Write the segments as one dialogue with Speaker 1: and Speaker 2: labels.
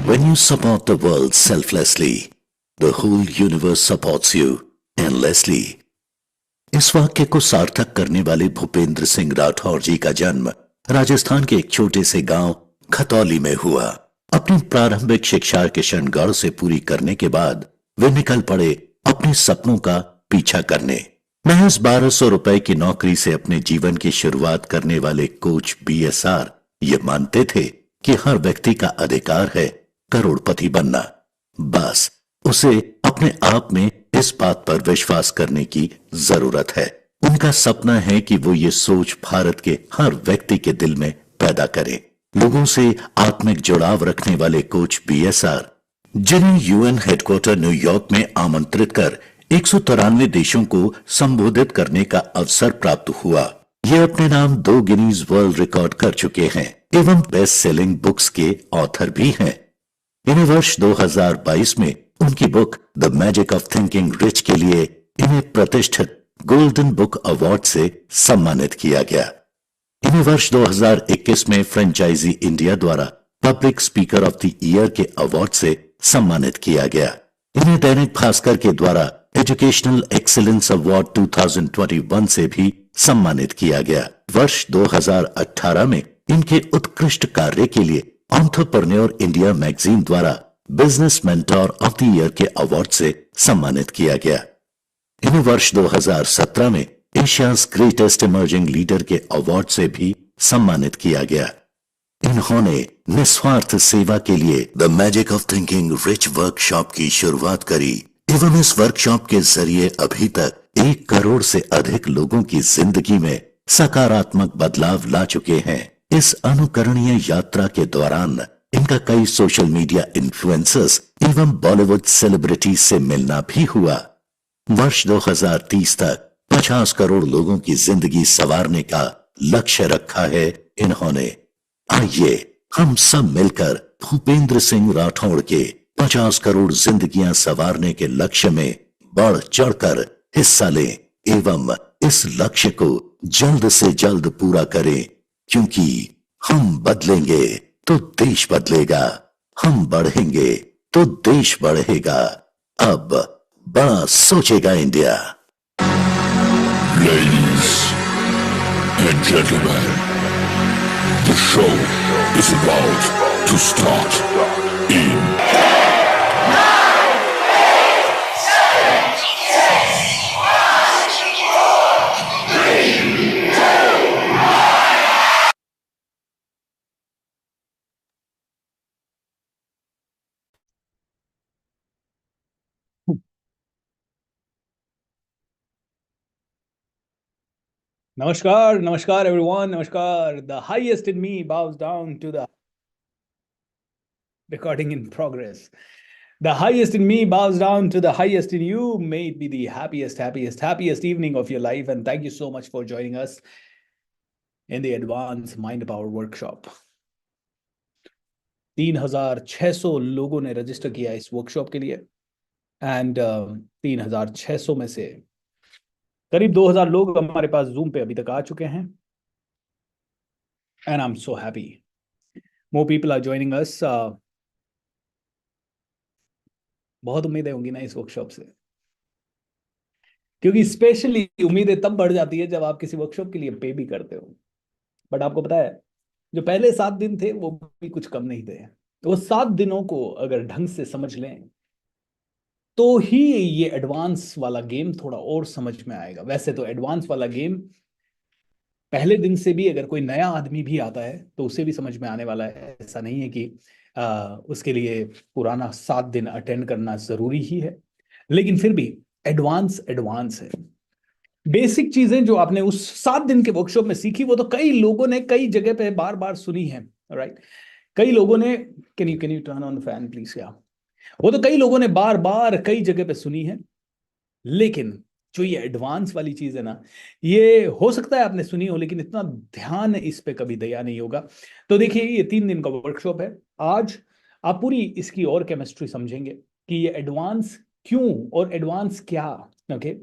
Speaker 1: When you support the world selflessly, the whole universe supports you endlessly. इस वाक्य को सार्थक करने वाले भूपेंद्र सिंह राठौर जी का जन्म राजस्थान के एक छोटे से गांव खतौली में हुआ। अपनी प्रारंभिक शिक्षा किशनगढ़ से पूरी करने के बाद वे निकल पड़े अपने सपनों का पीछा करने। महज 1200 रुपए की नौकरी से अपने जीवन की शुरुआत करने वाले कोच बीएसआर ये मानते थे कि हर व्यक्ति का अधिकार है करोड़पति बनना। बस उसे अपने आप में इस बात पर विश्वास करने की जरूरत है। उनका सपना है कि वो ये सोच भारत के हर व्यक्ति के दिल में पैदा करे। लोगों से आत्मिक जुड़ाव रखने वाले कोच बीएसआर, जिन्हें यूएन हेडक्वार्टर न्यूयॉर्क में आमंत्रित कर 193 देशों को संबोधित करने का अवसर प्राप्त हुआ, ये अपने नाम 2 गिनीज वर्ल्ड रिकॉर्ड कर चुके हैं एवं बेस्ट सेलिंग बुक्स के ऑथर भी हैं। इन्हें वर्ष 2022 में उनकी book the magic of thinking rich के लिए इन्हें प्रतिष्ठित गोल्डन बुक अवार्ड से सम्मानित किया गया। इन्हें वर्ष 2021 में फ्रेंचाइजी इंडिया द्वारा public speaker of the year के अवार्ड से सम्मानित किया गया। इन्हें दैनिक भास्कर के द्वारा एजुकेशनल एक्सीलेंस अवार्ड 2021 से भी सम्मानित किया गया। वर्ष 2018 में इनके उत्कृष्ट कार्य के लिए एंटरप्रेन्योर इंडिया मैगजीन द्वारा business mentor of the year के अवार्ड से सम्मानित किया गया। इन्हें वर्ष 2017 में एशियाज ग्रेटेस्ट इमर्जिंग लीडर के अवार्ड से भी सम्मानित किया गया। इन्होंने निस्वार्थ सेवा के लिए the magic of thinking rich workshop की शुरुआत करी एवं इस वर्कशॉप के जरिए अभी तक 1 करोड़ से अधिक लोगों की जिंदगी में सकारात्मक बदलाव ला चुके हैं। इस अनुकरणीय यात्रा के दौरान इनका कई सोशल मीडिया इन्फ्लुएंसर्स एवं बॉलीवुड सेलिब्रिटीज से मिलना भी हुआ। वर्ष 2030 तक 50 करोड़ लोगों की जिंदगी संवारने का लक्ष्य रखा है इन्होंने। आइए हम सब मिलकर भूपेंद्र सिंह राठौड़ के 50 करोड़ जिंदगियां संवारने के लक्ष्य में बढ़ चढ़कर हिस्सा लें एवं इस लक्ष्य को जल्द से जल्द पूरा करें, क्योंकि हम बदलेंगे तो देश बदलेगा, हम बढ़ेंगे तो देश बढ़ेगा। अब बड़ा सोचेगा India.
Speaker 2: Ladies and gentlemen, the show is about to start in
Speaker 3: Namaskar, namaskar everyone, namaskar. The highest in me bows down to the recording in progress. The highest in me bows down to the highest in you. May it be the happiest evening of your life. And thank you so much for joining us in the Advanced Mind Power Workshop. 3600 लोगों ने register किया इस workshop के लिए and 3600 में से करीब 2000 लोग हमारे पास जूम पे अभी तक आ चुके हैं and I am so happy. More people are joining us. बहुत उम्मीदें होंगी ना इस वर्कशॉप से, क्योंकि स्पेशली उम्मीदें तब बढ़ जाती है जब आप किसी वर्कशॉप के लिए पे भी करते हो। बट आपको पता है, जो पहले 7 दिन थे वो भी कुछ कम नहीं थे। तो वो 7 दिनों को अगर ढंग से समझ लें तो ही ये एडवांस वाला गेम थोड़ा और समझ में आएगा। वैसे तो एडवांस वाला गेम पहले दिन से भी अगर कोई नया आदमी भी आता है तो उसे भी समझ में आने वाला है। ऐसा नहीं है कि उसके लिए पुराना 7 दिन अटेंड करना जरूरी ही है, लेकिन फिर भी एडवांस है। बेसिक चीजें जो आपने उस 7 दिन के वर्कशॉप में सीखी वो तो कई लोगों ने कई जगह पे बार बार सुनी है, राइट। कई लोगों ने can U turn on the fan please, या वो तो कई लोगों ने बार बार कई जगह पे सुनी है। लेकिन जो ये एडवांस वाली चीज है ना, ये हो सकता है आपने सुनी हो लेकिन इतना ध्यान इस पे कभी दिया नहीं होगा। तो देखिए, ये 3 दिन का वर्कशॉप है। आज आप पूरी इसकी और केमिस्ट्री समझेंगे कि ये एडवांस क्यों और एडवांस क्या। ओके,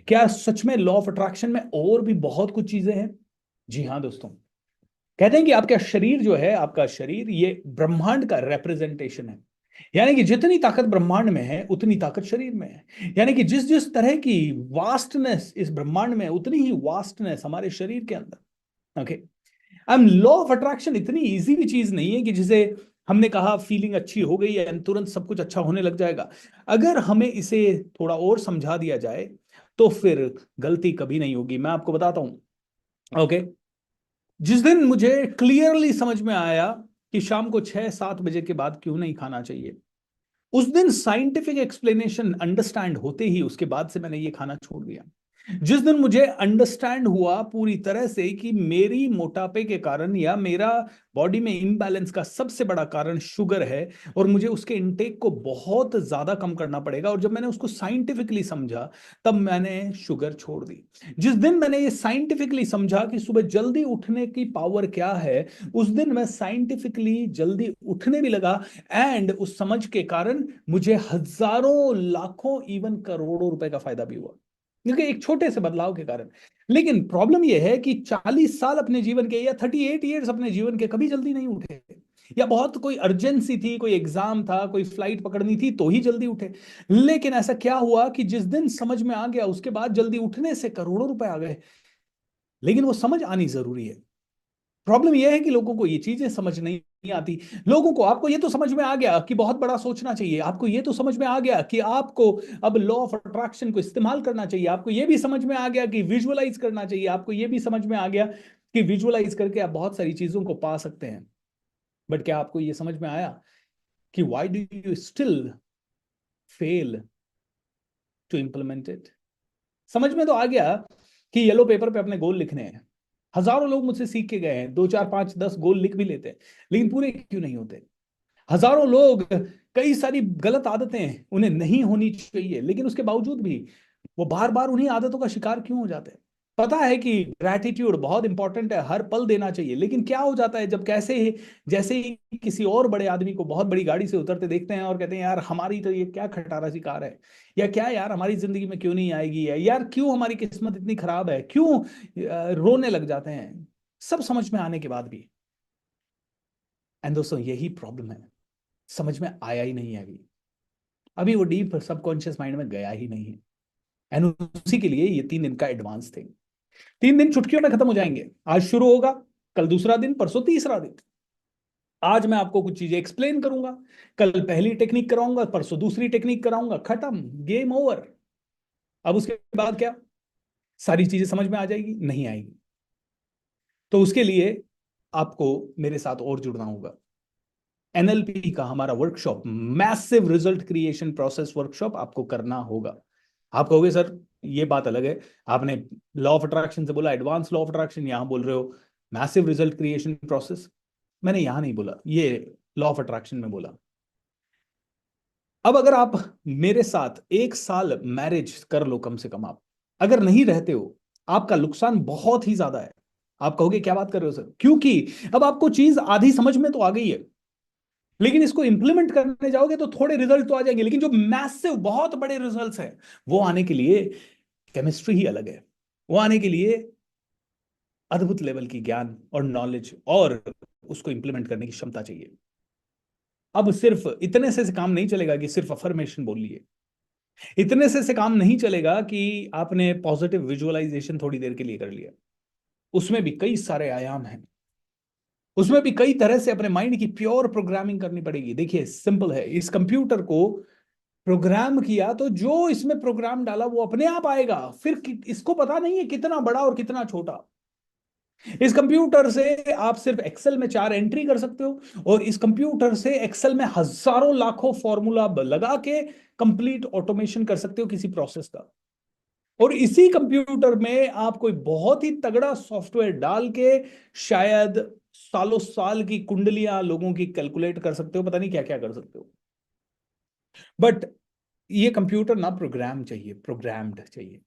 Speaker 3: क्या सच में लॉ ऑफ अट्रैक्शन में और भी बहुत कुछ चीजें हैं? जी हाँ दोस्तों, कहते हैं कि आपका शरीर जो है, आपका शरीर ये ब्रह्मांड का रिप्रेजेंटेशन है। यानी कि जितनी ताकत ब्रह्मांड में है उतनी ताकत शरीर में है। यानी कि जिस जिस तरह की वास्टनेस इस ब्रह्मांड में है उतनी ही वास्टनेस हमारे शरीर के अंदर। ओके, अब लॉ ऑफ अट्रैक्शन इतनी इजी भी चीज नहीं है कि जिसे हमने कहा फीलिंग अच्छी हो गई है तुरंत सब कुछ अच्छा होने लग जाएगा। अगर हमें इसे थोड़ा और समझा दिया जाए तो फिर गलती कभी नहीं होगी। मैं आपको बताता हूं। ओके, जिस दिन मुझे क्लियरली समझ में आया कि शाम को 6-7 बजे के बाद क्यों नहीं खाना चाहिए, उस दिन साइंटिफिक एक्सप्लेनेशन अंडरस्टैंड होते ही उसके बाद से मैंने ये खाना छोड़ दिया। जिस दिन मुझे अंडरस्टैंड हुआ पूरी तरह से कि मेरी मोटापे के कारण या मेरा बॉडी में इम्बैलेंस का सबसे बड़ा कारण शुगर है और मुझे उसके इनटेक को बहुत ज्यादा कम करना पड़ेगा, और जब मैंने उसको साइंटिफिकली समझा तब मैंने शुगर छोड़ दी। जिस दिन मैंने ये साइंटिफिकली समझा कि सुबह जल्दी उठने की पावर क्या है, उस दिन मैं साइंटिफिकली जल्दी उठने भी लगा। एंड उस समझ के कारण मुझे हजारों लाखों इवन करोड़ों रुपए का फायदा भी हुआ, क्योंकि एक छोटे से बदलाव के कारण। लेकिन प्रॉब्लम यह है कि 40 साल अपने जीवन के या 38 ईयर्स अपने जीवन के कभी जल्दी नहीं उठे, या बहुत कोई अर्जेंसी थी, कोई एग्जाम था, कोई फ्लाइट पकड़नी थी तो ही जल्दी उठे। लेकिन ऐसा क्या हुआ कि जिस दिन समझ में आ गया उसके बाद जल्दी उठने से करोड़ों रुपए आ गए। लेकिन वो समझ आनी जरूरी है। प्रॉब्लम यह है कि लोगों को ये चीजें समझ नहीं आती। लोगों को, आपको ये तो समझ में आ गया कि बहुत बड़ा सोचना चाहिए, आपको ये तो समझ में आ गया कि आपको अब लॉ ऑफ अट्रैक्शन को इस्तेमाल करना चाहिए, आपको ये भी समझ में आ गया कि विजुअलाइज करना चाहिए, आपको ये भी समझ में आ गया कि विजुअलाइज करके आप बहुत सारी चीजों को पा सकते हैं। बट क्या आपको ये समझ में आया कि why do you still fail to implement it? समझ में तो आ गया कि येलो पेपर पे अपने गोल लिखने हैं। हजारों लोग मुझसे सीख के गए हैं, 2 4 5 10 गोल लिख भी लेते हैं, लेकिन पूरे क्यों नहीं होते? हजारों लोग, कई सारी गलत आदतें उन्हें नहीं होनी चाहिए, लेकिन उसके बावजूद भी वो बार बार उन्हीं आदतों का शिकार क्यों हो जाते हैं? पता है कि ग्रैटिट्यूड बहुत इंपॉर्टेंट है, हर पल देना चाहिए, लेकिन क्या हो जाता है जब कैसे ही जैसे ही किसी और बड़े आदमी को बहुत बड़ी गाड़ी से उतरते देखते हैं और कहते हैं यार हमारी तो ये क्या खटारा सी कार है, या क्या यार हमारी जिंदगी में क्यों नहीं आएगी, है यार क्यों हमारी किस्मत इतनी खराब है, क्यों रोने लग जाते हैं सब समझ में आने के बाद भी। एंड दोस्तों यही प्रॉब्लम है, समझ में आया ही नहीं है अभी, अभी वो डीप सबकॉन्शियस माइंड में गया ही नहीं है। एंड उसी के लिए ये 3 दिन का एडवांस थे। 3 दिन चुटकियों में खत्म हो जाएंगे। आज शुरू होगा, कल दूसरा दिन, परसों तीसरा दिन। आज मैं आपको कुछ चीजें एक्सप्लेन करूंगा, कल पहली टेक्निक कराऊंगा, परसों दूसरी टेक्निक कराऊंगा, खत्म, गेम ओवर। अब उसके बाद क्या सारी चीजें समझ में आ जाएगी? नहीं आएगी। तो उसके लिए आपको मेरे साथ और जुड़ना होगा। एनएलपी का हमारा workshop, massive result creation process workshop आपको करना होगा। आप कहोगे सर ये बात अलग है, आपने लॉ ऑफ अट्रैक्शन से बोला एडवांस लॉ ऑफ अट्रैक्शन, यहां बोल रहे हो मैसिव रिजल्ट क्रिएशन प्रोसेस। मैंने यहां नहीं बोला, ये लॉ ऑफ अट्रैक्शन में बोला। अब अगर आप मेरे साथ 1 साल मैरिज कर लो कम से कम, आप अगर नहीं रहते हो आपका नुकसान बहुत ही ज्यादा है। आप कहोगे क्या बात कर रहे हो सर? क्योंकि अब आपको चीज आधी समझ में तो आ गई है, लेकिन इसको इंप्लीमेंट करने जाओगे तो थोड़े रिजल्ट तो आ जाएंगे, लेकिन जो मैसिव बहुत बड़े रिजल्ट्स हैं वो आने के लिए केमिस्ट्री ही अलग है। वो आने के लिए अद्भुत लेवल की ज्ञान और नॉलेज और उसको इंप्लीमेंट करने की क्षमता चाहिए। अब सिर्फ इतने से काम नहीं चलेगा कि सिर्फ अफर्मेशन बोल लिए, इतने से काम नहीं चलेगा कि आपने पॉजिटिव विजुअलाइजेशन थोड़ी देर के लिए कर लिया। उसमें भी कई सारे आयाम हैं, उसमें भी कई तरह से अपने माइंड की प्योर प्रोग्रामिंग करनी पड़ेगी। देखिए सिंपल है, इस कंप्यूटर को प्रोग्राम किया तो जो इसमें प्रोग्राम डाला वो अपने आप आएगा। फिर इसको पता नहीं है कितना बड़ा और कितना छोटा। इस कंप्यूटर से आप सिर्फ एक्सेल में 4 एंट्री कर सकते हो, और इस कंप्यूटर से एक्सेल में हजारों लाखों फॉर्मूला लगा के कंप्लीट ऑटोमेशन कर सकते हो किसी प्रोसेस का। और इसी कंप्यूटर में आप कोई बहुत ही तगड़ा सॉफ्टवेयर डाल के शायद सालों साल की कुंडलियां लोगों की कैलकुलेट कर सकते हो, पता नहीं क्या क्या कर सकते हो। बट ये कंप्यूटर ना प्रोग्राम चाहिए, प्रोग्राम्ड चाहिए।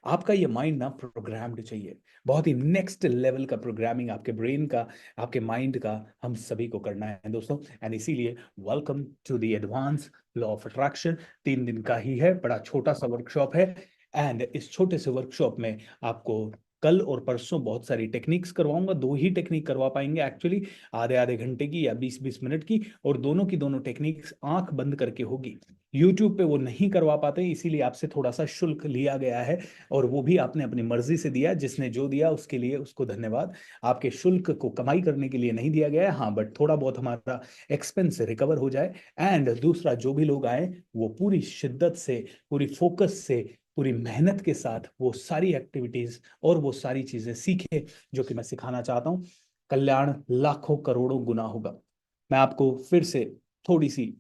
Speaker 3: आपका ये माइंड ना प्रोग्राम्ड चाहिए, बहुत ही नेक्स्ट लेवल का प्रोग्रामिंग आपके ब्रेन का, आपके माइंड का हम सभी को करना है दोस्तों। एंड इसीलिए welcome to the advance law of attraction. 3 दिन का ही है, बड़ा छोटा सा वर्कशॉप है। एंड इस छोटे से वर्कशॉप में आपको कल और परसों बहुत सारी टेक्निक्स करवाऊंगा, 2 ही टेक्निक करवा पाएंगे एक्चुअली, आधे आधे घंटे की या 20-20 मिनट की, और दोनों की दोनों टेक्निक्स आंख बंद करके होगी। यूट्यूब पे वो नहीं करवा पाते, इसीलिए आपसे थोड़ा सा शुल्क लिया गया है, और वो भी आपने अपनी मर्जी से दिया। जिसने जो दिया उसके लिए उसको धन्यवाद। आपके शुल्क को कमाई करने के लिए नहीं दिया गया है, हाँ, बट थोड़ा बहुत हमारा एक्सपेंस रिकवर हो जाए। एंड दूसरा, जो भी लोग आए वो पूरी शिद्दत से, पूरी फोकस से, पूरी मेहनत के साथ वो सारी एक्टिविटीज और वो सारी चीजें सीखे जो कि मैं सिखाना चाहता हूँ। कल्याण लाखों करोड़ों गुना होगा। मैं आपको फिर से थोड़ी सी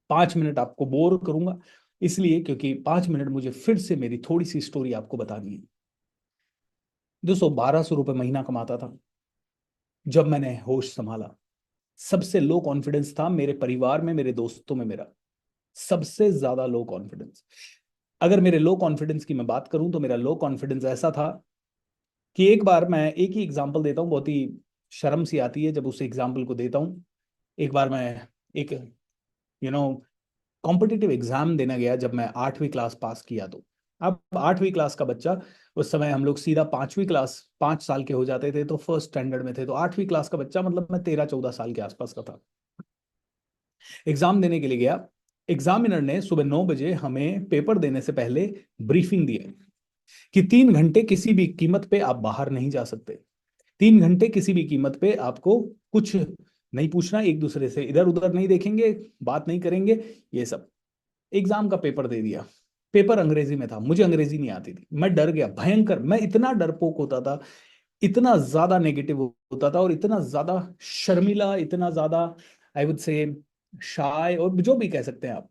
Speaker 3: 5 मिनट आपको बोर करूंगा, इसलिए क्योंकि 5 मिनट मुझे फिर से मेरी थोड़ी सी स्टोरी आपको बतानी है। दोस्तों, 1200 रुपये महीना कमाता था जब मैंने होश संभाला। सबसे लो कॉन्फिडेंस था मेरे परिवार में, मेरे दोस्तों में, मेरा सबसे ज्यादा लो कॉन्फिडेंस। अगर मेरे लो कॉन्फिडेंस की मैं बात करूं तो मेरा लो कॉन्फिडेंस ऐसा था कि एक बार, मैं एक ही एग्जांपल देता हूं, बहुत ही शर्म सी आती है जब उस एग्जांपल को देता हूं। एक बार मैं एक यू नो कॉम्पिटिटिव एग्जाम देने गया जब मैं 8वीं क्लास पास किया तो। अब 8वीं क्लास का बच्चा, उस समय हम लोग सीधा 5वीं क्लास, 5 साल के हो जाते थे तो फर्स्ट स्टैंडर्ड में थे, तो 8वीं क्लास का बच्चा मतलब मैं 13-14 साल के आसपास का था। एग्जाम देने के लिए गया। एग्जामिनर ने सुबह 9 बजे हमें पेपर देने से पहले ब्रीफिंग दी है कि 3 घंटे किसी भी कीमत पे आप बाहर नहीं जा सकते। 3 घंटे किसी भी कीमत पे आपको कुछ नहीं पूछना, एक दूसरे से इधर उधर नहीं देखेंगे, बात नहीं करेंगे, ये सब। एग्जाम का पेपर दे दिया। पेपर अंग्रेजी में था, मुझे अंग्रेजी नहीं आती थी, मैं डर गया भयंकर। मैं इतना डरपोक होता था, इतना ज्यादा नेगेटिव होता था, और इतना ज्यादा शर्मिला, इतना ज्यादा आई वुड से शाय, और जो भी कह सकते हैं आप।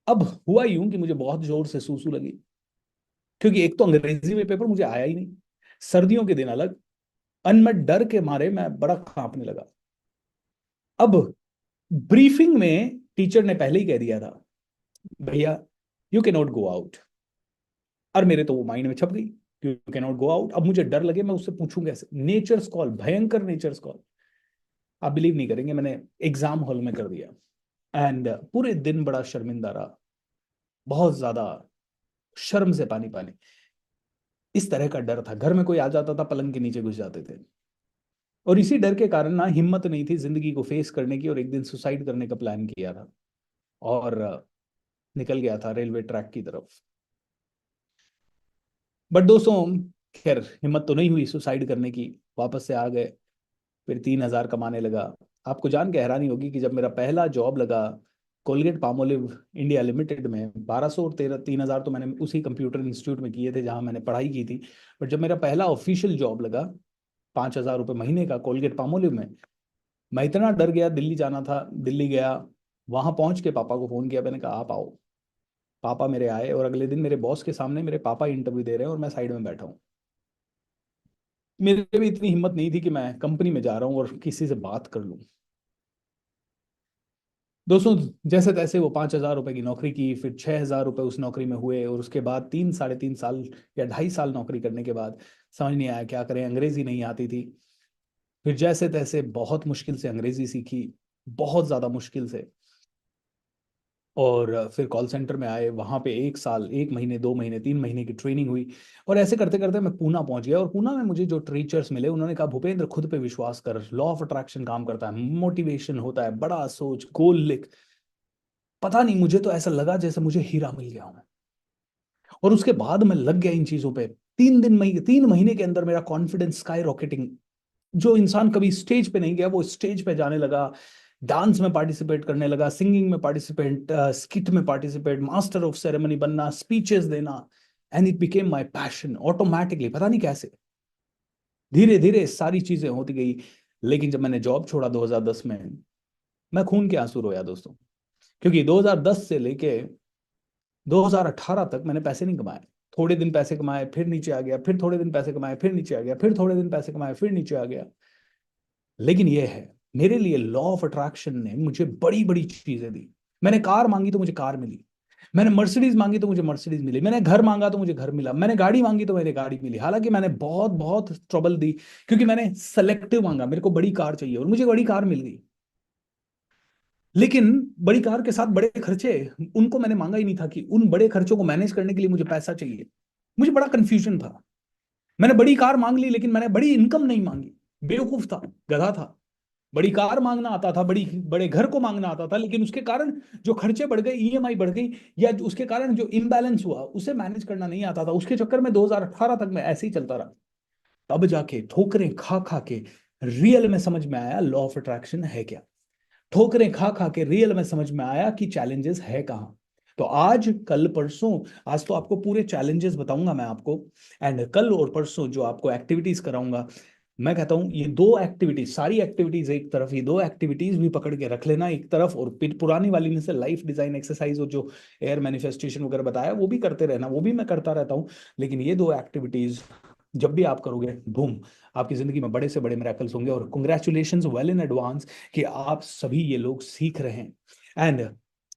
Speaker 3: अब हुआ यूं कि मुझे बहुत जोर से सूसू लगी, क्योंकि एक तो अंग्रेजी में पेपर मुझे आया ही नहीं, सर्दियों के दिन अलग, मैं डर के मारे मैं बड़ा कांपने लगा। अब ब्रीफिंग में टीचर ने पहले ही कह दिया था, भैया you can not go out. और मेरे तो वो माइंड में छप गई, you can not go out. अब मुझे डर लगे मैं उससे पूछूं कैसे, नेचर्स कॉल, भयंकर नेचर्स कॉल। आप बिलीव नहीं करेंगे, मैंने एग्जाम हॉल में कर दिया। एंड पूरे दिन बड़ा शर्मिंदा रहा, बहुत ज्यादा शर्म से पानी पानी। इस तरह का डर था, घर में कोई आ जाता था पलंग के नीचे घुस जाते थे। और इसी डर के कारण ना हिम्मत नहीं थी जिंदगी को फेस करने की, और एक दिन सुसाइड करने का प्लान किया था, और निकल गया था रेलवे ट्रैक की तरफ। बट दोस्तों, खैर हिम्मत तो नहीं हुई सुसाइड करने की, वापस से आ गए। फिर 3,000 कमाने लगा। आपको जान के हैरानी होगी कि जब मेरा पहला जॉब लगा कोलगेट पामोलिव इंडिया लिमिटेड में, 1200 और 3,000 तो मैंने उसी कंप्यूटर इंस्टीट्यूट में किए थे जहां मैंने पढ़ाई की थी। बट जब मेरा पहला ऑफिशियल जॉब लगा 5,000 रुपये महीने का कोलगेट पामोलिव में, मैं इतना डर गया, दिल्ली जाना था, दिल्ली गया। वहां पहुंच के पापा को फोन किया, मैंने कहा आप आओ। पापा मेरे आए, और अगले दिन मेरे बॉस के सामने मेरे पापा इंटरव्यू दे रहे हैं और मैं साइड में बैठा हूँ। मेरे भी इतनी हिम्मत नहीं थी कि मैं कंपनी में जा रहा हूँ और किसी से बात कर लूँ। दोस्तों, जैसे तैसे वो 5,000 रुपये की नौकरी की, फिर 6,000 रुपये उस नौकरी में हुए, और उसके बाद 3 साढ़े 3 साल या 2.5 साल नौकरी करने के बाद समझ नहीं आया क्या करें, अंग्रेजी नहीं आती थी। फिर जैसे तैसे बहुत मुश्किल से अंग्रेजी सीखी, बहुत ज़्यादा मुश्किल से। और फिर कॉल सेंटर में आए, वहाँ पे 1 साल, 1 महीने, 2 महीने, 3 महीने की ट्रेनिंग हुई। और ऐसे करते करते मैं पूना पहुंच गया, और पूना में मुझे जो टीचर्स मिले उन्होंने कहा, भूपेंद्र खुद पे विश्वास कर, लॉ ऑफ अट्रैक्शन काम करता है, मोटिवेशन होता है, बड़ा सोच, गोल लिख। पता नहीं, मुझे तो ऐसा लगा जैसे मुझे हीरा मिल गया हूं। और उसके बाद मैं लग गया इन चीजों पे। 3 महीने के अंदर मेरा कॉन्फिडेंस स्काई रॉकेटिंग। जो इंसान कभी स्टेज पे नहीं गया वो स्टेज पे जाने लगा, डांस में पार्टिसिपेट करने लगा, सिंगिंग में पार्टिसिपेट, स्किट में पार्टिसिपेट, मास्टर ऑफ सेरेमनी बनना, स्पीचेस देना। And it became my passion automatically, पता नहीं कैसे, धीरे धीरे सारी चीजें होती गई। लेकिन जब मैंने जॉब छोड़ा 2010 में, मैं खून के आंसू रोया दोस्तों। क्योंकि 2010 से लेके 2018 तक मैंने पैसे नहीं कमाए। थोड़े दिन पैसे कमाए, फिर नीचे आ गया, फिर थोड़े दिन पैसे कमाए, फिर नीचे आ गया, फिर थोड़े दिन पैसे कमाए, फिर नीचे आ गया। लेकिन ये है, मेरे लिए लॉ ऑफ अट्रैक्शन ने मुझे बड़ी बड़ी चीजें दी। मैंने कार मांगी तो मुझे कार मिली, मैंने मर्सिडीज मांगी तो मुझे मर्सिडीज मिली, मैंने घर मांगा तो मुझे घर मिला, मैंने गाड़ी मांगी तो मैंने गाड़ी मिली। हालांकि मैंने बहुत बहुत ट्रबल दी, क्योंकि मैंने सेलेक्टिव मांगा, मेरे को बड़ी कार चाहिए, और मुझे बड़ी कार मिल गई। लेकिन बड़ी कार के साथ बड़े खर्चे, उनको मैंने मांगा ही नहीं था कि उन बड़े खर्चों को मैनेज करने के लिए मुझे पैसा चाहिए। मुझे बड़ा कंफ्यूजन था। मैंने बड़ी कार मांग ली, लेकिन मैंने बड़ी इनकम नहीं मांगी। बेवकूफ था, गधा था। बड़ी कार मांगना आता था, बड़े घर को मांगना आता था, लेकिन उसके कारण जो खर्चे बढ़ गए, ईएमआई बढ़ गई, या उसके कारण जो इम्बैलेंस हुआ, उसे मैनेज करना नहीं आता था। उसके चक्कर में 2018 तक मैं ऐसे ही चलता रहा। तब जाके ठोकरें खा खा के रियल में समझ में आया लॉ ऑफ अट्रैक्शन है क्या। ठोकरें खा खा के रियल में समझ में आया कि चैलेंजेस है कहाँ। तो आज कल परसों, आज तो आपको पूरे चैलेंजेस बताऊंगा मैं आपको, एंड कल और परसों जो आपको एक्टिविटीज कराऊंगा, मैं कहता हूं ये दो एक्टिविटीज, सारी एक्टिविटीज एक तरफ, ये दो एक्टिविटीज भी पकड़ के रख लेना एक तरफ, और फिर पुरानी वाली में से लाइफ डिजाइन एक्सरसाइज और जो एयर मैनिफेस्टेशन वगैरह बताया वो भी करते रहना, वो भी मैं करता रहता हूँ। लेकिन ये दो एक्टिविटीज जब भी आप करोगे, बूम, आपकी जिंदगी में बड़े से बड़े मिरेकल्स होंगे। और कंग्रेचुलेशंस वेल इन एडवांस कि आप सभी ये लोग सीख रहे हैं। एंड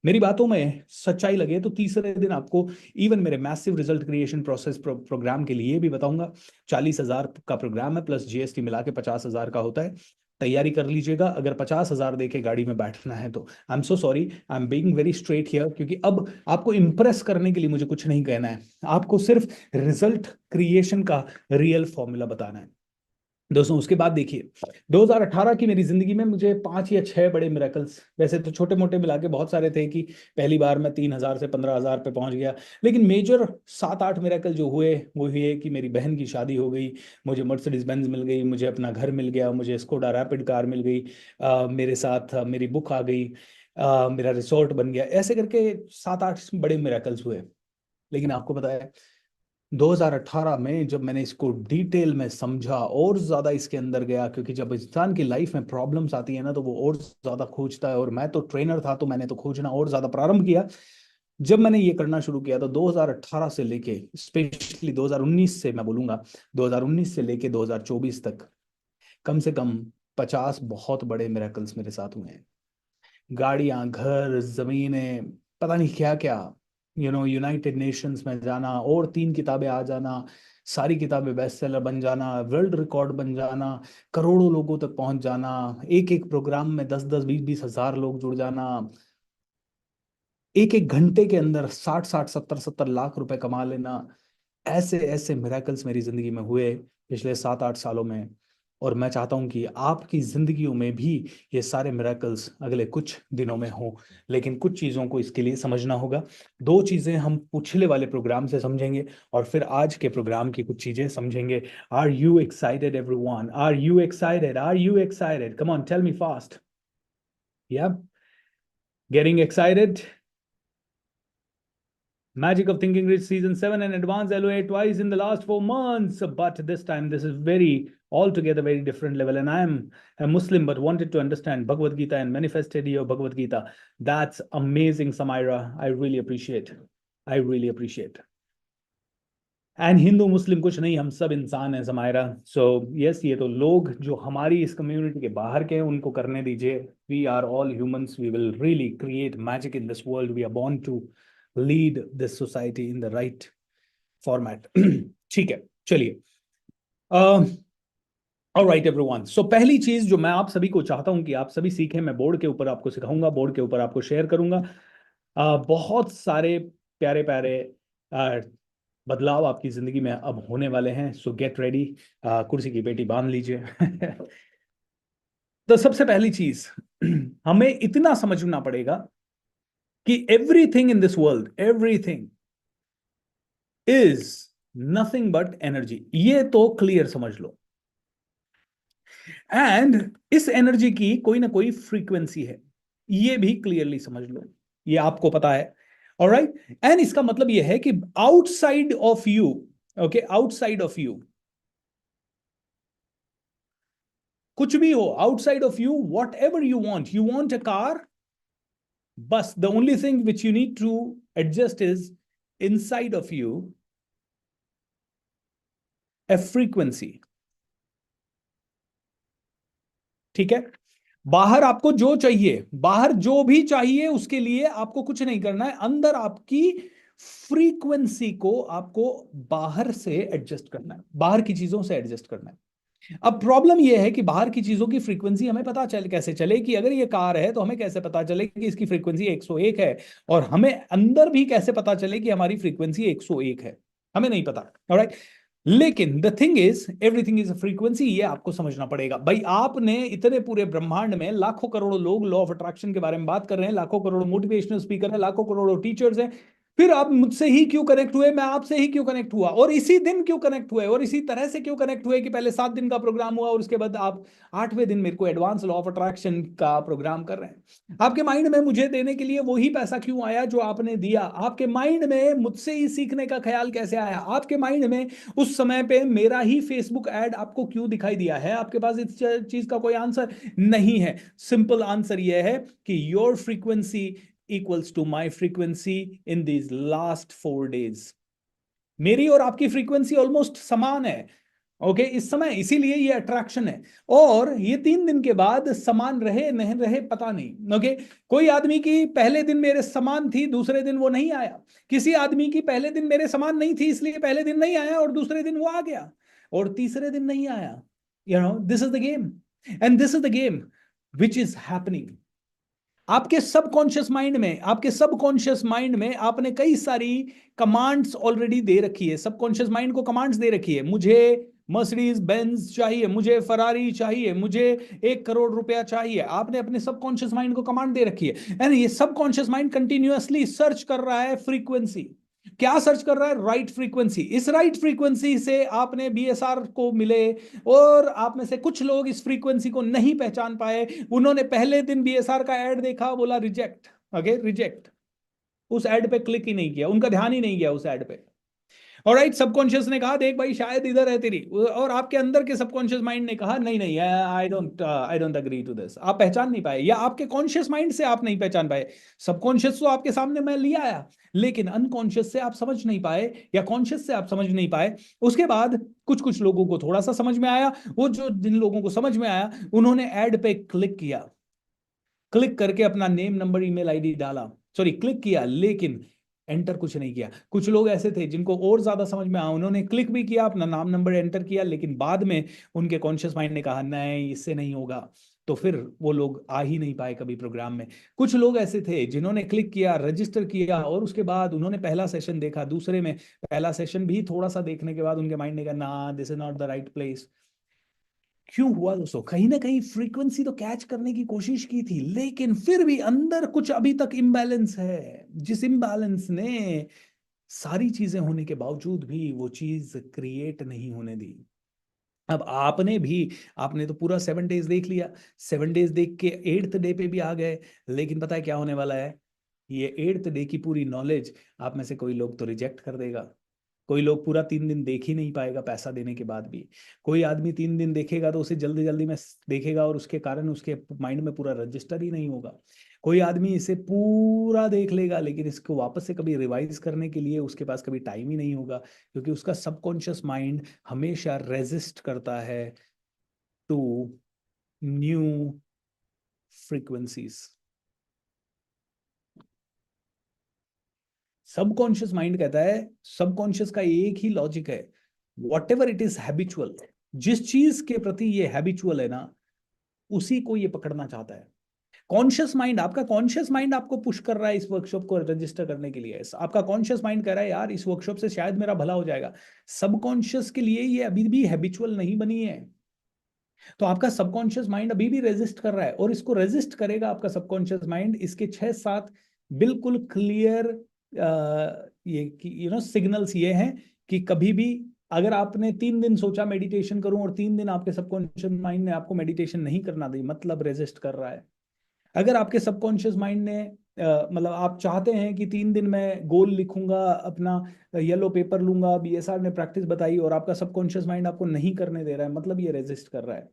Speaker 3: मेरी बातों में सच्चाई लगे तो तीसरे दिन आपको इवन मेरे massive result creation process programme के लिए भी बताऊंगा। 40,000 का प्रोग्राम है, प्लस जीएसटी मिला के 50,000 का होता है। तैयारी कर लीजिएगा। अगर 50,000 दे के गाड़ी में बैठना है तो आई am so sorry, I am being very straight here, क्योंकि अब आपको इंप्रेस करने के लिए मुझे कुछ नहीं कहना है, आपको सिर्फ रिजल्ट क्रिएशन का रियल फॉर्मूला बताना है दोस्तों। उसके बाद देखिए, 2018 की मेरी जिंदगी में मुझे 5 या 6 बड़े मिरेकल्स, वैसे तो छोटे मोटे मिला के बहुत सारे थे कि पहली बार मैं 3,000 से 15,000 पे पहुंच गया, लेकिन मेजर 7-8 मिरेकल जो हुए वो हुए कि मेरी बहन की शादी हो गई, मुझे मर्सिडीज बेंज मिल गई, मुझे अपना घर मिल गया, मुझे स्कोडा रैपिड कार मिल गई, मेरे साथ मेरी बुक आ गई, मेरा रिसोर्ट बन गया। ऐसे करके 7-8 बड़े मिरेकल्स हुए। लेकिन आपको पता है 2018 में जब मैंने इसको डिटेल में समझा और ज्यादा इसके अंदर गया, क्योंकि जब इंसान की लाइफ में प्रॉब्लम्स आती है ना तो वो और ज्यादा खोजता है, और मैं तो ट्रेनर था तो मैंने तो खोजना और ज्यादा प्रारंभ किया। जब मैंने ये करना शुरू किया तो 2018 से लेके स्पेशली 2019 से मैं बोलूंगा, 2019 से लेके 2024 तक कम से कम 50 बहुत बड़े मिरेकल्स मेरे साथ हुए हैं। गाड़ियां, घर, जमीनें, पता नहीं क्या क्या, यूनाइटेड नेशंस में जाना और 3 किताबें आ जाना, सारी किताबें बेस्ट सेलर बन जाना, वर्ल्ड रिकॉर्ड बन जाना, करोड़ों लोगों तक पहुंच जाना, एक एक प्रोग्राम में 10-10, 20-20 हजार लोग जुड़ जाना, एक एक घंटे के अंदर 60-60, 70-70 लाख रुपए कमा लेना। ऐसे ऐसे मिराकल्स मेरी जिंदगी में हुए पिछले 7-8 सालों में। और मैं चाहता हूं कि आपकी जिंदगियों में भी ये सारे मिराकल्स अगले कुछ दिनों में हो। लेकिन कुछ चीजों को इसके लिए समझना होगा। दो चीजें हम पिछले वाले प्रोग्राम से समझेंगे और फिर आज के प्रोग्राम की कुछ चीजें समझेंगे। Are you excited everyone? Are you excited? Are you excited? Come on, tell me fast. Yeah, getting excited? Magic of Thinking Rich Season 7 and Advanced LOA twice in the last 4 months. But this time, this is altogether very different level. And I am a Muslim but wanted to understand Bhagavad Gita and manifested your Bhagavad Gita. That's amazing, Samaira. I really appreciate. I really appreciate. And हिंदू मुस्लिम कुछ नहीं, हम सब इंसान हैं Samaira. So yes, ये तो लोग जो हमारी इस कम्युनिटी के बाहर के हैं उनको करने दीजिए। We are all humans, we will really create magic in this world, we are born to lead this society in the right format. ठीक है, चलिए। ऑलराइट एवरीवन, सो पहली चीज जो मैं आप सभी को चाहता हूं कि आप सभी सीखें, मैं बोर्ड के ऊपर आपको सिखाऊंगा, बोर्ड के ऊपर आपको शेयर करूंगा। बहुत सारे प्यारे प्यारे बदलाव आपकी जिंदगी में अब होने वाले हैं। सो गेट रेडी, कुर्सी की पेटी बांध लीजिए। तो सबसे पहली चीज हमें इतना समझना पड़ेगा कि everything in this world, everything is nothing but energy. ये तो क्लियर समझ लो। एंड इस एनर्जी की कोई ना कोई फ्रीक्वेंसी है, ये भी क्लियरली समझ लो, ये आपको पता है। ऑलराइट, एंड इसका मतलब ये है कि outside of you, okay, outside of you कुछ भी हो, outside of you what you want a car, बस the only thing which you need to adjust is inside of you a frequency. ठीक है, बाहर आपको जो चाहिए, बाहर जो भी चाहिए उसके लिए आपको कुछ नहीं करना है, अंदर आपकी फ्रीक्वेंसी को आपको बाहर से एडजस्ट करना है, बाहर की चीजों से एडजस्ट करना है। अब प्रॉब्लम यह है कि बाहर की चीजों की फ्रीक्वेंसी हमें पता कैसे चले, कि अगर ये कार है तो हमें कैसे पता चले कि इसकी फ्रीक्वेंसी 101 है, और हमें अंदर भी कैसे पता चले कि हमारी फ्रीक्वेंसी 101 है। हमें नहीं पता। ऑलराइट, लेकिन the thing is everything is a frequency, ये आपको समझना पड़ेगा भाई। आपने इतने पूरे ब्रह्मांड में लाखों करोड़ों लोग लॉ ऑफ अट्रैक्शन के बारे में बात कर रहे हैं, लाखों करोड़ों मोटिवेशनल स्पीकर हैं, लाखों करोड़ों टीचर्स हैं, फिर आप मुझसे ही क्यों कनेक्ट हुए, मैं आपसे ही क्यों कनेक्ट हुआ, और इसी दिन क्यों कनेक्ट हुए, और इसी तरह से क्यों कनेक्ट हुए कि पहले 7 दिन का प्रोग्राम हुआ और उसके बाद आप 8वें दिन मेरे को एडवांस लॉ ऑफ अट्रैक्शन का प्रोग्राम कर रहे हैं। आपके माइंड में मुझे देने के लिए वही पैसा क्यों आया जो आपने दिया? आपके माइंड में मुझसे ही सीखने का ख्याल कैसे आया? आपके माइंड में उस समय पे मेरा ही फेसबुक ऐड आपको क्यों दिखाई दिया है? आपके पास इस चीज का कोई आंसर नहीं है। सिंपल आंसर यह है कि your frequency equals to my frequency in these last 4 days। मेरी और आपकी फ्रीक्वेंसी ऑलमोस्ट समान है। ओके, इस समय, इसीलिए ये अट्रैक्शन है। और ये 3 दिन के बाद समान रहे नहीं रहे पता नहीं। ओके, कोई आदमी की पहले दिन मेरे समान थी, दूसरे दिन वो नहीं आया। किसी आदमी की पहले दिन मेरे समान नहीं थी, इसलिए पहले दिन नहीं आया और दूसरे दिन वो आ गया और तीसरे दिन नहीं आया। This is the game, and this is the game which is happening. आपके सबकॉन्शियस माइंड में, आपके सबकॉन्शियस माइंड में आपने कई सारी कमांड्स ऑलरेडी दे रखी है। सबकॉन्शियस माइंड को कमांड्स दे रखी है, मुझे मर्सिडीज बेंज चाहिए, मुझे फरारी चाहिए, मुझे 1 करोड़ रुपया चाहिए। आपने अपने सबकॉन्शियस माइंड को कमांड दे रखी है, एंड ये सबकॉन्शियस माइंड कंटिन्यूअसली सर्च कर रहा है फ्रीक्वेंसी। क्या सर्च कर रहा है? Right frequency. इस राइट फ्रीक्वेंसी से आपने बीएसआर को मिले, और आप में से कुछ लोग इस फ्रीक्वेंसी को नहीं पहचान पाए। उन्होंने पहले दिन बीएसआर का ऐड देखा, बोला रिजेक्ट, ओके रिजेक्ट, उस ऐड पे क्लिक ही नहीं किया, उनका ध्यान ही नहीं गया उस ऐड पे। ऑलराइट, सबकॉन्शियस ने कहा देख भाई शायद इधर है तेरी, और आपके अंदर के सबकॉन्शियस माइंड ने कहा नहीं नहीं, I don't agree to this. आप पहचान नहीं पाए, या आपके कॉन्शियस माइंड से आप नहीं पहचान पाए। सबकॉन्शियस तो आपके सामने मैं लिया आया, लेकिन अनकॉन्शियस से आप समझ नहीं पाए, या कॉन्शियस से आप समझ नहीं पाए। उसके बाद कुछ कुछ लोगों को थोड़ा सा समझ में आया, वो जो जिन लोगों को समझ में आया उन्होंने ऐड पे क्लिक किया, क्लिक करके अपना नेम नंबर ईमेल आईडी डाला, सॉरी क्लिक किया लेकिन एंटर कुछ नहीं किया। कुछ लोग ऐसे थे जिनको और ज्यादा समझ में आया, उन्होंने क्लिक भी किया, अपना नाम नंबर एंटर किया, लेकिन बाद में उनके कॉन्शियस माइंड ने कहा नहीं इससे नहीं होगा, तो फिर वो लोग आ ही नहीं पाए कभी प्रोग्राम में। कुछ लोग ऐसे थे जिन्होंने क्लिक किया, रजिस्टर किया, और उसके बाद उन्होंने पहला सेशन देखा, दूसरे में पहला सेशन भी थोड़ा सा देखने के बाद उनके माइंड ने कहा ना this is not the right place. क्यों हुआ दोस्तों? कहीं ना कहीं फ्रीक्वेंसी तो कैच करने की कोशिश की थी, लेकिन फिर भी अंदर कुछ अभी तक इम्बैलेंस है, जिस इम्बैलेंस ने सारी चीजें होने के बावजूद भी वो चीज क्रिएट नहीं होने दी। अब आपने भी, आपने तो पूरा 7 डेज देख लिया, 7 डेज देख के 8th डे पे भी आ गए, लेकिन पता है क्या होने वाला है? ये 8th डे की पूरी नॉलेज आप में से कोई लोग तो रिजेक्ट कर देगा। कोई लोग पूरा 3 दिन देख ही नहीं पाएगा पैसा देने के बाद भी। कोई आदमी 3 दिन देखेगा तो उसे जल्दी जल्दी में देखेगा, और उसके कारण उसके माइंड में पूरा रजिस्टर ही नहीं होगा। कोई आदमी इसे पूरा देख लेगा, लेकिन इसको वापस से कभी रिवाइज करने के लिए उसके पास कभी टाइम ही नहीं होगा, क्योंकि उसका सबकॉन्शियस माइंड हमेशा रेजिस्ट करता है to new frequencies. Subconscious mind कहता है, सबकॉन्शियस का एक ही लॉजिक है, whatever it is habitual, जिस चीज के प्रति ये हैबिचुअल है ना, उसी को ये पकड़ना चाहता है। कॉन्शियस माइंड, आपका कॉन्शियस माइंड आपको पुश कर रहा है इस वर्कशॉप को रजिस्टर करने के लिए। आपका कॉन्शियस माइंड कह रहा है यार इस वर्कशॉप से शायद मेरा भला हो जाएगा। सबकॉन्शियस के लिए ये अभी भी हैबिचुअल नहीं बनी है, तो आपका सबकॉन्शियस माइंड अभी भी रेजिस्ट कर रहा है, और इसको रेजिस्ट करेगा आपका सबकॉन्शियस माइंड। इसके 6-7 बिल्कुल क्लियर ये सिग्नल्स ये हैं कि कभी भी अगर आपने 3 दिन सोचा मेडिटेशन करूं, और 3 दिन आपके सबकॉन्शियस माइंड ने आपको मेडिटेशन नहीं करना दी, मतलब रेजिस्ट कर रहा है। अगर आपके सबकॉन्शियस माइंड ने मतलब आप चाहते हैं कि 3 दिन में गोल लिखूंगा, अपना येलो पेपर लूंगा, बीएसआर ने प्रैक्टिस बताई, और आपका सबकॉन्शियस माइंड आपको नहीं करने दे रहा है, मतलब ये रेजिस्ट कर रहा है।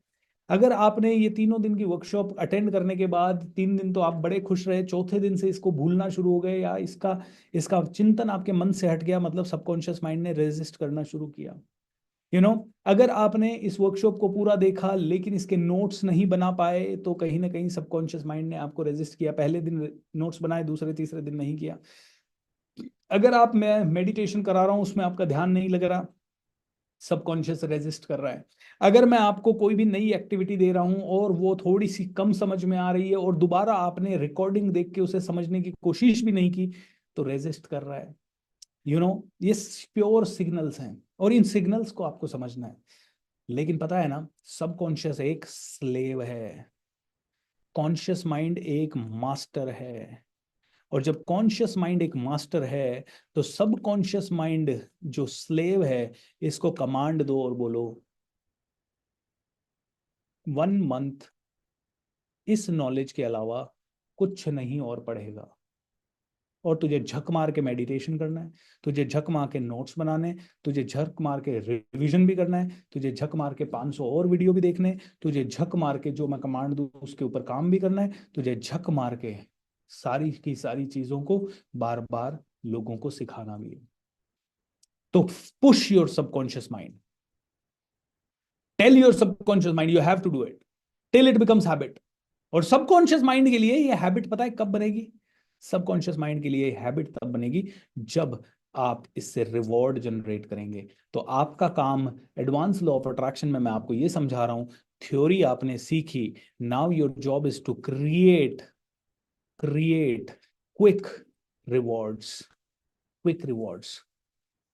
Speaker 3: अगर आपने ये तीनों दिन की वर्कशॉप अटेंड करने के बाद 3 दिन तो आप बड़े खुश रहे, चौथे दिन से इसको भूलना शुरू हो गए, या इसका इसका चिंतन आपके मन से हट गया, मतलब सबकॉन्शियस माइंड ने रेजिस्ट करना शुरू किया। अगर आपने इस वर्कशॉप को पूरा देखा लेकिन इसके नोट्स नहीं बना पाए, तो कहीं ना कहीं सबकॉन्शियस माइंड ने आपको रेजिस्ट किया। पहले दिन नोट्स बनाए, दूसरे तीसरे दिन नहीं किया। अगर आप, मैं मेडिटेशन करा रहा हूं उसमें आपका ध्यान नहीं लग रहा, सबकॉन्शियस रेजिस्ट कर रहा है। अगर मैं आपको कोई भी नई एक्टिविटी दे रहा हूं और वो थोड़ी सी कम समझ में आ रही है, और दोबारा आपने रिकॉर्डिंग देख के उसे समझने की कोशिश भी नहीं की, तो रेजिस्ट कर रहा है। ये प्योर सिग्नल्स हैं और इन सिग्नल्स को आपको समझना है। लेकिन पता है ना, सबकॉन्शियस एक स्लेव है, कॉन्शियस माइंड एक मास्टर है। और जब कॉन्शियस माइंड एक मास्टर है तो सब कॉन्शियस माइंड जो स्लेव है, इसको कमांड दो और बोलो 1 मंथ इस नॉलेज के अलावा कुछ नहीं और पढ़ेगा। और तुझे झक मार के मेडिटेशन करना है, तुझे झक मार के नोट्स बनाने, तुझे झक मार के रिवीजन भी करना है, तुझे झक मार के 500 और वीडियो भी देखने, तुझे झक मार के जो मैं कमांड दूं उसके ऊपर काम भी करना है, तुझे झक मार के सारी की सारी चीजों को बार बार लोगों को सिखाना भी है। तो push your subconscious mind, tell your subconscious mind you have to do it till it becomes habit. और सबकॉन्शियस माइंड के लिए ये हैबिट पता है कब बनेगी? सबकॉन्शियस माइंड के लिए हैबिट तब बनेगी जब आप इससे रिवॉर्ड जनरेट करेंगे। तो आपका काम एडवांस लॉ ऑफ अट्रैक्शन में मैं आपको ये समझा रहा हूं, थ्योरी आपने सीखी, now your job is to create quick rewards, quick rewards,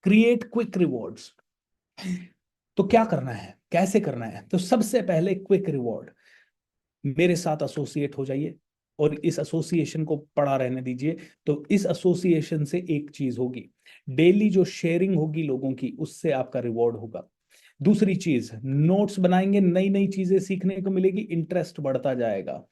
Speaker 3: create quick rewards. तो क्या करना है, कैसे करना है? तो सबसे पहले क्विक रिवॉर्ड, मेरे साथ एसोसिएट हो जाइए और इस एसोसिएशन को पड़ा रहने दीजिए। तो इस एसोसिएशन से एक चीज होगी, डेली जो शेयरिंग होगी लोगों की, उससे आपका रिवॉर्ड होगा। दूसरी चीज, नोट्स बनाएंगे, नई नई चीजें सीखने को मिलेगी, इंटरेस्ट बढ़ता जाएगा।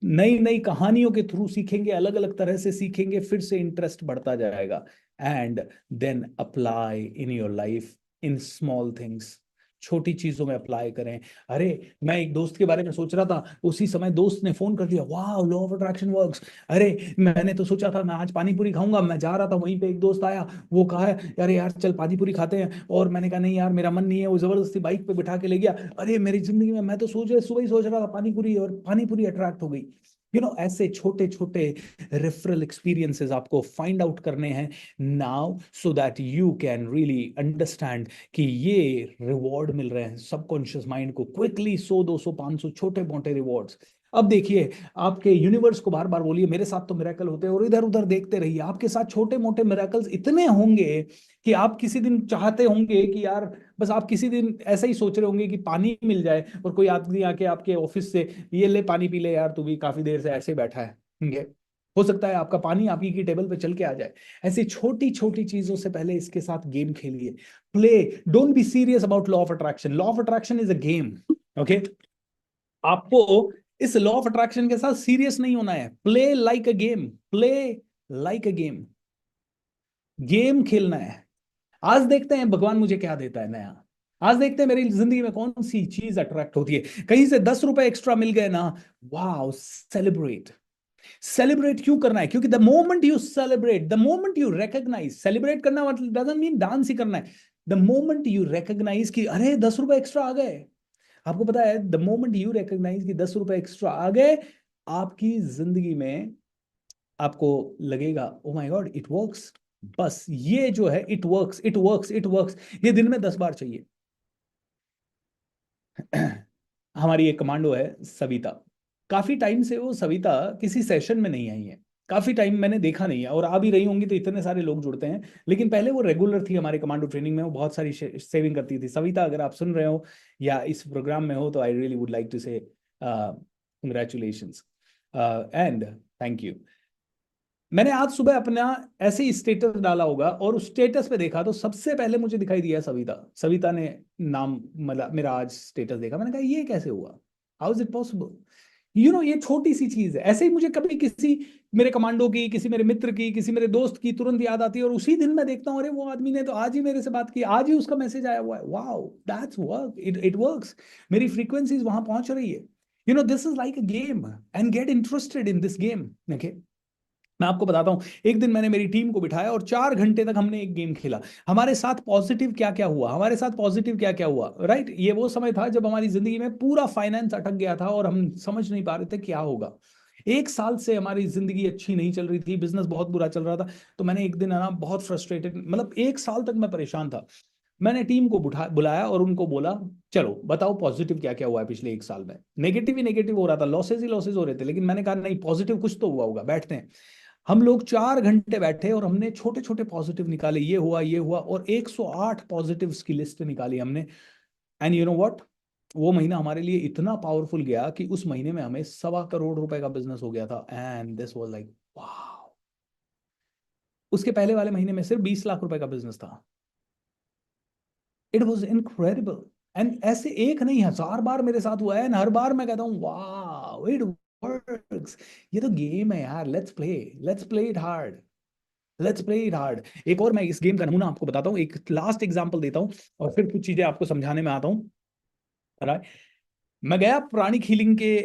Speaker 3: नई नई कहानियों के थ्रू सीखेंगे, अलग अलग तरह से सीखेंगे, फिर से इंटरेस्ट बढ़ता जाएगा। And then apply in your life in small things, छोटी चीजों में अप्लाई करें। अरे मैं एक दोस्त के बारे में सोच रहा था, उसी समय दोस्त ने फोन कर दिया, वाह लॉ ऑफ अट्रैक्शन वर्क्स। अरे मैंने तो सोचा था मैं आज पानी पूरी खाऊंगा, मैं जा रहा था वहीं पे एक दोस्त आया, वो कहा है अरे यार चल पानी पूरी खाते हैं, और मैंने कहा नहीं यार मेरा मन नहीं है, वो जबरदस्ती बाइक पे बिठा के ले गया। अरे मेरी जिंदगी में मैं तो सुबह ही सोच रहा था पानी पूरी, और पानी पूरी अट्रैक्ट हो गई। ऐसे छोटे छोटे रेफरल एक्सपीरियंसेस आपको फाइंड आउट करने हैं now, so that you can really understand कि ये रिवॉर्ड मिल रहे हैं सबकॉन्शियस माइंड को क्विकली, 100 200 500 छोटे मोटे रिवॉर्ड्स। अब देखिए, आपके यूनिवर्स को बार बार बोलिए मेरे साथ तो मिरेकल होते हैं, और इधर उधर देखते रहिए, आपके साथ छोटे मोटे मिरेकल्स इतने होंगे कि आप किसी दिन चाहते होंगे कि यार, बस आप किसी दिन ऐसा ही सोच रहे होंगे कि पानी मिल जाए, और कोई आदमी आके आपके ऑफिस से, ये ले पानी पी ले यार, तू भी काफी देर से ऐसे बैठा है, हो सकता है आपका पानी आपकी की टेबल पे चल के आ जाए। ऐसी छोटी छोटी चीजों से पहले इसके साथ गेम खेलिए, play, don't be serious about law of attraction. Law of attraction is a game, okay? आपको इस लॉ ऑफ अट्रैक्शन के साथ सीरियस नहीं होना है, play like a game, play like a game, game खेलना है। आज देखते हैं भगवान मुझे क्या देता है नया, आज देखते हैं मेरी जिंदगी में कौन सी चीज अट्रैक्ट होती है। कहीं से 10 रुपए एक्स्ट्रा मिल गए ना, वाओ, सेलिब्रेट। सेलिब्रेट क्यों करना है? क्योंकि the moment you celebrate, the moment you recognise, celebrate करना मतलब डजंट मीन डांस ही करना है। द मोमेंट यू रिकॉग्नाइज कि अरे 10 रुपए एक्स्ट्रा आ गए, आपको पता है द मोमेंट यू रिकॉग्नाइज कि 10 रुपए एक्स्ट्रा आ गए, आपकी जिंदगी में आपको लगेगा oh my God it works. बस ये जो है it works, it works, it works, ये दिन में 10 बार चाहिए। हमारी एक कमांडो है सविता, काफी टाइम से वो सविता किसी सेशन में नहीं आई है, काफी टाइम मैंने देखा नहीं है, और आ भी रही होंगी तो इतने सारे लोग जुड़ते हैं। लेकिन पहले वो रेगुलर थी हमारे कमांडो ट्रेनिंग में, वो बहुत सारी सेविंग करती थी। सविता अगर आप सुन रहे हो या इस प्रोग्राम में हो तो I really would like to say congratulations and thank you. मैंने आज सुबह अपना ऐसे ही स्टेटस डाला होगा, और उस स्टेटस पे देखा तो सबसे पहले मुझे दिखाई दिया सविता। सविता ने नाम, मतलब मेरा आज स्टेटस देखा, मैंने कहा ये कैसे हुआ, हाउ इज इट पॉसिबल? ये छोटी सी चीज है। ऐसे ही मुझे कभी किसी मेरे कमांडो की, किसी मेरे मित्र की, किसी मेरे दोस्त की तुरंत याद आती है, और उसी दिन मैं देखता हूँ अरे वो आदमी ने तो आज ही मेरे से बात की, आज ही उसका मैसेज आया हुआ है, wow that's work, it works, मेरी फ्रीक्वेंसीज वहां पहुंच रही है। This is like a game and get interested in this game, okay? मैं आपको बताता हूं, एक दिन मैंने मेरी टीम को बिठाया और 4 घंटे तक हमने एक गेम खेला। हमारे साथ पॉजिटिव क्या क्या हुआ, हमारे साथ पॉजिटिव क्या क्या हुआ, राइट? ये वो समय था जब हमारी जिंदगी में पूरा फाइनेंस अटक गया था और हम समझ नहीं पा रहे थे क्या होगा। 1 साल से हमारी जिंदगी अच्छी नहीं चल रही थी, बिजनेस बहुत बुरा चल रहा था। तो मैंने एक दिन है ना बहुत फ्रस्ट्रेटेड, मतलब 1 साल तक मैं परेशान था। मैंने टीम को बुलाया और उनको बोला चलो बताओ पॉजिटिव क्या क्या हुआ है पिछले 1 साल में। नेगेटिव ही नेगेटिव हो रहा था, लॉसेज ही लॉसेज हो रहे थे, लेकिन मैंने कहा नहीं, पॉजिटिव कुछ तो हुआ होगा, बैठते हैं। हम लोग 4 घंटे बैठे और हमने छोटे छोटे पॉजिटिव निकाले, ये हुआ, और 108 पॉजिटिव्स की लिस्ट निकाली हमने। एंड यू नो व्हाट, वो महीना हमारे लिए इतना पावरफुल गया कि उस महीने में हमें 1.25 करोड़ का बिजनेस हो गया था। एंड दिस वाज लाइक वाह। उसके पहले वाले महीने में सिर्फ 20 लाख रुपए का बिजनेस था। It was incredible. एंड ऐसे एक नहीं, 1000 बार मेरे साथ हुआ है, एंड हर बार मैं कहता हूँ वाह इट वर्क्स। ये तो गेम है यार, let's play it hard, let's play it hard. एक और मैं इस गेम का नमूना आपको बताता हूँ, एक लास्ट एग्जांपल देता हूँ और फिर कुछ चीजें आपको समझाने में आता हूँ। राइट, मैं गया प्राणी हीलिंग के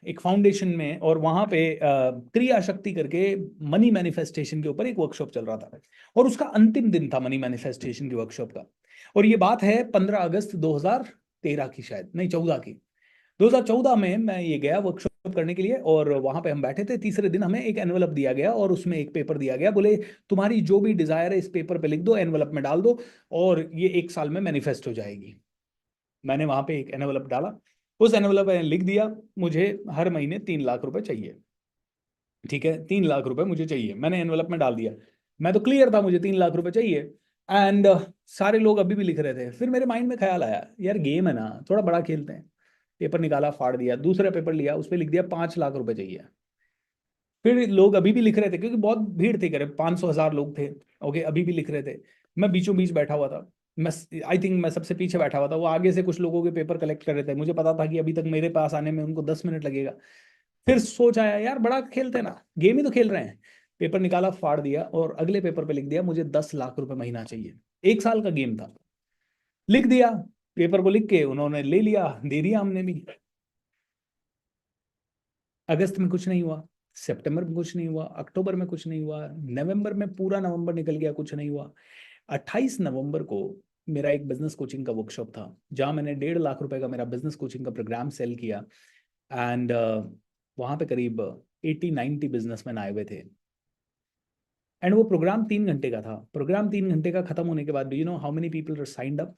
Speaker 3: एक फाउंडेशन में, और वहां पे क्रिया शक्ति करके मनी मैनिफेस्टेशन के ऊपर एक वर्कशॉप चल रहा था, और उसका अंतिम दिन था मनी मैनिफेस्टेशन की वर्कशॉप का। और ये बात है 15 अगस्त 2013 की, शायद नहीं 14 की। 2014 में मैं ये गया वर्कशॉप करने के लिए, और वहां पे हम बैठे थे। तीसरे दिन हमें एक एनवलप दिया गया और उसमें एक पेपर दिया गया, बोले तुम्हारी जो भी डिजायर है इस पेपर पे लिख दो, एनवलप में डाल दो, और ये 1 साल में मैनिफेस्ट हो जाएगी। मैंने वहां पे एक एनवलप डाला, उस एनवलप में लिख दिया मुझे हर महीने 3 लाख रुपए चाहिए। ठीक है, 3 लाख रुपए मुझे चाहिए, मैंने एनवलप में डाल दिया। मैं तो क्लियर था, मुझे 3 लाख रुपए चाहिए। एंड सारे लोग अभी भी लिख रहे थे। फिर मेरे माइंड में ख्याल आया, यार गेम है ना, थोड़ा बड़ा खेलते हैं। पेपर निकाला, फाड़ दिया, दूसरा पेपर लिया, उस पर लिख दिया 5 लाख रुपए चाहिए। फिर लोग अभी भी लिख रहे थे, क्योंकि बहुत भीड़ थी, करीब 500 1000 लोग थे। ओके, अभी भी लिख रहे थे। मैं बीचों बीच बैठा हुआ था। मैं आई थिंक मैं सबसे पीछे बैठा हुआ था। वो आगे से कुछ लोगों के पेपर कलेक्ट कर रहे थे, मुझे पता था कि अभी तक मेरे पास आने में उनको 10 मिनट लगेगा। फिर सोच आया, यार बड़ा खेलते हैं ना, गेम ही तो खेल रहे हैं। पेपर निकाला, फाड़ दिया, और अगले पेपर पे लिख दिया मुझे 10 लाख रुपए महीना चाहिए। 1 साल का गेम था, लिख दिया। पेपर को लिख के उन्होंने ले लिया, दे दिया हमने भी। अगस्त में कुछ नहीं हुआ, सितंबर में कुछ नहीं हुआ, अक्टूबर में कुछ नहीं हुआ, नवंबर में पूरा नवंबर निकल गया, कुछ नहीं हुआ। 28 नवंबर को मेरा एक बिजनेस कोचिंग का वर्कशॉप था, जहां मैंने 1.5 लाख रुपए का मेरा बिजनेस कोचिंग का प्रोग्राम सेल किया। एंड वहां पे करीब 80 90 बिजनेसमैन आए हुए थे। एंड वो प्रोग्राम 3 घंटे का था। प्रोग्राम 3 घंटे का खत्म होने के बाद, do you know how many people are signed up?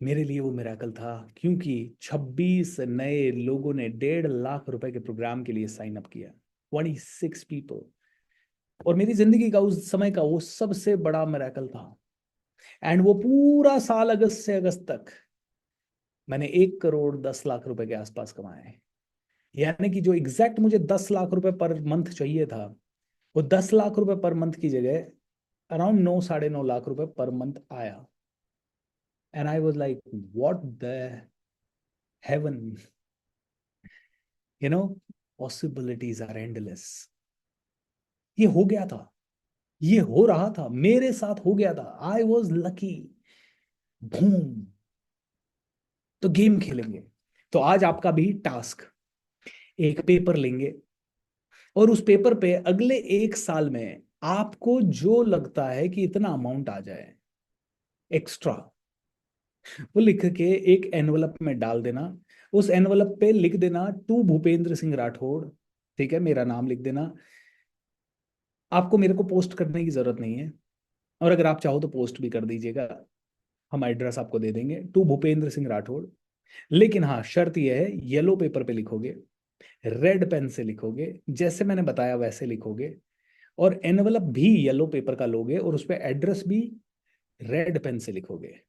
Speaker 3: मेरे लिए वो मिराकल था, क्योंकि 26 नए लोगों ने 1.5 लाख रुपए के प्रोग्राम के लिए साइन अप किया। 26 पीपल। और मेरी जिंदगी का उस समय का वो सबसे बड़ा मिराकल था। एंड वो पूरा साल, अगस्त से अगस्त तक, मैंने 1 करोड़ 10 लाख रुपए के आसपास कमाए। यानी कि जो एग्जैक्ट मुझे 10 लाख रुपए पर मंथ चाहिए था, वो 10 लाख रुपए पर मंथ की जगह अराउंड 9 साढ़े 9 लाख रुपए पर मंथ आया। And I was like what the heaven, you know, possibilities are endless. ये हो गया था, ये हो रहा था, मेरे साथ हो गया था। I was lucky. बूम। तो गेम खेलेंगे। तो आज आपका भी टास्क, एक पेपर लेंगे, और उस पेपर पे अगले 1 साल में आपको जो लगता है कि इतना अमाउंट आ जाए एक्स्ट्रा, वो लिख के एक एनवलप में डाल देना। उस एनवलप पे लिख देना टू भूपेंद्र सिंह राठौड़। ठीक है, मेरा नाम लिख देना। आपको मेरे को पोस्ट करने की जरूरत नहीं है, और अगर आप चाहो तो पोस्ट भी कर दीजिएगा, हम एड्रेस आपको दे देंगे, टू भूपेंद्र सिंह राठौड़। लेकिन हाँ, शर्त यह है, येलो पेपर पे लिखोगे, रेड पेन से लिखोगे, जैसे मैंने बताया वैसे लिखोगे, और एनवलप भी येलो पेपर का लोगे, और उस पर एड्रेस भी रेड पेन से लिखोगे।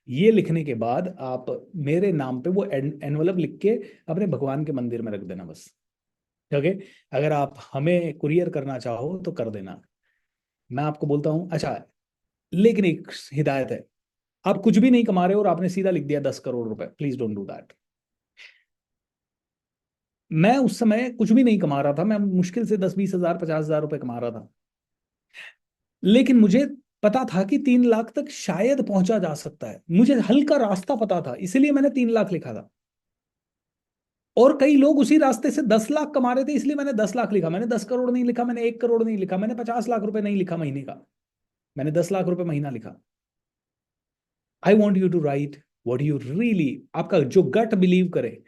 Speaker 3: ये लिखने के बाद आप मेरे नाम पे वो एनवलप लिख के अपने भगवान के मंदिर में रख देना बस। ओके, अगर आप हमें कुरियर करना चाहो तो कर देना, मैं आपको बोलता हूँ। अच्छा, लेकिन एक हिदायत है, आप कुछ भी नहीं कमा रहे हो और आपने सीधा लिख दिया 10 करोड़ रुपए, प्लीज डोंट डू दैट। मैं उस समय कुछ भी नहीं कमा रहा था, मैं मुश्किल से 10 20 हजार 50 हजार रुपए कमा रहा था, लेकिन मुझे पता था कि 3 लाख तक शायद पहुंचा जा सकता है। मुझे हल्का रास्ता पता था, इसलिए मैंने 3 लाख लिखा था। और कई लोग उसी रास्ते से 10 लाख कमा रहे थे, इसलिए मैंने 10 लाख लिखा। मैंने 10 करोड़ नहीं लिखा, मैंने 1 करोड़ नहीं लिखा, मैंने 50 लाख रुपए नहीं लिखा महीने का, मैंने 10 लाख रुपए महीना लिखा। I want you to write what you really, आपका जो गट बिलीव करे,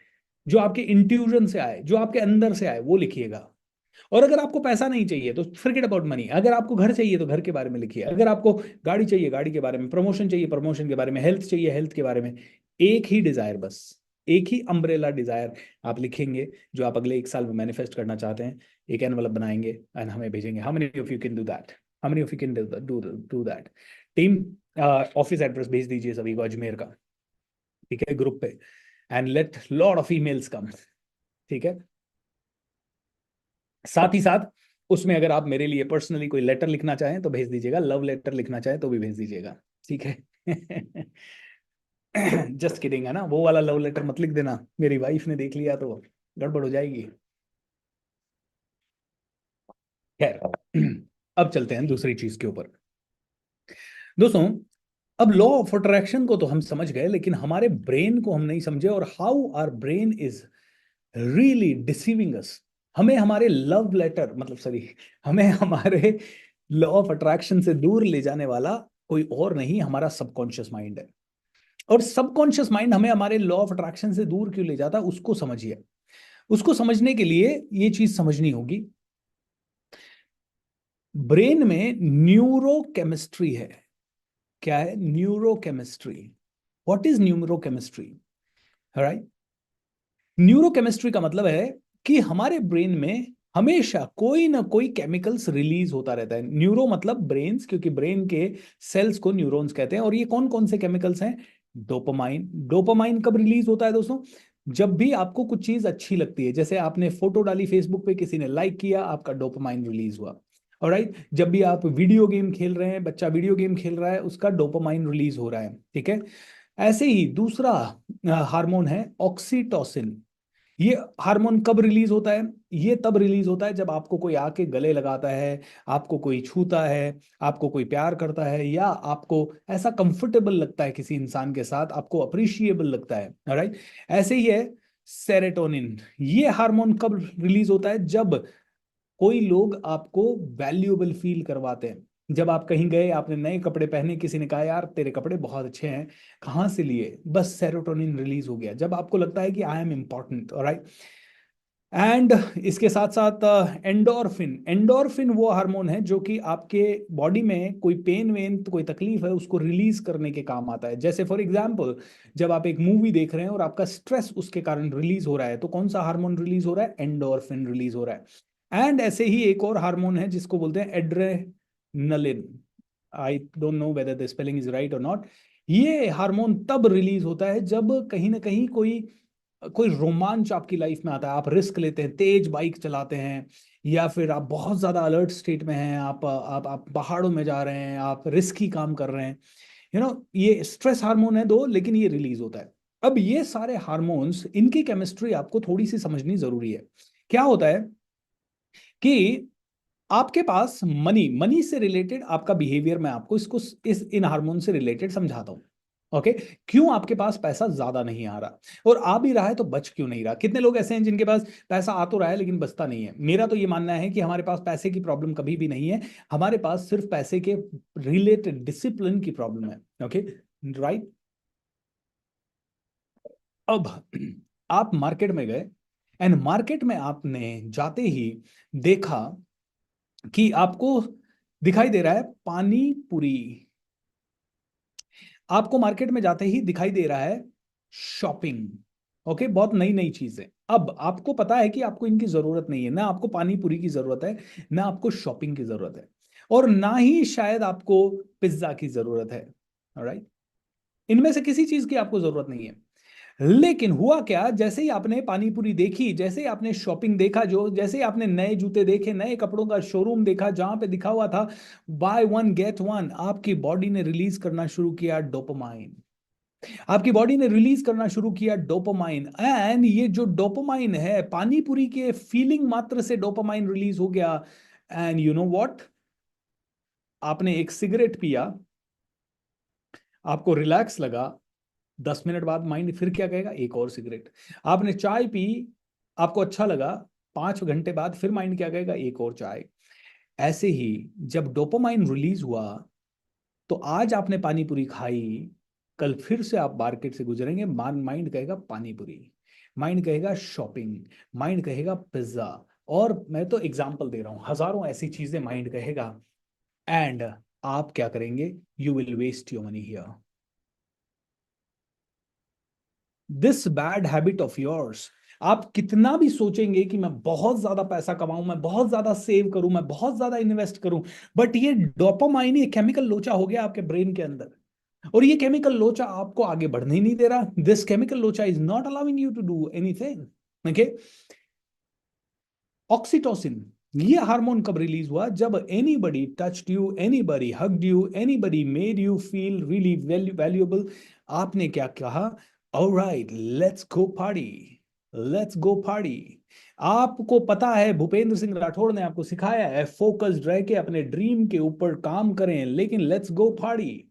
Speaker 3: जो आपके इंट्यूजन से आए, जो आपके अंदर से आए, वो लिखिएगा। और अगर आपको पैसा नहीं चाहिए तो फॉरगेट अबाउट मनी। अगर आपको घर चाहिए तो घर के बारे में लिखिए, अगर आपको गाड़ी चाहिए गाड़ी के बारे में, प्रमोशन चाहिए प्रमोशन के बारे में, हेल्थ चाहिए हेल्थ के बारे में। एक ही डिजायर बस, एक ही अम्ब्रेला डिजायर आप लिखेंगे जो आप अगले 1 साल में मैनिफेस्ट करना चाहते हैं, एक एनवलप बनाएंगे एंड हमें भेजेंगे। How many of you can do that? How many of you can do that? Team, office address भेज दीजिए सभी को अजमेर का, ठीक है, ग्रुप पे, and let lot of emails come, ठीक है। साथ ही साथ उसमें अगर आप मेरे लिए पर्सनली कोई लेटर लिखना चाहें तो भेज दीजिएगा, लव लेटर लिखना चाहें तो भी भेज दीजिएगा, ठीक है। जस्ट किडिंग है ना, वो वाला लव लेटर मत लिख देना, मेरी वाइफ ने देख लिया तो गड़बड़ हो जाएगी। खैर, अब चलते हैं दूसरी चीज के ऊपर। दोस्तों, अब लॉ ऑफ अट्रैक्शन को तो हम समझ गए, लेकिन हमारे ब्रेन को हम नहीं समझे, और how our brain is really deceiving us. हमें हमारे लव लेटर, मतलब सॉरी, हमें हमारे लॉ ऑफ अट्रैक्शन से दूर ले जाने वाला कोई और नहीं, हमारा सबकॉन्शियस माइंड है। और सबकॉन्शियस माइंड हमें हमारे लॉ ऑफ अट्रैक्शन से दूर क्यों ले जाता है, उसको समझिए। उसको समझने के लिए ये चीज समझनी होगी, ब्रेन में न्यूरोकेमिस्ट्री है। क्या है? Neurochemistry. What is neurochemistry? Right, neurochemistry का मतलब है कि हमारे ब्रेन में हमेशा कोई ना कोई केमिकल्स रिलीज होता रहता है। न्यूरो मतलब ब्रेन्स, क्योंकि ब्रेन के सेल्स को न्यूरॉन्स कहते हैं। और ये कौन कौन से केमिकल्स हैं? डोपामाइन। डोपामाइन कब रिलीज होता है दोस्तों? जब भी आपको कुछ चीज अच्छी लगती है, जैसे आपने फोटो डाली फेसबुक पे, किसी ने लाइक किया, आपका डोपामाइन रिलीज हुआ। ऑलराइट, जब भी आप वीडियो गेम खेल रहे हैं, बच्चा वीडियो गेम खेल रहा है, उसका डोपामाइन रिलीज हो रहा है, ठीक है। ऐसे ही दूसरा हार्मोन है ऑक्सीटोसिन। ये हार्मोन कब रिलीज होता है? ये तब रिलीज होता है जब आपको कोई आके गले लगाता है, आपको कोई छूता है, आपको कोई प्यार करता है, या आपको ऐसा कंफर्टेबल लगता है किसी इंसान के साथ, आपको अप्रिशिएबल लगता है, राइट। ऐसे ही है सेरोटोनिन। ये हार्मोन कब रिलीज होता है? जब कोई लोग आपको वैल्यूएबल फील करवाते हैं। जब आप कहीं गए, आपने नए कपड़े पहने, किसी ने कहा यार तेरे कपड़े बहुत अच्छे हैं, कहाँ से लिए, बस सेरोटोनिन रिलीज हो गया, जब आपको लगता है कि I am important, right. And इसके साथ साथ एंडोर्फिन। एंडोर्फिन वो हार्मोन है जो कि आपके बॉडी में कोई पेन वेन, तो कोई तकलीफ है, उसको रिलीज करने के काम आता है। जैसे फॉर एग्जांपल, जब आप एक मूवी देख रहे हैं और आपका स्ट्रेस उसके कारण रिलीज हो रहा है, तो कौन सा हार्मोन रिलीज हो रहा है? एंडोर्फिन रिलीज हो रहा है। एंड ऐसे ही एक और हार्मोन है जिसको बोलते हैं adrenaline. I don't know whether the spelling is right और नॉट। ये हार्मोन तब रिलीज होता है जब कहीं ना कहीं कोई कोई रोमांच आपकी लाइफ में आता है, आप रिस्क लेते हैं, तेज बाइक चलाते हैं, या फिर आप बहुत ज्यादा अलर्ट स्टेट में हैं, आप पहाड़ों में जा रहे हैं, आप रिस्की काम कर रहे हैं, ये स्ट्रेस हार्मोन है दो, लेकिन ये रिलीज होता है। अब ये सारे हार्मोन्स, इनकी केमिस्ट्री आपको थोड़ी सी समझनी जरूरी है। क्या होता है कि आपके पास मनी मनी से रिलेटेड आपका बिहेवियर, मैं आपको इसको इस इन हार्मोन से रिलेटेड समझाता हूं। ओके, क्यों आपके पास पैसा ज्यादा नहीं आ रहा, और आ भी रहा है तो बच क्यों नहीं रहा? कितने लोग ऐसे हैं जिनके पास पैसा आ तो रहा है लेकिन बचता नहीं है? मेरा तो ये मानना है कि हमारे पास पैसे की प्रॉब्लम कभी भी नहीं है, हमारे पास सिर्फ पैसे के रिलेटेड डिसिप्लिन की प्रॉब्लम है। Okay, right. अब आप मार्केट में गए, एंड मार्केट में आपने जाते ही देखा कि आपको दिखाई दे रहा है पानी पूरी। आपको मार्केट में जाते ही दिखाई दे रहा है शॉपिंग। ओके, बहुत नई नई चीजें। अब आपको पता है कि आपको इनकी जरूरत नहीं है, ना आपको पानी पूरी की जरूरत है, ना आपको शॉपिंग की जरूरत है, और ना ही शायद आपको पिज्जा की जरूरत है, राइट। इनमें से किसी चीज की आपको जरूरत नहीं है। लेकिन हुआ क्या, जैसे ही आपने पानी पूरी देखी, जैसे ही आपने शॉपिंग देखा, जो जैसे ही आपने नए जूते देखे, नए कपड़ों का शोरूम देखा जहां पे दिखा हुआ था बाय वन गेट वन, आपकी बॉडी ने रिलीज करना शुरू किया डोपामाइन। आपकी बॉडी ने रिलीज करना शुरू किया डोपामाइन। एंड ये जो डोपामाइन है, पानी पूरी के फीलिंग मात्र से डोपामाइन रिलीज हो गया। एंड यू नो व्हाट, आपने एक सिगरेट पिया, आपको रिलैक्स लगा, 10 मिनट बाद माइंड फिर क्या कहेगा? एक और सिगरेट। आपने चाय पी, आपको अच्छा लगा, 5 घंटे बाद फिर माइंड क्या कहेगा? एक और चाय। ऐसे ही जब डोपामाइन रिलीज हुआ, तो आज आपने पानी पूरी खाई, कल फिर से आप मार्केट से गुजरेंगे, माइंड कहेगा पानी पूरी, माइंड कहेगा शॉपिंग, माइंड कहेगा पिज्जा। और मैं तो एग्जाम्पल दे रहा हूं, हजारों ऐसी चीजें माइंड कहेगा। एंड आप क्या करेंगे? You will waste your money here. This bad habit of yours, आप कितना भी सोचेंगे कि मैं बहुत ज्यादा पैसा कमाऊं, मैं बहुत ज्यादा सेव करूं, मैं बहुत ज्यादा इन्वेस्ट करूं, बट ये डोपामाइन, ये केमिकल लोचा हो गया आपके ब्रेन के अंदर, और ये केमिकल लोचा आपको आगे बढ़ने ही नहीं दे रहा। दिस केमिकल लोचा is not allowing you to do anything. Okay, oxytocin, ये हार्मोन कब रिलीज हुआ? जब anybody touched you, anybody hugged you, anybody made you feel really valuable, आपने क्या कहा? Alright, let's go party, let's go party. आपको पता है भूपेंद्र सिंह राठौड़ ने आपको सिखाया है फोकस्ड रह के अपने ड्रीम के ऊपर काम करें, लेकिन लेट्स गो पार्टी।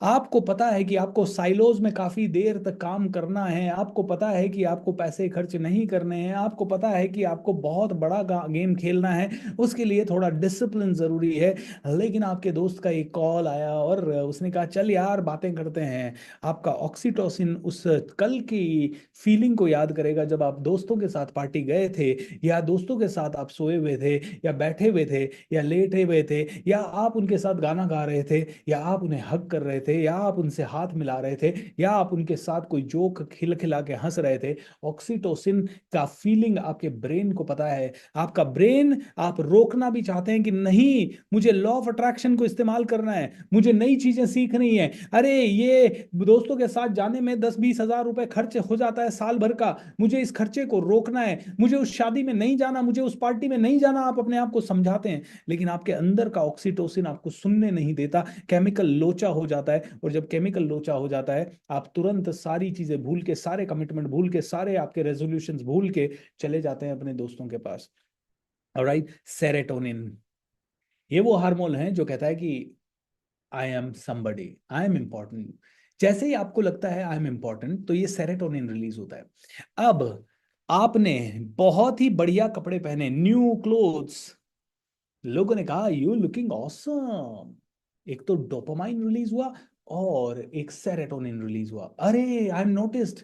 Speaker 3: आपको पता है कि आपको साइलोज में काफी देर तक काम करना है, आपको पता है कि आपको पैसे खर्च नहीं करने हैं, आपको पता है कि आपको बहुत बड़ा गेम खेलना है, उसके लिए थोड़ा डिसिप्लिन जरूरी है, लेकिन आपके दोस्त का एक कॉल आया और उसने कहा चल यार बातें करते हैं। आपका ऑक्सीटोसिन उस कल की फीलिंग को याद करेगा जब आप दोस्तों के साथ पार्टी गए थे, या दोस्तों के साथ आप सोए हुए थे, या बैठे हुए थे, या लेटे हुए थे, या आप उनके साथ गाना गा रहे थे, या आप उन्हें हक कर रहे थे, या आप उनसे हाथ मिला रहे थे, या आप उनके साथ कोई जोक खिलखिला के हंस रहे थे। ऑक्सीटोसिन का फीलिंग आपके ब्रेन को पता है। आपका ब्रेन, आप रोकना भी चाहते हैं कि नहीं, मुझे लॉ ऑफ अट्रैक्शन को इस्तेमाल करना है, मुझे नई चीजें सीखनी है, अरे ये दोस्तों के साथ जाने में 10-20 हजार रुपए खर्च हो जाता है साल भर का, मुझे इस खर्चे को रोकना है, मुझे उस शादी में नहीं जाना, मुझे उस पार्टी में नहीं जाना। आप अपने आप को समझाते हैं, लेकिन आपके अंदर का ऑक्सीटोसिन आपको सुनने नहीं देता, केमिकल लोचा हो जाता है, और जब केमिकल लोचा हो जाता है आप तुरंत सारी चीजें भूल के, सारे कमिटमेंट भूल के, सारे आपके रेजोल्यूशंस भूल के चले जाते हैं अपने दोस्तों के पास। ऑलराइट, सेरोटोनिन, ये वो हार्मोन है जो कहता है कि I am somebody, I am important. जैसे ही आपको लगता है आई एम इंपॉर्टेंट, तो ये सेरोटोनिन रिलीज होता है। अब आपने बहुत ही बढ़िया कपड़े पहने, न्यू क्लोथ्स, लोगों ने कहा यू लुकिंग ऑसम, एक तो डोपामाइन रिलीज हुआ और एक सेरोटोनिन रिलीज हुआ। अरे आई एम नोटिस्ड,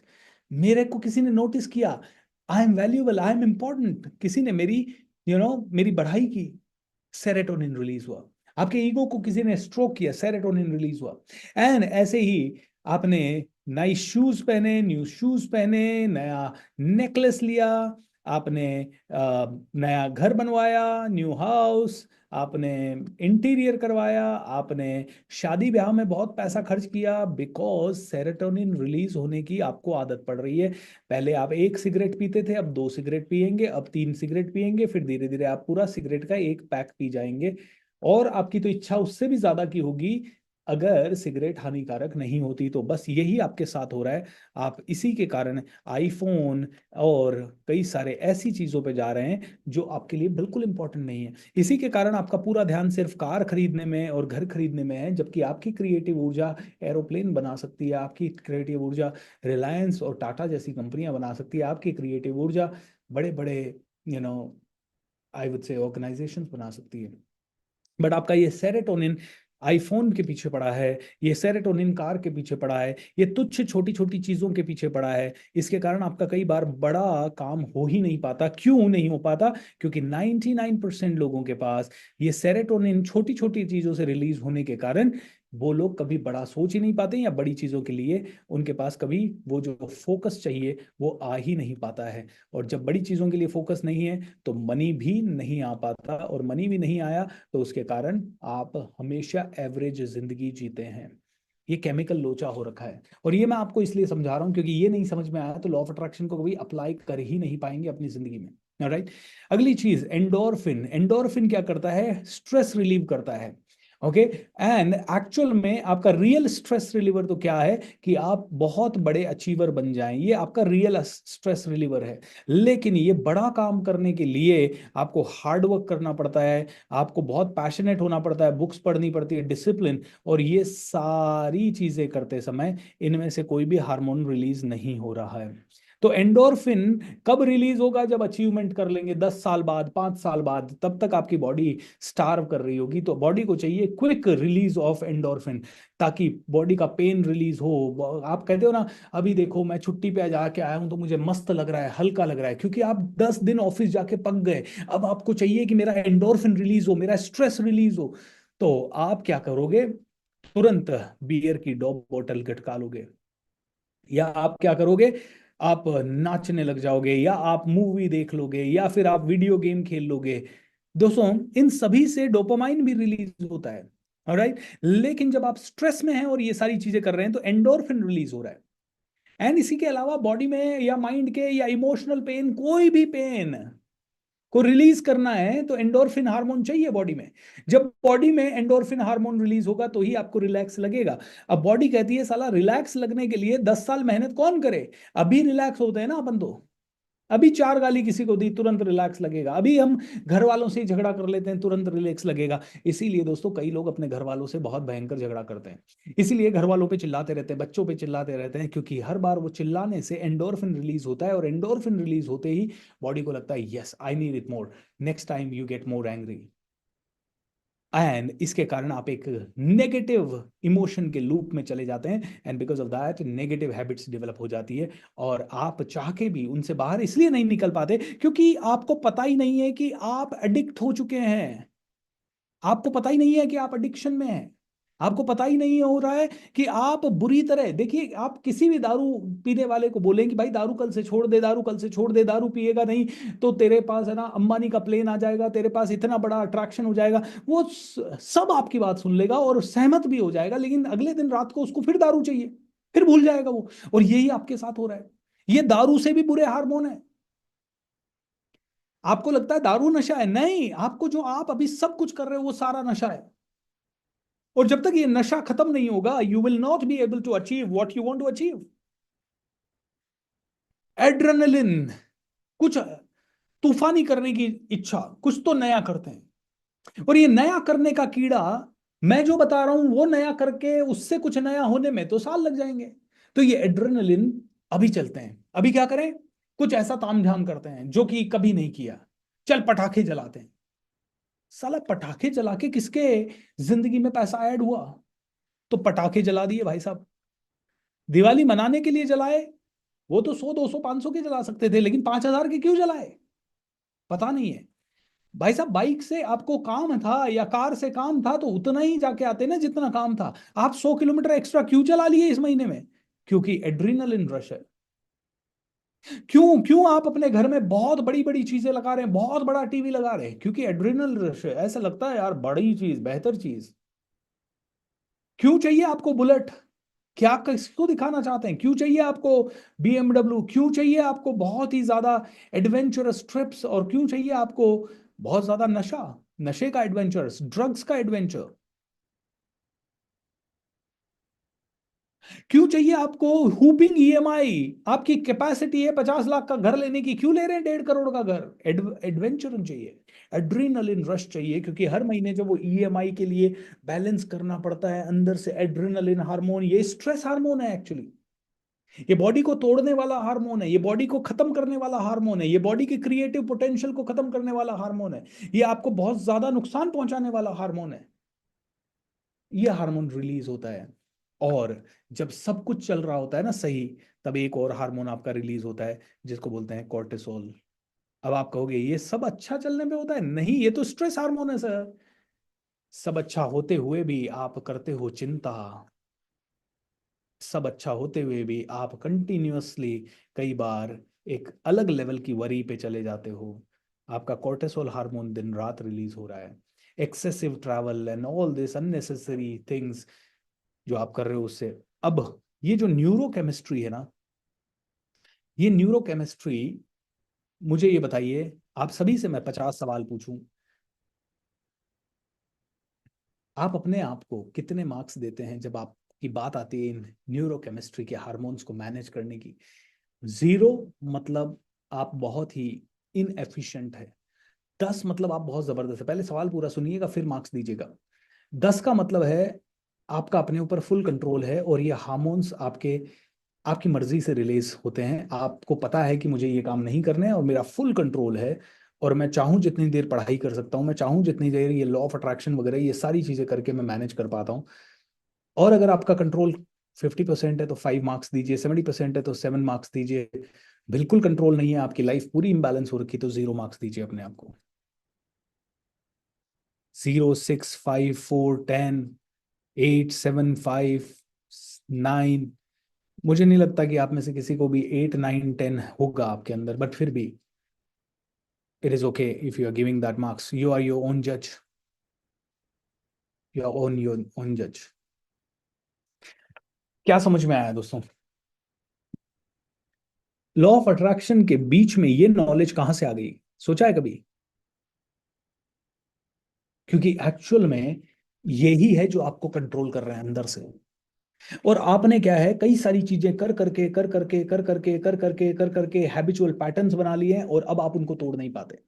Speaker 3: मेरे को किसी ने नोटिस किया, I am valuable, I am important, किसी ने मेरी मेरी बढ़ाई की, सेरोटोनिन रिलीज हुआ। आपके ईगो को किसी ने स्ट्रोक किया, सेरोटोनिन रिलीज हुआ। एंड ऐसे ही आपने नई शूज पहने, न्यू शूज पहने, नया नेकलेस लिया, आपने नया घर बनवाया, न्यू हाउस, आपने इंटीरियर करवाया, आपने शादी ब्याह में बहुत पैसा खर्च किया, बिकॉज सेरोटोनिन रिलीज होने की आपको आदत पड़ रही है। पहले आप 1 सिगरेट पीते थे, अब 2 सिगरेट पिएंगे, अब 3 सिगरेट पिएंगे, फिर धीरे धीरे आप पूरा सिगरेट का 1 पैक पी जाएंगे। और आपकी तो इच्छा उससे भी ज्यादा की होगी अगर सिगरेट हानिकारक नहीं होती तो। बस यही आपके साथ हो रहा है। आप इसी के कारण आईफोन और कई सारे ऐसी चीजों पे जा रहे हैं जो आपके लिए बिल्कुल इंपॉर्टेंट नहीं है। इसी के कारण आपका पूरा ध्यान सिर्फ कार खरीदने में और घर खरीदने में है, जबकि आपकी क्रिएटिव ऊर्जा एरोप्लेन बना सकती है, आपकी क्रिएटिव ऊर्जा रिलायंस और टाटा जैसी कंपनियां बना सकती है, आपकी क्रिएटिव ऊर्जा बड़े बड़े you know I would say organisations बना सकती है। बट आपका ये सेरोटोनिन आईफोन के पीछे पड़ा है, ये सेरोटोनिन कार के पीछे पड़ा है, ये तुच्छ छोटी छोटी चीजों के पीछे पड़ा है। इसके कारण आपका कई बार बड़ा काम हो ही नहीं पाता। क्यों नहीं हो पाता? क्योंकि 99% लोगों के पास ये सेरोटोनिन छोटी छोटी चीजों से रिलीज होने के कारण वो लोग कभी बड़ा सोच ही नहीं पाते, या बड़ी चीजों के लिए उनके पास कभी वो जो फोकस चाहिए वो आ ही नहीं पाता है। और जब बड़ी चीजों के लिए फोकस नहीं है तो मनी भी नहीं आ पाता, और मनी भी नहीं आया तो उसके कारण आप हमेशा एवरेज जिंदगी जीते हैं। ये केमिकल लोचा हो रखा है, और ये मैं आपको इसलिए समझा रहा हूं क्योंकि ये नहीं समझ में आया तो लॉ ऑफ अट्रैक्शन को कभी अप्लाई कर ही नहीं पाएंगे अपनी जिंदगी में। राइट, अगली चीज एंडोर्फिन। एंडोर्फिन क्या करता है? स्ट्रेस रिलीव करता है। ओके, एंड एक्चुअल में आपका रियल स्ट्रेस रिलीवर तो क्या है कि आप बहुत बड़े अचीवर बन जाएं, ये आपका रियल स्ट्रेस रिलीवर है। लेकिन ये बड़ा काम करने के लिए आपको हार्ड वर्क करना पड़ता है, आपको बहुत पैशनेट होना पड़ता है, बुक्स पढ़नी पड़ती है, डिसिप्लिन, और ये सारी चीजें करते समय इनमें से कोई भी हार्मोन रिलीज नहीं हो रहा है। तो एंडोर्फिन कब रिलीज होगा? जब अचीवमेंट कर लेंगे 10 साल बाद, 5 साल बाद, तब तक आपकी बॉडी स्टार्व कर रही होगी। तो बॉडी को चाहिए क्विक रिलीज ऑफ एंडोर्फिन, ताकि बॉडी का पेन रिलीज हो। आप कहते हो ना, अभी देखो मैं छुट्टी पे जाके आया हूं तो मुझे मस्त लग रहा है, हल्का लग रहा है, क्योंकि आप 10 दिन ऑफिस जाके पक गए। अब आपको चाहिए कि मेरा एंडोर्फिन रिलीज हो, मेरा स्ट्रेस रिलीज हो। तो आप क्या करोगे? तुरंत बियर की 2 बोतल गटका लोगे, या आप क्या करोगे, आप नाचने लग जाओगे, या आप मूवी देख लोगे, या फिर आप वीडियो गेम खेल लोगे। दोस्तों, इन सभी से डोपामाइन भी रिलीज होता है, ऑलराइट। लेकिन जब आप स्ट्रेस में हैं और ये सारी चीजें कर रहे हैं तो एंडोर्फिन रिलीज हो रहा है। एंड इसी के अलावा बॉडी में या माइंड के या इमोशनल पेन, कोई भी पेन को रिलीज करना है तो एंडोर्फिन हार्मोन चाहिए बॉडी में। जब बॉडी में एंडोर्फिन हार्मोन रिलीज होगा तो ही आपको रिलैक्स लगेगा। अब बॉडी कहती है साला रिलैक्स लगने के लिए 10 साल मेहनत कौन करे, अभी रिलैक्स होते हैं ना अपन तो। अभी 4 गाली किसी को दी तुरंत रिलैक्स लगेगा, अभी हम घर वालों से ही झगड़ा कर लेते हैं तुरंत रिलैक्स लगेगा। इसीलिए दोस्तों कई लोग अपने घर वालों से बहुत भयंकर झगड़ा करते हैं, इसीलिए घर वालों पे चिल्लाते रहते हैं, बच्चों पे चिल्लाते रहते हैं, क्योंकि हर बार वो चिल्लाने से एंडोर्फिन रिलीज होता है, और एंडोर्फिन रिलीज होते ही बॉडी को लगता है yes I need it more, next time you get more angry. And इसके कारण आप एक नेगेटिव इमोशन के लूप में चले जाते हैं, and because of that negative habits develop हो जाती है। और आप चाह के भी उनसे बाहर इसलिए नहीं निकल पाते क्योंकि आपको पता ही नहीं है कि आप एडिक्ट हो चुके हैं। आपको पता ही नहीं है कि आप एडिक्शन में हैं। आपको पता ही नहीं हो रहा है कि आप बुरी तरह, देखिए आप किसी भी दारू पीने वाले को बोलें कि भाई दारू कल से छोड़ दे, दारू कल से छोड़ दे, दारू पिएगा नहीं तो तेरे पास है ना अंबानी का प्लेन आ जाएगा, तेरे पास इतना बड़ा अट्रैक्शन हो जाएगा, वो सब आपकी बात सुन लेगा और सहमत भी हो जाएगा, लेकिन अगले दिन रात को उसको फिर दारू चाहिए, फिर भूल जाएगा वो। और यही आपके साथ हो रहा है। ये दारू से भी बुरे हार्मोन है। आपको लगता है दारू नशा है, नहीं, आपको जो आप अभी सब कुछ कर रहे हो वो सारा नशा है। और जब तक ये नशा खत्म नहीं होगा you will not be able to achieve what you want to achieve. Adrenaline, कुछ तूफानी करने की इच्छा, कुछ तो नया करते हैं। और ये नया करने का कीड़ा, मैं जो बता रहा हूं वो नया करके उससे कुछ नया होने में तो साल लग जाएंगे। तो ये एड्रेनलिन अभी चलते हैं, अभी क्या करें, कुछ ऐसा तामझाम करते हैं जो कि कभी नहीं किया। चल पटाखे जलाते हैं। साला पटाखे जला के किसके जिंदगी में पैसा ऐड हुआ? तो पटाखे जला दिए भाई साहब, दिवाली मनाने के लिए जलाए। वो तो 100 200 500 के जला सकते थे, लेकिन 5,000 के क्यों जलाए? पता नहीं है भाई साहब। बाइक से आपको काम था या कार से काम था तो उतना ही जाके आते ना जितना काम था। आप 100 किलोमीटर एक्स्ट्रा क्यों चला लिए इस महीने में? क्योंकि एड्रीनलिन रश है। क्यों क्यों आप अपने घर में बहुत बड़ी बड़ी चीजें लगा रहे हैं, बहुत बड़ा टीवी लगा रहे हैं? क्योंकि एड्रीनल रश है। ऐसा लगता है यार बड़ी चीज, बेहतर चीज। क्यों चाहिए आपको बुलेट? क्या किसको दिखाना चाहते हैं? क्यों चाहिए आपको BMW? क्यों चाहिए आपको बहुत ही ज्यादा एडवेंचरस ट्रिप्स? और क्यों चाहिए आपको बहुत ज्यादा नशा, नशे का एडवेंचरस, ड्रग्स का एडवेंचर? क्यों चाहिए आपको हुपिंग EMI? आपकी कैपेसिटी है 50 लाख का घर लेने की, क्यों ले रहे हैं 1.5 करोड़ का घर? एडवेंचर चाहिए, एड्रीनलिन रश चाहिए, क्योंकि हर महीने जब वो EMI के लिए बैलेंस करना पड़ता है अंदर से एड्रीनलिन हार्मोन, ये स्ट्रेस हार्मोन है एक्चुअली। ये बॉडी को तोड़ने वाला हार्मोन है, ये बॉडी को खत्म करने वाला हार्मोन है, ये बॉडी के क्रिएटिव पोटेंशियल को खत्म करने वाला हार्मोन है, ये आपको बहुत ज्यादा नुकसान पहुंचाने वाला हार्मोन है। ये हार्मोन रिलीज होता है। और जब सब कुछ चल रहा होता है ना सही, तब एक और हार्मोन आपका रिलीज होता है जिसको बोलते हैं कॉर्टिसोल। अब आप कहोगे ये सब अच्छा चलने पे होता है? नहीं, ये तो स्ट्रेस हार्मोन है सर। सब अच्छा होते हुए भी आप करते हो चिंता। सब अच्छा होते हुए भी आप कंटिन्यूअसली कई बार एक अलग लेवल की वरी पे चले जाते हो। आपका कॉर्टिसोल हार्मोन दिन रात रिलीज हो रहा है। Excessive travel and all this unnecessary things जो आप कर रहे हो उससे। अब ये जो न्यूरोकेमिस्ट्री है ना, ये न्यूरोकेमिस्ट्री, मुझे ये बताइए, आप सभी से मैं 50 सवाल पूछूं, आप अपने आप को कितने मार्क्स देते हैं जब आपकी बात आती है इन न्यूरोकेमिस्ट्री के हार्मोन्स को मैनेज करने की? 0 मतलब आप बहुत ही इनएफिशिएंट है। 10 मतलब आप बहुत जबरदस्त है। पहले सवाल पूरा सुनिएगा फिर मार्क्स दीजिएगा। 10 का मतलब है आपका अपने ऊपर फुल कंट्रोल है, और ये हार्मोन्स आपकी मर्जी से रिलीज होते हैं। आपको पता है कि मुझे ये काम नहीं करने हैं और मेरा फुल कंट्रोल है, और मैं चाहूँ जितनी देर पढ़ाई कर सकता हूँ, मैं चाहूँ जितनी देर ये लॉ ऑफ अट्रैक्शन वगैरह ये सारी चीजें करके मैं मैनेज कर पाता हूँ। और अगर आपका कंट्रोल 50% है तो 5 मार्क्स दीजिए, 70% है तो 7 मार्क्स दीजिए, बिल्कुल कंट्रोल नहीं है, आपकी लाइफ पूरी इम्बैलेंस हो रखी, तो 0 मार्क्स दीजिए अपने आप को। 0 6 5 4 10 8 7 5 9 मुझे नहीं लगता कि आप में से किसी को भी 8 9 10 होगा आपके अंदर, बट फिर भी it is okay if you are giving that marks. You are your own जज, you our own your own जज। क्या समझ में आया दोस्तों? लॉ ऑफ अट्रैक्शन के बीच में ये नॉलेज कहां से आ गई, सोचा है कभी? क्योंकि एक्चुअल में यही है जो आपको कंट्रोल कर रहा है अंदर से। और आपने क्या है, कई सारी चीजें कर करके हैबिचुअल पैटर्न्स बना लिए हैं, और अब आप उनको तोड़ नहीं पाते।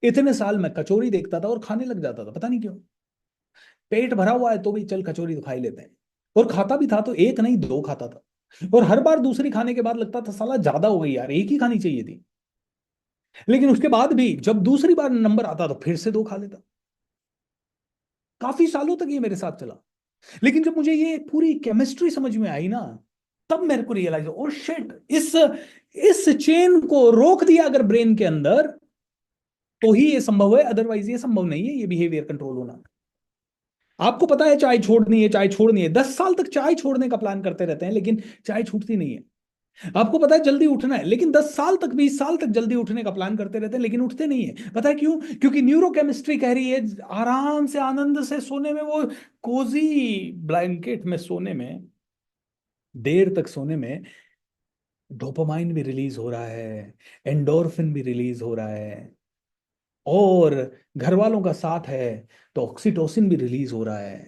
Speaker 3: इतने साल मैं कचौरी देखता था और खाने लग जाता था, पता नहीं क्यों। पेट भरा हुआ है तो भी चल कचौरी तो खा ही लेते हैं। और खाता भी था तो एक नहीं दो खाता था। और हर बार दूसरी खाने के बाद लगता था साला ज्यादा हो गई यार, एक ही खानी चाहिए थी। लेकिन उसके बाद भी जब दूसरी बार नंबर आता तो फिर से दो खा लेता। काफी सालों तक ये मेरे साथ चला। लेकिन जब मुझे ये पूरी केमिस्ट्री समझ में आई ना, तब मेरे को रियलाइज, ओ शिट, इस चेन को रोक दिया अगर ब्रेन के अंदर, तो ही ये संभव है, अदरवाइज ये संभव नहीं है ये बिहेवियर कंट्रोल होना। आपको पता है चाय छोड़नी है, चाय छोड़नी है, 10 साल तक चाय छोड़ने का प्लान करते रहते हैं लेकिन चाय छूटती नहीं है। आपको पता है जल्दी उठना है, लेकिन 10 साल तक 20 साल तक जल्दी उठने का प्लान करते रहते हैं लेकिन उठते नहीं है। पता है क्यों? क्योंकि न्यूरोकेमिस्ट्री कह रही है आराम से आनंद से सोने में, वो कोजी ब्लैंकेट में सोने में, देर तक सोने में डोपामाइन भी रिलीज हो रहा है, एंडोर्फिन भी रिलीज हो रहा है, और घर वालों का साथ है तो ऑक्सीटोसिन भी रिलीज हो रहा है।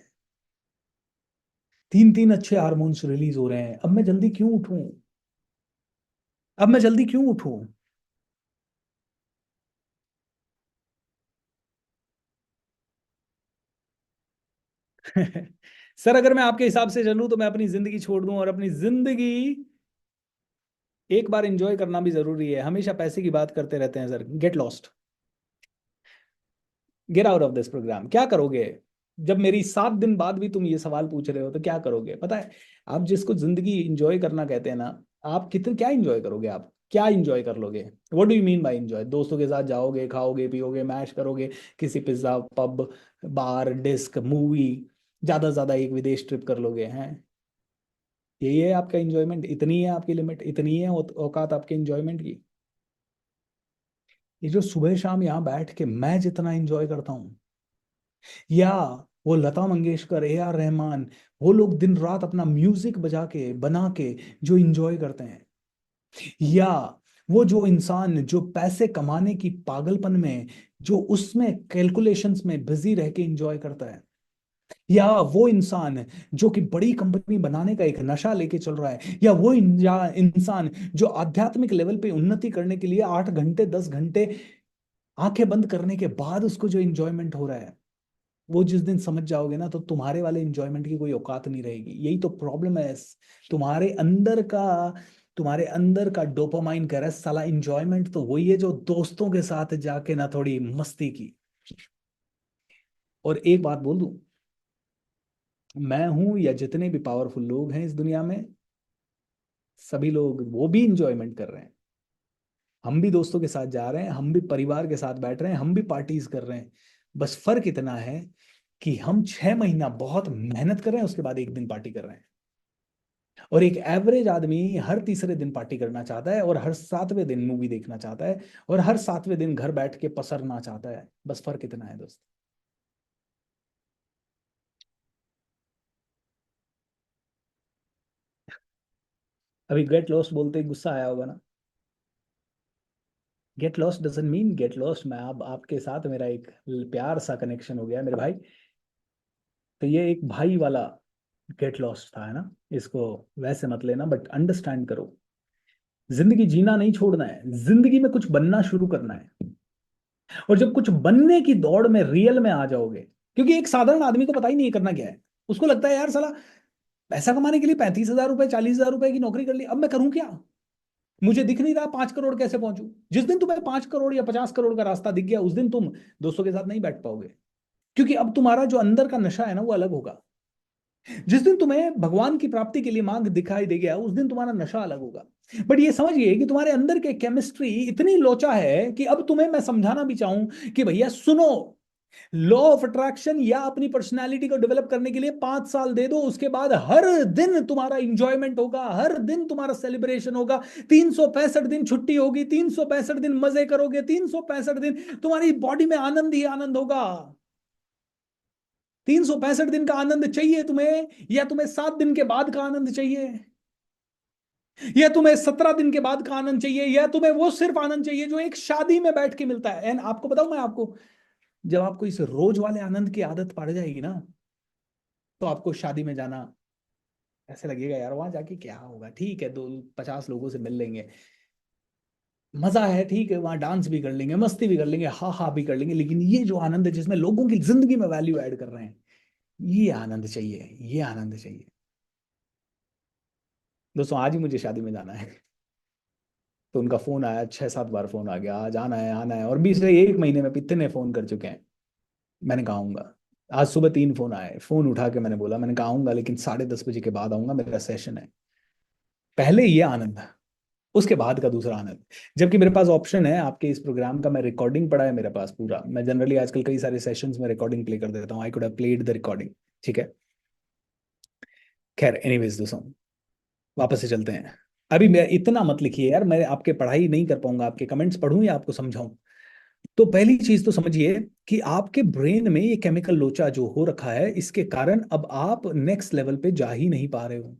Speaker 3: 3 3 अच्छे हार्मोन्स रिलीज हो रहे हैं। अब मैं जल्दी क्यों उठूं? अब मैं जल्दी क्यों उठूं? सर अगर मैं आपके हिसाब से चलूं तो मैं अपनी जिंदगी छोड़ दूं, और अपनी जिंदगी एक बार एंजॉय करना भी जरूरी है। हमेशा पैसे की बात करते रहते हैं sir. Get lost, get out of this programme. क्या करोगे जब मेरी 7 दिन बाद भी तुम ये सवाल पूछ रहे हो? तो क्या करोगे पता है? आप जिसको जिंदगी इंजॉय करना कहते हैं ना, आप कितने क्या इंजॉय करोगे? आप क्या इंजॉय कर लोगे? What do you mean by enjoy? दोस्तों के साथ जाओगे, खाओगे पियोगे, मैश करोगे, किसी pizza pub bar disc movie, ज्यादा से ज्यादा एक विदेश ट्रिप कर लोगे हैं? यही है आपका इंजॉयमेंट? इतनी है आपकी लिमिट? इतनी है औकात आपके इंजॉयमेंट की? ये जो सुबह शाम यहाँ बैठ के मैं जितना एंजॉय करता हूँ, या वो लता मंगेशकर, ए आर रहमान, वो लोग दिन रात अपना म्यूजिक बजा के बना के जो इंजॉय करते हैं, या वो जो इंसान जो पैसे कमाने की पागलपन में, जो उसमें कैलकुलेशंस में बिजी रह के इंजॉय करता है, या वो इंसान जो कि बड़ी कंपनी बनाने का एक नशा लेके चल रहा है, या वो इंसान जो आध्यात्मिक लेवल पे उन्नति करने के लिए 8 घंटे 10 घंटे आंखें बंद करने के बाद उसको जो इंजॉयमेंट हो रहा है, वो जिस दिन समझ जाओगे ना, तो तुम्हारे वाले इंजॉयमेंट की कोई औकात नहीं रहेगी। यही तो प्रॉब्लम है। तुम्हारे अंदर का तुम्हारे अंदर का डोपामाइन कह रहा है साला इंजॉयमेंट तो वही है जो दोस्तों के साथ जाके ना थोड़ी मस्ती की। और एक बात बोल दूं, मैं हूं या जितने भी पावरफुल लोग हैं इस दुनिया में, सभी लोग वो भी इंजॉयमेंट कर रहे हैं। हम भी दोस्तों के साथ जा रहे हैं, हम भी परिवार के साथ बैठ रहे हैं, हम भी पार्टीज कर रहे हैं। बस फर्क इतना है कि हम 6 महीना बहुत मेहनत कर रहे हैं, उसके बाद एक दिन पार्टी कर रहे हैं। और एक एवरेज आदमी हर तीसरे दिन पार्टी करना चाहता है, और हर 7वें दिन मूवी देखना चाहता है, और हर 7वें दिन घर बैठ के पसरना चाहता है। बस फर्क इतना है दोस्त। अभी गेट लॉस्ट बोलते ही गुस्सा आया होगा ना? Get lost doesn't mean get lost. मैं अब आपके साथ मेरा एक प्यार सा कनेक्शन हो गया है मेरे भाई। तो ये एक भाई वाला गेट लॉस्ट था, है ना? इसको वैसे मत लेना, बट अंडरस्टैंड करो। जिंदगी जीना नहीं छोड़ना है, जिंदगी में कुछ बनना शुरू करना है। और जब कुछ बनने की दौड़ में रियल में आ जाओगे, क्योंकि एक साधारण आदमी को पता ही नहीं है करना क्या है। उसको लगता है यार साला पैसा कमाने के लिए 35,000 रुपए 40,000 रुपए की नौकरी कर ली, अब मैं करूं क्या? मुझे दिख नहीं रहा 5 करोड़ कैसे पहुंचू। जिस दिन तुम्हें 5 करोड़ या 50 करोड़ का रास्ता दिख गया, उस दिन तुम दोस्तों के साथ नहीं बैठ पाओगे, क्योंकि अब तुम्हारा जो अंदर का नशा है ना वो अलग होगा। जिस दिन तुम्हें भगवान की प्राप्ति के लिए मार्ग दिखाई दे गया, उस दिन तुम्हारा नशा अलग होगा। बट ये समझिए कि तुम्हारे अंदर के केमिस्ट्री इतनी लोचा है कि अब तुम्हें मैं समझाना भी चाहूं कि भैया सुनो, लॉ ऑफ अट्रैक्शन या अपनी पर्सनालिटी को डेवलप करने के लिए 5 साल दे दो, उसके बाद हर दिन तुम्हारा इंजॉयमेंट होगा, हर दिन तुम्हारा सेलिब्रेशन होगा, 365 दिन छुट्टी होगी, 365 दिन मजे करोगे, 365 दिन तुम्हारी बॉडी में आनंद ही आनंद होगा। 365 दिन का आनंद चाहिए तुम्हें, या तुम्हें 7 दिन के बाद का आनंद चाहिए, या तुम्हें 17 दिन के बाद का आनंद चाहिए, या तुम्हें वो सिर्फ आनंद चाहिए जो एक शादी में बैठ के मिलता है? एंड आपको बताऊं मैं आपको, जब आपको इस रोज वाले आनंद की आदत पड़ जाएगी ना, तो आपको शादी में जाना ऐसे लगेगा यार वहां जाके क्या होगा, ठीक है 250 लोगों से मिल लेंगे, मजा है, ठीक है वहां डांस भी कर लेंगे, मस्ती भी कर लेंगे, हा हा भी कर लेंगे, लेकिन ये जो आनंद है जिसमें लोगों की जिंदगी में वैल्यू ऐड कर रहे हैं, ये आनंद चाहिए, ये आनंद चाहिए। दोस्तों आज ही मुझे शादी में जाना है, तो उनका फोन आया, 6-7 बार फोन आ गया, आज आना है आना है, और 1 महीने में इतने फोन कर चुके हैं। मैंने कहा आऊंगा। आज सुबह 3 फोन आए, फोन उठा के मैंने बोला, मैंने कहा आऊंगा लेकिन 10:30 बजे के बाद आऊंगा, मेरा सेशन है। पहले ये आनंद था, उसके बाद का दूसरा आनंद। जबकि मेरे पास ऑप्शन है आपके इस प्रोग्राम का, मैं रिकॉर्डिंग पड़ा है मेरे पास पूरा, मैं जनरली आजकल कई सारे सेशंस में रिकॉर्डिंग प्ले कर देता हूँ, I could have played the recording, ठीक है। खैर एनीवेज दोस्तों, वापस से चलते हैं। अभी मैं इतना मत लिखिए यार, मैं आपके पढ़ाई नहीं कर पाऊंगा, आपके कमेंट्स पढ़ूं या आपको समझाऊं। तो पहली चीज तो समझिए कि आपके ब्रेन में ये केमिकल लोचा जो हो रखा है, इसके कारण अब आप नेक्स्ट लेवल पे जा ही नहीं पा रहे हो।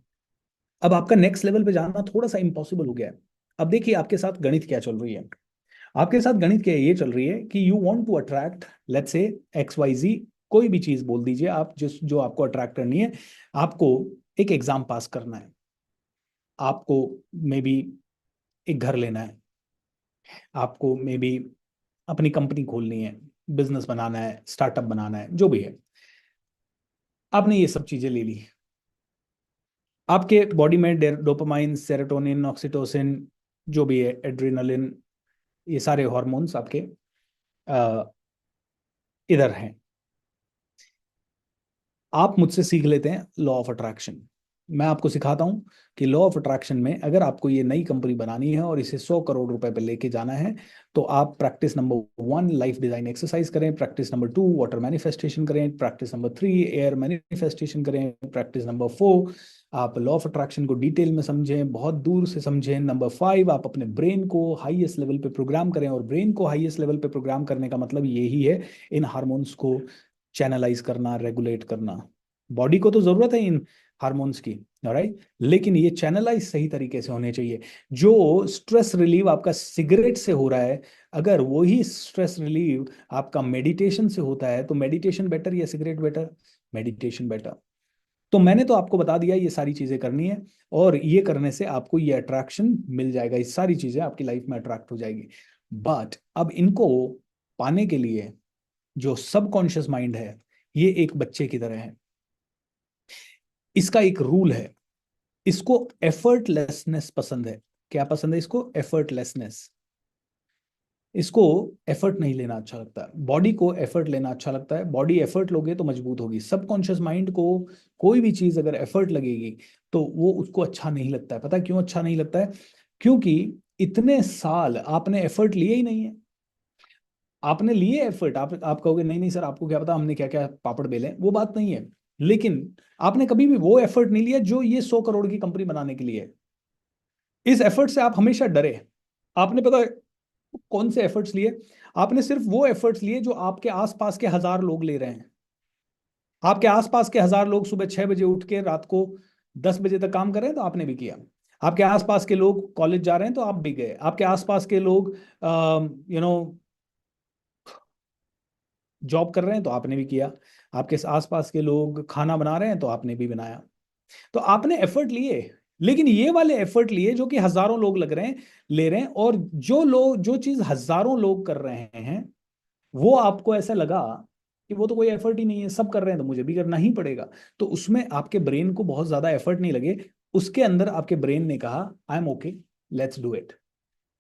Speaker 3: अब आपका नेक्स्ट लेवल पे जाना थोड़ा सा इम्पॉसिबल हो गया है। अब देखिए आपके साथ गणित क्या चल रही है, आपके साथ गणित क्या ये चल रही है कि you want to attract, let's say XYZ, कोई भी चीज बोल दीजिए आप, जिस जो आपको अट्रैक्ट करनी है। आपको एक एग्जाम पास करना है, आपको मे बी एक घर लेना है, आपको मे बी अपनी कंपनी खोलनी है, बिजनेस बनाना है, स्टार्टअप बनाना है, जो भी है। आपने ये सब चीजें ले ली, आपके बॉडी में डोपामाइन, सेरोटोनिन, ऑक्सीटोसिन, जो भी है, एड्रेनलिन, ये सारे हॉर्मोन्स आपके अ, इधर हैं। आप मुझसे सीख लेते हैं लॉ ऑफ अट्रैक्शन। मैं आपको सिखाता हूं कि लॉ ऑफ अट्रैक्शन में अगर आपको ये नई कंपनी बनानी है और इसे 100 करोड़ रुपए पे लेके जाना है, तो आप practice number 1 life design exercise करें, प्रैक्टिस नंबर 2 वाटर मैनिफेस्टेशन करें, प्रैक्टिस नंबर 3 एयर मैनिफेस्टेशन करें, प्रैक्टिस नंबर 4 आप लॉ ऑफ अट्रैक्शन को डिटेल में समझें, बहुत दूर से समझें, नंबर 5 आप अपने ब्रेन को हाईएस्ट लेवल पे प्रोग्राम करें। और ब्रेन को हाईएस्ट लेवल पे प्रोग्राम करने का मतलब यही है, इन हार्मोन्स को चैनलाइज करना, रेगुलेट करना। बॉडी को तो जरूरत है इन हार्मोन्स की, राइट, लेकिन ये चैनलाइज सही तरीके से होने चाहिए। जो स्ट्रेस रिलीव आपका सिगरेट से हो रहा है, अगर वही स्ट्रेस रिलीव आपका मेडिटेशन से होता है, तो मेडिटेशन बेटर या सिगरेट बेटर? Meditation better. तो मैंने तो आपको बता दिया ये सारी चीजें करनी है, और ये करने से आपको ये अट्रैक्शन मिल जाएगा, ये सारी चीजें आपकी लाइफ में अट्रैक्ट हो जाएगी। बट अब इनको पाने के लिए जो सबकॉन्शियस माइंड है, ये एक बच्चे की तरह है। इसका एक रूल है, इसको एफर्टलेसनेस पसंद है। क्या पसंद है इसको? एफर्टलेसनेस। इसको एफर्ट नहीं लेना अच्छा लगता है, बॉडी को एफर्ट लेना अच्छा लगता है। बॉडी एफर्ट लोगे तो मजबूत होगी, सबकॉन्शियस माइंड को कोई भी चीज अगर एफर्ट लगेगी तो वो उसको अच्छा नहीं लगता है। पता है क्यों अच्छा नहीं लगता है? क्योंकि इतने साल आपने एफर्ट लिए ही नहीं है। आपने लिए एफर्ट, आप कहोगे नहीं नहीं सर आपको क्या पता हमने क्या क्या पापड़ बेले, वो बात नहीं है। लेकिन आपने कभी भी वो एफर्ट नहीं लिया जो ये 100 करोड़ की कंपनी बनाने के लिए है। इस एफर्ट से आप हमेशा डरे। आपने पता है कौन से एफर्ट्स लिए? आपने सिर्फ वो एफर्ट्स लिए जो आपके आसपास के 1000 लोग ले रहे हैं। आपके आसपास के 1000 लोग सुबह 6 बजे उठ के रात को 10 बजे तक काम कर रहे हैं, तो आपने भी किया। आपके आसपास के लोग कॉलेज जा रहे हैं तो आप भी गए। आपके आसपास के लोग यू नो जॉब कर रहे हैं तो आपने भी किया। आपके आसपास के लोग खाना बना रहे हैं तो आपने भी बनाया। तो आपने एफर्ट लिए, लेकिन ये वाले एफर्ट लिए जो कि 1000 लोग लग रहे हैं, ले रहे हैं, और जो चीज 1000 लोग कर रहे हैं, वो आपको ऐसा लगा कि वो तो कोई एफर्ट ही नहीं है, सब कर रहे हैं तो मुझे भी करना ही पड़ेगा। तो उसमें आपके ब्रेन को बहुत ज्यादा एफर्ट नहीं लगे, उसके अंदर आपके ब्रेन ने कहा I am okay, let's do it.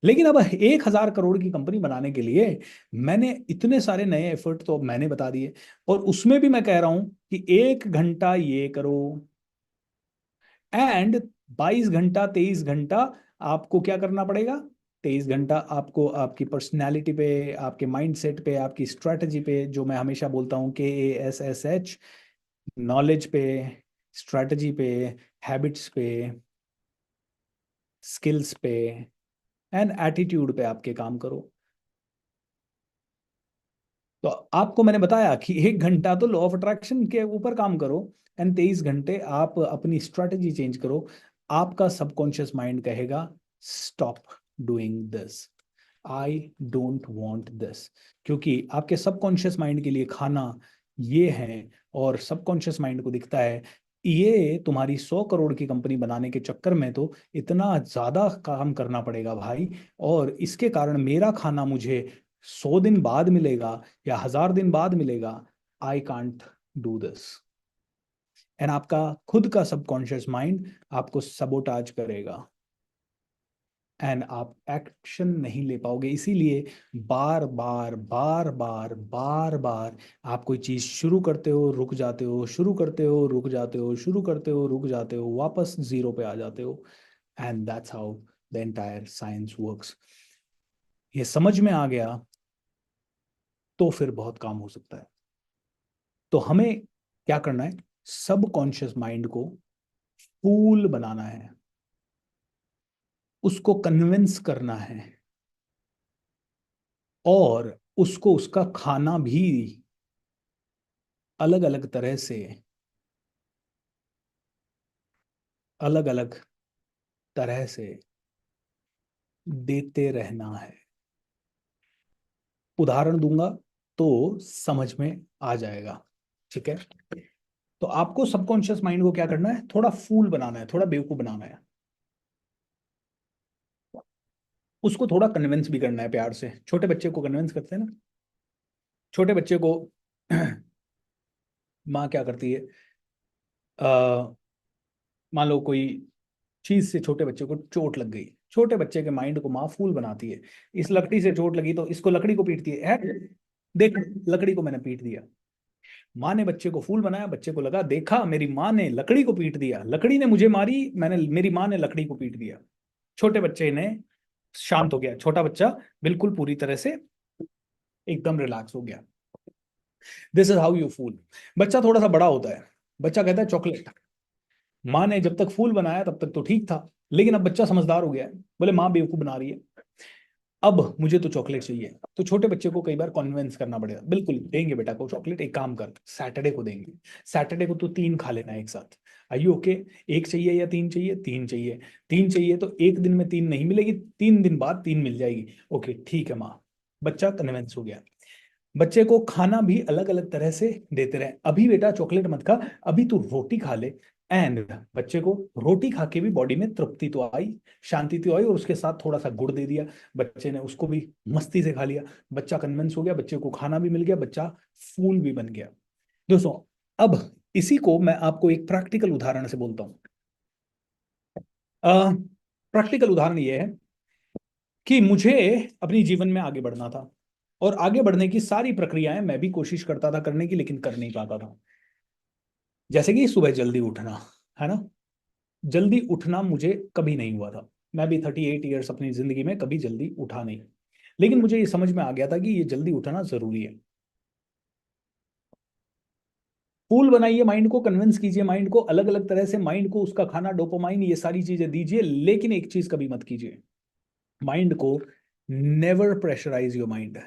Speaker 3: लेकिन अब 1000 करोड़ की कंपनी बनाने के लिए मैंने इतने सारे नए एफर्ट तो अब मैंने बता दिए, और उसमें भी मैं कह रहा हूं कि 1 घंटा ये करो, एंड 22 घंटा 23 घंटा आपको क्या करना पड़ेगा? 23 घंटा आपको आपकी पर्सनैलिटी पे, आपके माइंडसेट पे, आपकी स्ट्रैटेजी पे, जो मैं हमेशा बोलता हूँ KASSH, नॉलेज पे, स्ट्रैटेजी पे, हैबिट्स पे, स्किल्स पे एंड एटीट्यूड पे आपके काम करो। तो आपको मैंने बताया कि 1 घंटा तो लॉ ऑफ अट्रैक्शन के ऊपर काम करो एंड 23 घंटे आप अपनी स्ट्रैटेजी चेंज करो। आपका सबकॉन्शियस माइंड कहेगा stop doing this, I don't want this, क्योंकि आपके सबकॉन्शियस माइंड के लिए खाना ये है, और सबकॉन्शियस माइंड को दिखता है ये तुम्हारी 100 करोड़ की कंपनी बनाने के चक्कर में तो इतना ज्यादा काम करना पड़ेगा भाई, और इसके कारण मेरा खाना मुझे 100 दिन बाद मिलेगा या 1000 दिन बाद मिलेगा, I can't do this. And आपका खुद का सबकॉन्शियस माइंड आपको सबोटाज करेगा एंड आप एक्शन नहीं ले पाओगे। इसीलिए बार बार बार बार बार बार आप कोई चीज शुरू करते हो, रुक जाते हो, शुरू करते हो, रुक जाते हो, शुरू करते हो, रुक जाते हो, वापस जीरो पे आ जाते हो। And that's how the entire science works. ये समझ में आ गया तो फिर बहुत काम हो सकता है। तो हमें क्या करना है, सबकॉन्शियस माइंड को फूल बनाना है, उसको कन्विंस करना है, और उसको उसका खाना भी अलग अलग तरह से, अलग अलग तरह से देते रहना है। उदाहरण दूंगा तो समझ में आ जाएगा, ठीक है। तो आपको सबकॉन्शियस माइंड को क्या करना है, थोड़ा फूल बनाना है, थोड़ा बेवकूफ बनाना है, उसको थोड़ा कन्विंस भी करना है प्यार से। छोटे बच्चे को कन्विंस करते हैं ना, छोटे बच्चे को माँ क्या करती है, आ, मान लो कोई चीज से छोटे बच्चे को चोट लग गई, छोटे बच्चे के माइंड को माँ फूल बनाती है, इस लकड़ी से चोट लगी तो इसको लकड़ी को पीटती है, देख लकड़ी को मैंने पीट दिया। माँ ने बच्चे को फूल बनाया, बच्चे को लगा देखा मेरी माँ ने लकड़ी को पीट दिया, लकड़ी ने मुझे मारी, मैंने मेरी माँ ने लकड़ी को पीट दिया। छोटे बच्चे ने शांत हो गया, छोटा बच्चा बिल्कुल पूरी तरह से एकदम रिलैक्स हो गया। This is how you fool. बच्चा थोड़ा सा बड़ा होता है, बच्चा कहता है चॉकलेट। माँ ने जब तक फूल बनाया तब तक तो ठीक था, लेकिन अब बच्चा समझदार हो गया है, बोले माँ बेवकूफ बना रही है, अब मुझे तो चॉकलेट चाहिए। तो छोटे बच्चे को कई बार कन्विंस करना पड़ेगा, बिल्कुल देंगे बेटा को चॉकलेट, एक काम कर सैटरडे को देंगे, सैटरडे को तो 3 खा लेना एक साथ। आइए ओके, एक चाहिए या 3 चाहिए, 3 चाहिए, 3 चाहिए तो एक दिन में 3 नहीं मिलेगी, 3 दिन बाद 3 मिल जाएगी। ओके ठीक है माँ, बच्चा कन्विंस हो गया। बच्चे को खाना भी अलग अलग तरह से देते रहे, अभी बेटा चॉकलेट मत खा, अभी तू रोटी खा ले। एंड बच्चे को रोटी खा के भी बॉडी में तृप्ति तो आई, शांति तो आई, और उसके साथ थोड़ा सा गुड़ दे दिया, बच्चे ने उसको भी मस्ती से खा लिया, बच्चा कन्विंस हो गया, बच्चे को खाना भी मिल गया, बच्चा फूल भी बन गया। दोस्तों अब इसी को मैं आपको एक प्रैक्टिकल उदाहरण से बोलता हूँ। प्रैक्टिकल उदाहरण ये है कि मुझे अपनी जीवन में आगे बढ़ना था, और आगे बढ़ने की सारी प्रक्रियाएं मैं भी कोशिश करता था करने की, लेकिन कर नहीं पाता था। जैसे कि सुबह जल्दी उठना, है ना, जल्दी उठना मुझे कभी नहीं हुआ था। मैं भी 38 ईयर्स अपनी जिंदगी में कभी जल्दी उठा नहीं, लेकिन मुझे ये समझ में आ गया था कि ये जल्दी उठना जरूरी है। फूल बनाइए माइंड को, कन्विंस कीजिए माइंड को, अलग अलग तरह से माइंड को उसका खाना, डोपामाइन, ये सारी चीजें दीजिए, लेकिन एक चीज कभी मत कीजिए, माइंड को never pressurise your mind,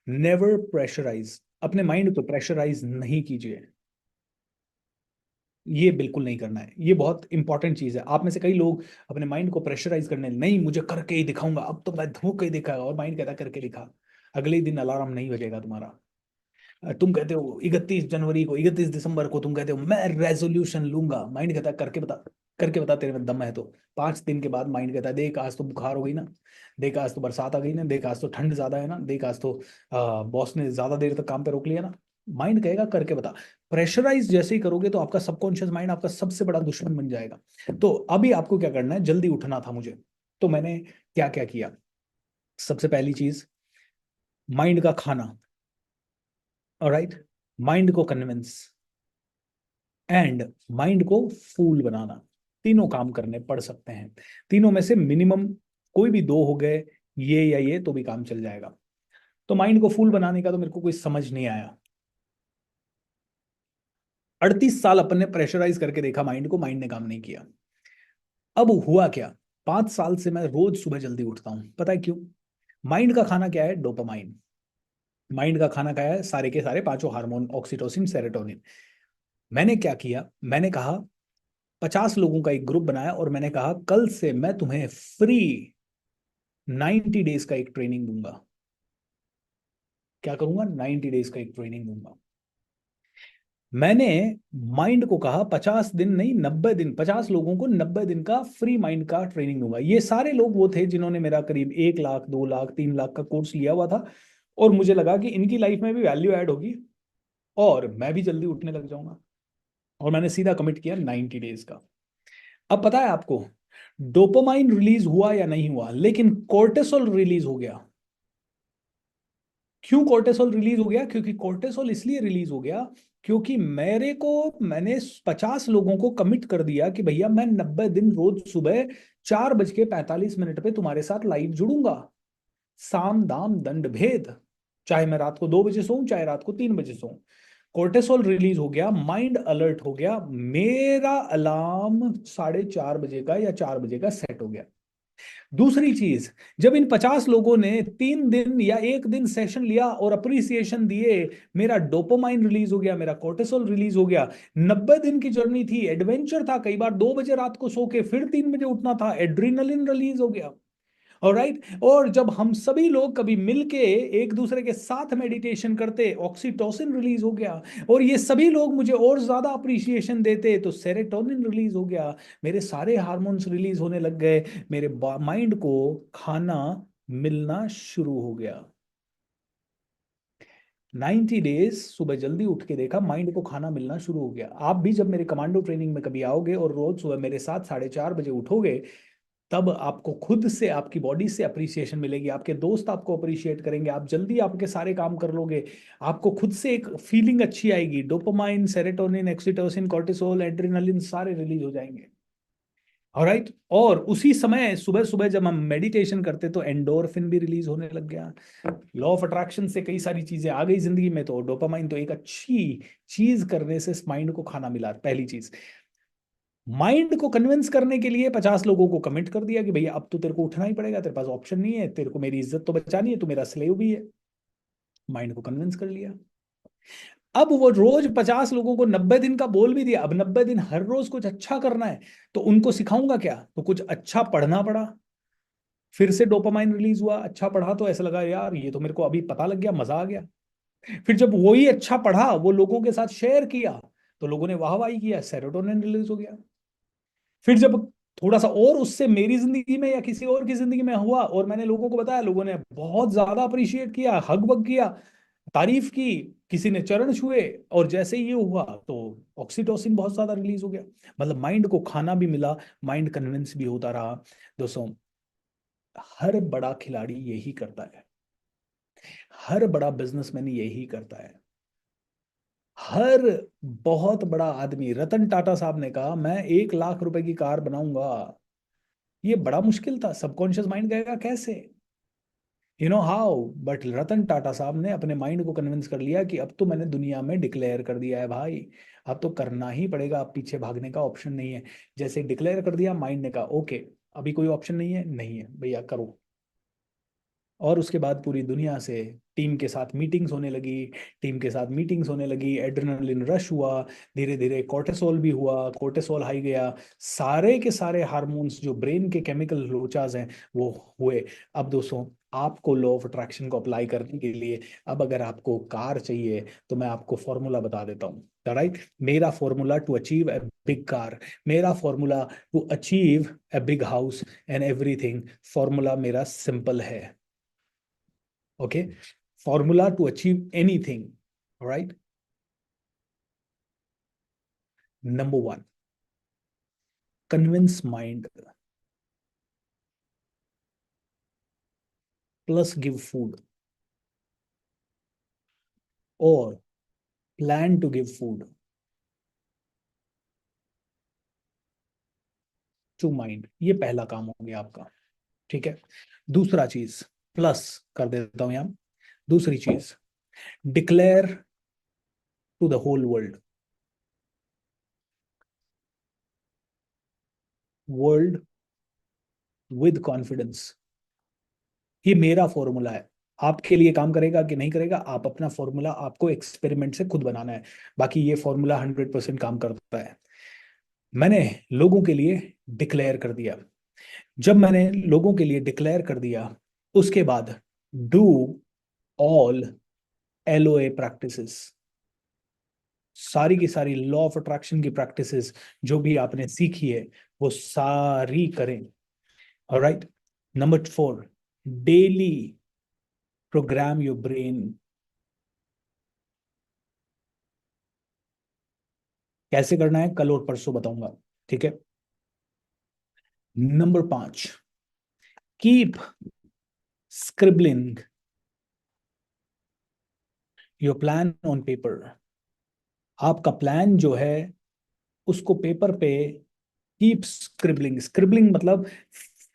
Speaker 3: never pressurise, अपने माइंड को प्रेशराइज नहीं कीजिए, ये बिल्कुल नहीं करना है। ये बहुत इंपॉर्टेंट चीज है। आप में से कई लोग अपने माइंड को प्रेशराइज करने, नहीं मुझे करके ही दिखाऊंगा, अब तो मैं धूप के ही दिखाएगा, और माइंड कहता है करके दिखा, अगले ही दिन अलार्म नहीं बजेगा तुम्हारा। तुम कहते हो 31 जनवरी को, 31 दिसंबर को तुम कहते हो मैं रेजोल्यूशन लूंगा, माइंड कहता है करके बता, करके बता तेरे में दम है तो। 5 दिन के बाद माइंड कहता है देख आज तो बुखार हो गई ना, देख आज तो बरसात आ गई ना, देख आज तो ठंड ज्यादा है ना, देख आज तो बॉस ने ज्यादा देर तक काम पे रोक लिया ना। माइंड कहेगा करके बता। प्रेशराइज जैसे ही करोगे तो आपका सबकॉन्शियस माइंड आपका सबसे बड़ा दुश्मन बन जाएगा। तो अभी आपको क्या करना है, जल्दी उठना था मुझे, तो मैंने क्या क्या किया। सबसे पहली चीज, माइंड का खाना, ऑलराइट, माइंड को कन्विंस एंड माइंड को फूल बनाना, तीनों काम करने पड़ सकते हैं। तीनों में से मिनिमम कोई भी दो हो गए, ये या ये, तो भी काम चल जाएगा। तो माइंड को फूल बनाने का तो मेरे को कोई समझ नहीं आया। 38 साल अपन ने प्रेशराइज करके देखा माइंड को, माइंड ने काम नहीं किया। अब हुआ क्या, 5 साल से मैं रोज सुबह जल्दी उठता हूं। पता है क्यों? माइंड का खाना क्या है? डोपामाइन। माइंड का खाना क्या है? सारे के सारे पांचों हार्मोन, ऑक्सीटोसिन, सेरोटोनिन। मैंने क्या किया, मैंने कहा 50 लोगों का एक ग्रुप बनाया और मैंने कहा कल से मैं तुम्हें फ्री 90 डेज का एक ट्रेनिंग दूंगा। क्या करूंगा? 90 डेज का एक ट्रेनिंग दूंगा। मैंने माइंड को कहा 50 दिन नहीं, 90 दिन, 50 लोगों को 90 दिन का फ्री माइंड का ट्रेनिंग दूंगा। ये सारे लोग वो थे जिन्होंने मेरा करीब 1 लाख, 2 लाख, 3 लाख का कोर्स लिया हुआ था, और मुझे लगा कि इनकी लाइफ में भी वैल्यू ऐड होगी और मैं भी जल्दी उठने लग जाऊंगा। और मैंने सीधा कमिट किया 90 डेज का। अब पता है आपको, डोपामाइन रिलीज हुआ या नहीं हुआ, लेकिन कोर्टेसोल रिलीज हो गया। क्यों कोर्टेसोल रिलीज हो गया? क्योंकि कोर्टेसोल इसलिए रिलीज हो गया क्योंकि मैंने 50 लोगों को कमिट कर दिया कि भैया मैं 90 दिन रोज सुबह 4:45 पे तुम्हारे साथ लाइव जुड़ूंगा। साम दाम दंड भेद, चाहे मैं रात को 2 बजे सोऊं, चाहे रात को 3 बजे सोऊं। कोर्टेसोल रिलीज हो गया, माइंड अलर्ट हो गया, मेरा अलार्म 4:30 बजे का या 4 बजे का सेट हो गया। दूसरी चीज, जब इन 50 लोगों ने 3 दिन या एक दिन सेशन लिया और अप्रिसिएशन दिए, मेरा डोपामाइन रिलीज हो गया, मेरा कोर्टिसोल रिलीज हो गया। 90 दिन की जर्नी थी, एडवेंचर था, कई बार 2 बजे रात को सो के फिर 3 बजे उठना था, एड्रीनलिन रिलीज हो गया। ऑलराइट, और जब हम सभी लोग कभी मिलके एक दूसरे के साथ मेडिटेशन करते, ऑक्सीटोसिन रिलीज हो गया, और ये सभी लोग मुझे और ज्यादा अप्रिसिएशन देते तो सेरोटोनिन रिलीज हो गया, मेरे सारे हार्मोन्स रिलीज होने लग गए, मेरे माइंड को खाना मिलना शुरू हो गया। 90 डेज सुबह जल्दी उठ के देखा, माइंड को खाना मिलना शुरू हो गया। आप भी जब मेरे कमांडो ट्रेनिंग में कभी आओगे और रोज सुबह मेरे साथ 4:30 बजे उठोगे, तब आपको खुद से, आपकी बॉडी से अप्रिसिएशन मिलेगी, आपके दोस्त आपको अप्रिशिएट करेंगे, आप जल्दी आपके सारे काम कर लोगे, आपको खुद से एक फीलिंग अच्छी आएगी, dopamine, serotonin, oxytocin, cortisol, adrenaline सारे रिलीज हो जाएंगे। ऑलराइट, और उसी समय सुबह सुबह जब हम मेडिटेशन करते तो एंडोर्फिन भी रिलीज होने लग गया। लॉ ऑफ अट्रैक्शन से कई सारी चीजें आ गई जिंदगी में, तो डोपामाइन तो एक अच्छी चीज करने से माइंड को खाना मिला। पहली चीज, माइंड को कन्विंस करने के लिए 50 लोगों को कमिट कर दिया कि भैया अब तो तेरे को उठना ही पड़ेगा, तेरे पास ऑप्शन नहीं है, तेरे को मेरी इज्जत तो बचानी है, तू मेरा स्लेव भी है। माइंड को कन्विंस कर लिया। अब वो रोज 50 लोगों को 90 दिन का बोल भी दिया, अब 90 दिन हर रोज कुछ अच्छा करना है। तो उनको सिखाऊंगा क्या? तो कुछ अच्छा पढ़ना पड़ा, फिर से डोपामाइन रिलीज हुआ। अच्छा पढ़ा तो ऐसा लगा यार ये तो मेरे को अभी पता लग गया, मजा आ गया। फिर जब वही अच्छा पढ़ा वो लोगों के साथ शेयर किया तो लोगों ने वाह वाही किया, सेरोटोनिन रिलीज हो गया। फिर जब थोड़ा सा और उससे मेरी जिंदगी में या किसी और की जिंदगी में हुआ और मैंने लोगों को बताया, लोगों ने बहुत ज्यादा अप्रिशिएट किया, हग बग किया, तारीफ की, किसी ने चरण छुए, और जैसे ही ये हुआ तो ऑक्सीटोसिन बहुत ज्यादा रिलीज हो गया। मतलब माइंड को खाना भी मिला, माइंड कन्विंस भी होता रहा। दोस्तों, हर बड़ा खिलाड़ी यही करता है, हर बड़ा बिजनेसमैन यही करता है। हर बहुत बड़ा आदमी, रतन टाटा साहब ने कहा मैं 1 लाख रुपए की कार बनाऊंगा। ये बड़ा मुश्किल था, सबकॉन्शियस माइंड कहेगा कैसे, you know how, but Ratan Tata साहब ने अपने माइंड को कन्विंस कर लिया कि अब तो मैंने दुनिया में डिक्लेयर कर दिया है भाई, अब तो करना ही पड़ेगा, अब पीछे भागने का ऑप्शन नहीं है। जैसे डिक्लेयर कर दिया, माइंड ने कहा ओके, अभी कोई ऑप्शन नहीं है, नहीं है भैया करो। और उसके बाद पूरी दुनिया से टीम के साथ मीटिंग्स होने लगी, टीम के साथ मीटिंग्स होने लगी, एड्रेनलिन रश हुआ, धीरे धीरे कोर्टिसोल भी हुआ, कोर्टिसोल हाई गया, सारे के सारे हार्मोन्स जो ब्रेन के केमिकल लोचाज हैं वो हुए। अब दोस्तों, आपको लॉ ऑफ अट्रैक्शन को अप्लाई करने के लिए, अब अगर आपको कार चाहिए तो मैं आपको फॉर्मूला बता देता हूँ। राइट, मेरा formula to achieve a big car, मेरा formula to achieve a big house and everything, formula मेरा सिंपल है। Okay, formula to achieve anything. All right, number one, convince mind plus give food, or plan to give food to mind। ये पहला काम हो गया आपका। ठीक है। दूसरा चीज, प्लस कर देता हूं यहां, दूसरी चीज, declare to the whole world, world with confidence. ये मेरा फॉर्मूला है, आपके लिए काम करेगा कि नहीं करेगा, आप अपना फॉर्मूला, आपको एक्सपेरिमेंट से खुद बनाना है। बाकी ये फॉर्मूला 100% काम करता है। मैंने लोगों के लिए डिक्लेयर कर दिया। जब मैंने लोगों के लिए डिक्लेयर कर दिया, उसके बाद डू ऑल LOA प्रैक्टिसेस, सारी की सारी लॉ ऑफ अट्रैक्शन की प्रैक्टिसेस जो भी आपने सीखी है वो सारी करें। Alright. Number 4, daily programme your brain. कैसे करना है कल और परसों बताऊंगा, ठीक है। Number 5, keep scribbling your plan on paper. आपका प्लान जो है उसको पेपर पे कीप स्क्रिबलिंग, स्क्रिबलिंग मतलब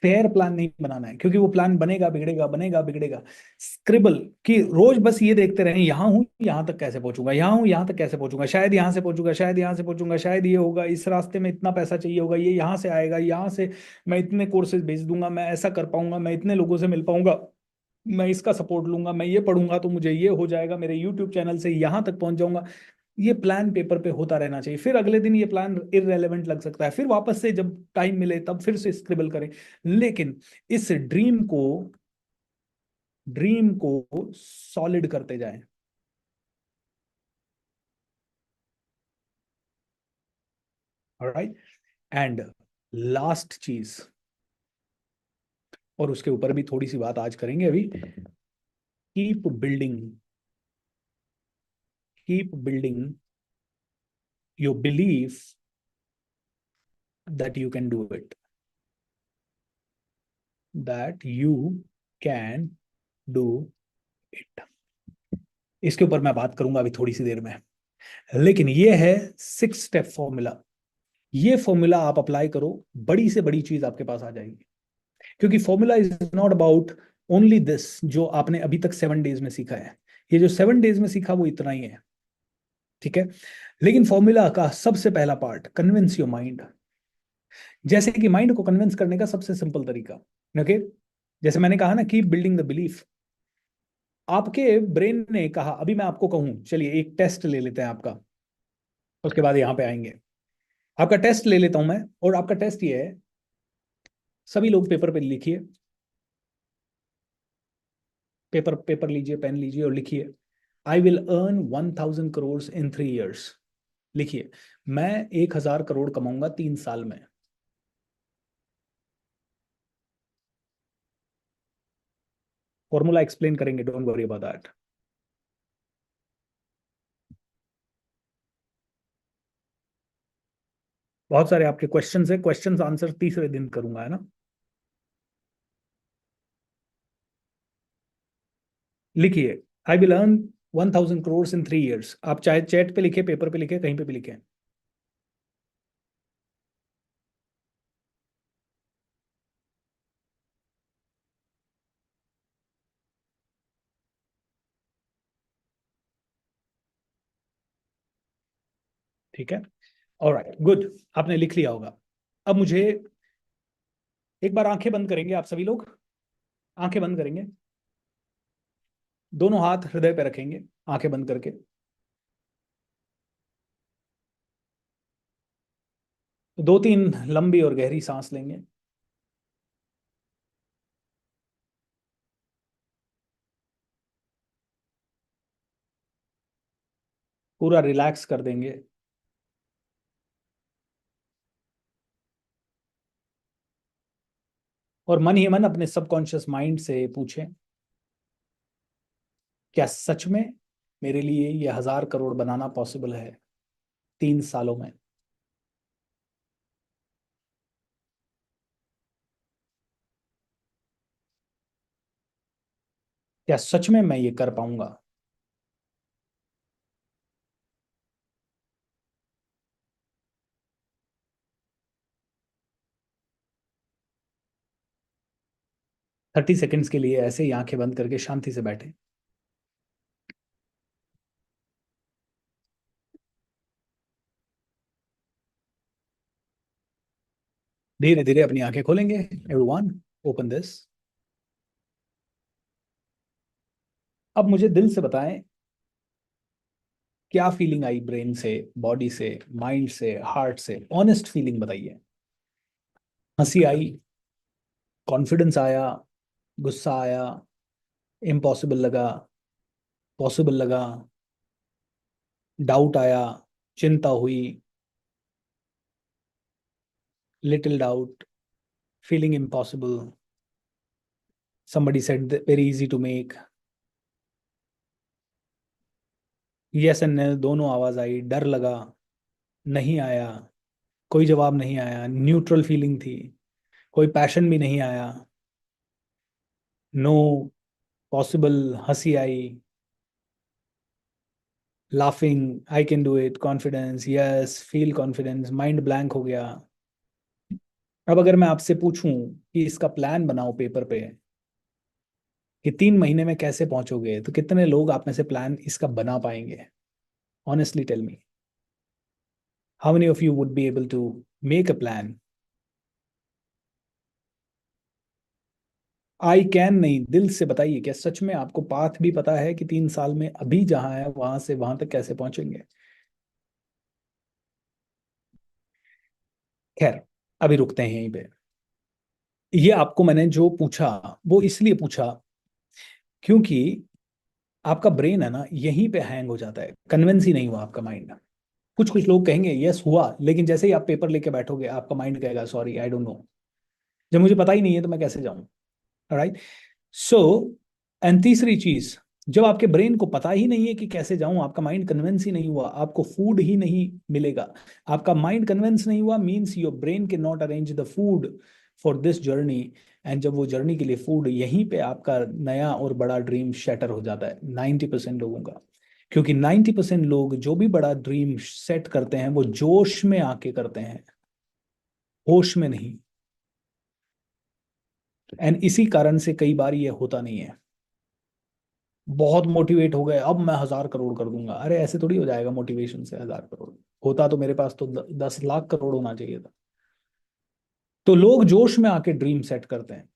Speaker 3: फेयर प्लान नहीं बनाना है, क्योंकि वो प्लान बनेगा बिगड़ेगा, बनेगा बिगड़ेगा। स्क्रिबल कि रोज बस ये देखते रहें, यहां हूं यहां तक कैसे पहुंचूंगा, यहां हूं यहां तक कैसे पहुंचूंगा, शायद यहां से पहुंचूंगा, शायद यहां से पहुंचूंगा, शायद ये होगा, इस रास्ते में इतना पैसा चाहिए होगा, ये यहां से आएगा, यहां से मैं इतने कोर्सेज भेज दूंगा, मैं ऐसा कर पाऊंगा, मैं इतने लोगों से मिल पाऊंगा, मैं इसका सपोर्ट लूंगा, मैं ये पढ़ूंगा तो मुझे ये हो जाएगा, मेरे यूट्यूब चैनल से यहां तक पहुंच जाऊंगा। ये प्लान पेपर पे होता रहना चाहिए। फिर अगले दिन ये प्लान इररेलेवेंट लग सकता है, फिर वापस से जब टाइम मिले तब फिर से स्क्रिबल करें, लेकिन इस ड्रीम को सॉलिड करते जाएं। ऑलराइट। एंड लास्ट चीज, और उसके ऊपर भी थोड़ी सी बात आज करेंगे अभी, keep building, keep building your belief that you can do it, that you can do it. इसके ऊपर मैं बात करूंगा अभी थोड़ी सी देर में, लेकिन ये है 6 स्टेप फॉर्मूला। ये फॉर्मूला आप अप्लाई करो, बड़ी से बड़ी चीज आपके पास आ जाएगी। क्योंकि formula is not about only this जो आपने अभी तक 7 डेज में सीखा है। ये जो 7 डेज में सीखा वो इतना ही है, ठीक है। लेकिन फॉर्मूला का सबसे पहला पार्ट, कन्विंस योर माइंड। जैसे कि माइंड को कन्विंस करने का सबसे सिंपल तरीका, ओके, जैसे मैंने कहा ना, कीप बिल्डिंग द बिलीफ। आपके ब्रेन ने कहा, अभी मैं आपको कहूं, चलिए एक टेस्ट ले लेते हैं आपका, उसके बाद यहां पे आएंगे। आपका टेस्ट ले लेता हूं मैं, और आपका टेस्ट ये है, सभी लोग पेपर पे लिखिए, पेपर पेपर लीजिए, पेन लीजिए और लिखिए, I will earn 1,000 crore in 3 years। लिखिए, मैं 1,000 करोड़ कमाऊंगा 3 साल में। फॉर्मूला एक्सप्लेन करेंगे, डोंट वरी अबाउट दैट। बहुत सारे आपके क्वेश्चंस है, क्वेश्चंस आंसर तीसरे दिन करूंगा, है ना। लिखिए, I will earn 1,000 crore in 3 years। आप चाहे चैट पे लिखे, पेपर पे लिखे, कहीं पे भी लिखे। ठीक है, ऑलराइट, गुड, आपने लिख लिया होगा। अब मुझे एक बार आंखें बंद करेंगे आप सभी लोग, आंखें बंद करेंगे, दोनों हाथ हृदय पे रखेंगे, आंखें बंद करके। 2-3 लंबी और गहरी सांस लेंगे। पूरा रिलैक्स कर देंगे। और मन ही मन अपने सबकॉन्शियस माइंड से पूछें, क्या सच में मेरे लिए ये 1,000 करोड़ बनाना पॉसिबल है 3 सालों में? क्या सच में मैं ये कर पाऊंगा? 30 सेकंड्स के लिए ऐसे ही आंखें बंद करके शांति से बैठे। धीरे धीरे अपनी आंखें खोलेंगे। Everyone open this. अब मुझे दिल से बताएं, क्या फीलिंग आई ब्रेन से, बॉडी से, माइंड से, हार्ट से? ऑनेस्ट फीलिंग बताइए। हंसी आई, कॉन्फिडेंस आया, गुस्सा आया, इम्पॉसिबल लगा, पॉसिबल लगा, डाउट आया, चिंता हुई, little doubt, feeling impossible, somebody said that very easy to make, yes and no दोनों आवाज आई, डर लगा, नहीं आया, कोई जवाब नहीं आया, न्यूट्रल फीलिंग थी, कोई पैशन भी नहीं आया, नो, पॉसिबल, हंसी आई, laughing, I can do it, confidence, yes, feel confidence, mind blank हो गया। अब अगर मैं आपसे पूछूं कि इसका प्लान बनाओ पेपर पे कि 3 महीने में कैसे पहुंचोगे, तो कितने लोग आप में से प्लान इसका बना पाएंगे? Honestly tell me, how many of you would be able to make a plan? I can नहीं, दिल से बताइए, क्या सच में आपको पाथ भी पता है कि 3 साल में अभी जहां है वहां से वहां तक कैसे पहुंचेंगे? खैर, अभी रुकते हैं यहीं पे। ये आपको मैंने जो पूछा वो इसलिए पूछा क्योंकि आपका ब्रेन है ना, यहीं पे हैंग हो जाता है, कन्विंस ही नहीं हुआ आपका माइंड। कुछ कुछ लोग कहेंगे यस हुआ, लेकिन जैसे ही आप पेपर लेके बैठोगे आपका माइंड कहेगा सॉरी आई डोंट नो, जब मुझे पता ही नहीं है तो मैं कैसे जाऊं? राइट। सो एंड तीसरी चीज, जब आपके ब्रेन को पता ही नहीं है कि कैसे जाऊं, आपका माइंड कन्विंस ही नहीं हुआ, आपको फूड ही नहीं मिलेगा। आपका माइंड कन्विंस नहीं हुआ means your brain can not arrange the food for this journey. And जब वो जर्नी के लिए फूड, यहीं पे आपका नया और बड़ा ड्रीम शैटर हो जाता है 90% लोगों का। क्योंकि 90% लोग जो भी बड़ा ड्रीम सेट करते हैं वो जोश में आके करते हैं, होश में नहीं। एंड इसी कारण से कई बार ये होता नहीं है। बहुत मोटिवेट हो गए, अब मैं 1,000 करोड़ कर दूंगा। अरे ऐसे थोड़ी हो जाएगा मोटिवेशन से 1,000 करोड़। होता तो मेरे पास तो 10 लाख करोड़ होना चाहिए था। तो लोग जोश में आके ड्रीम सेट करते हैं,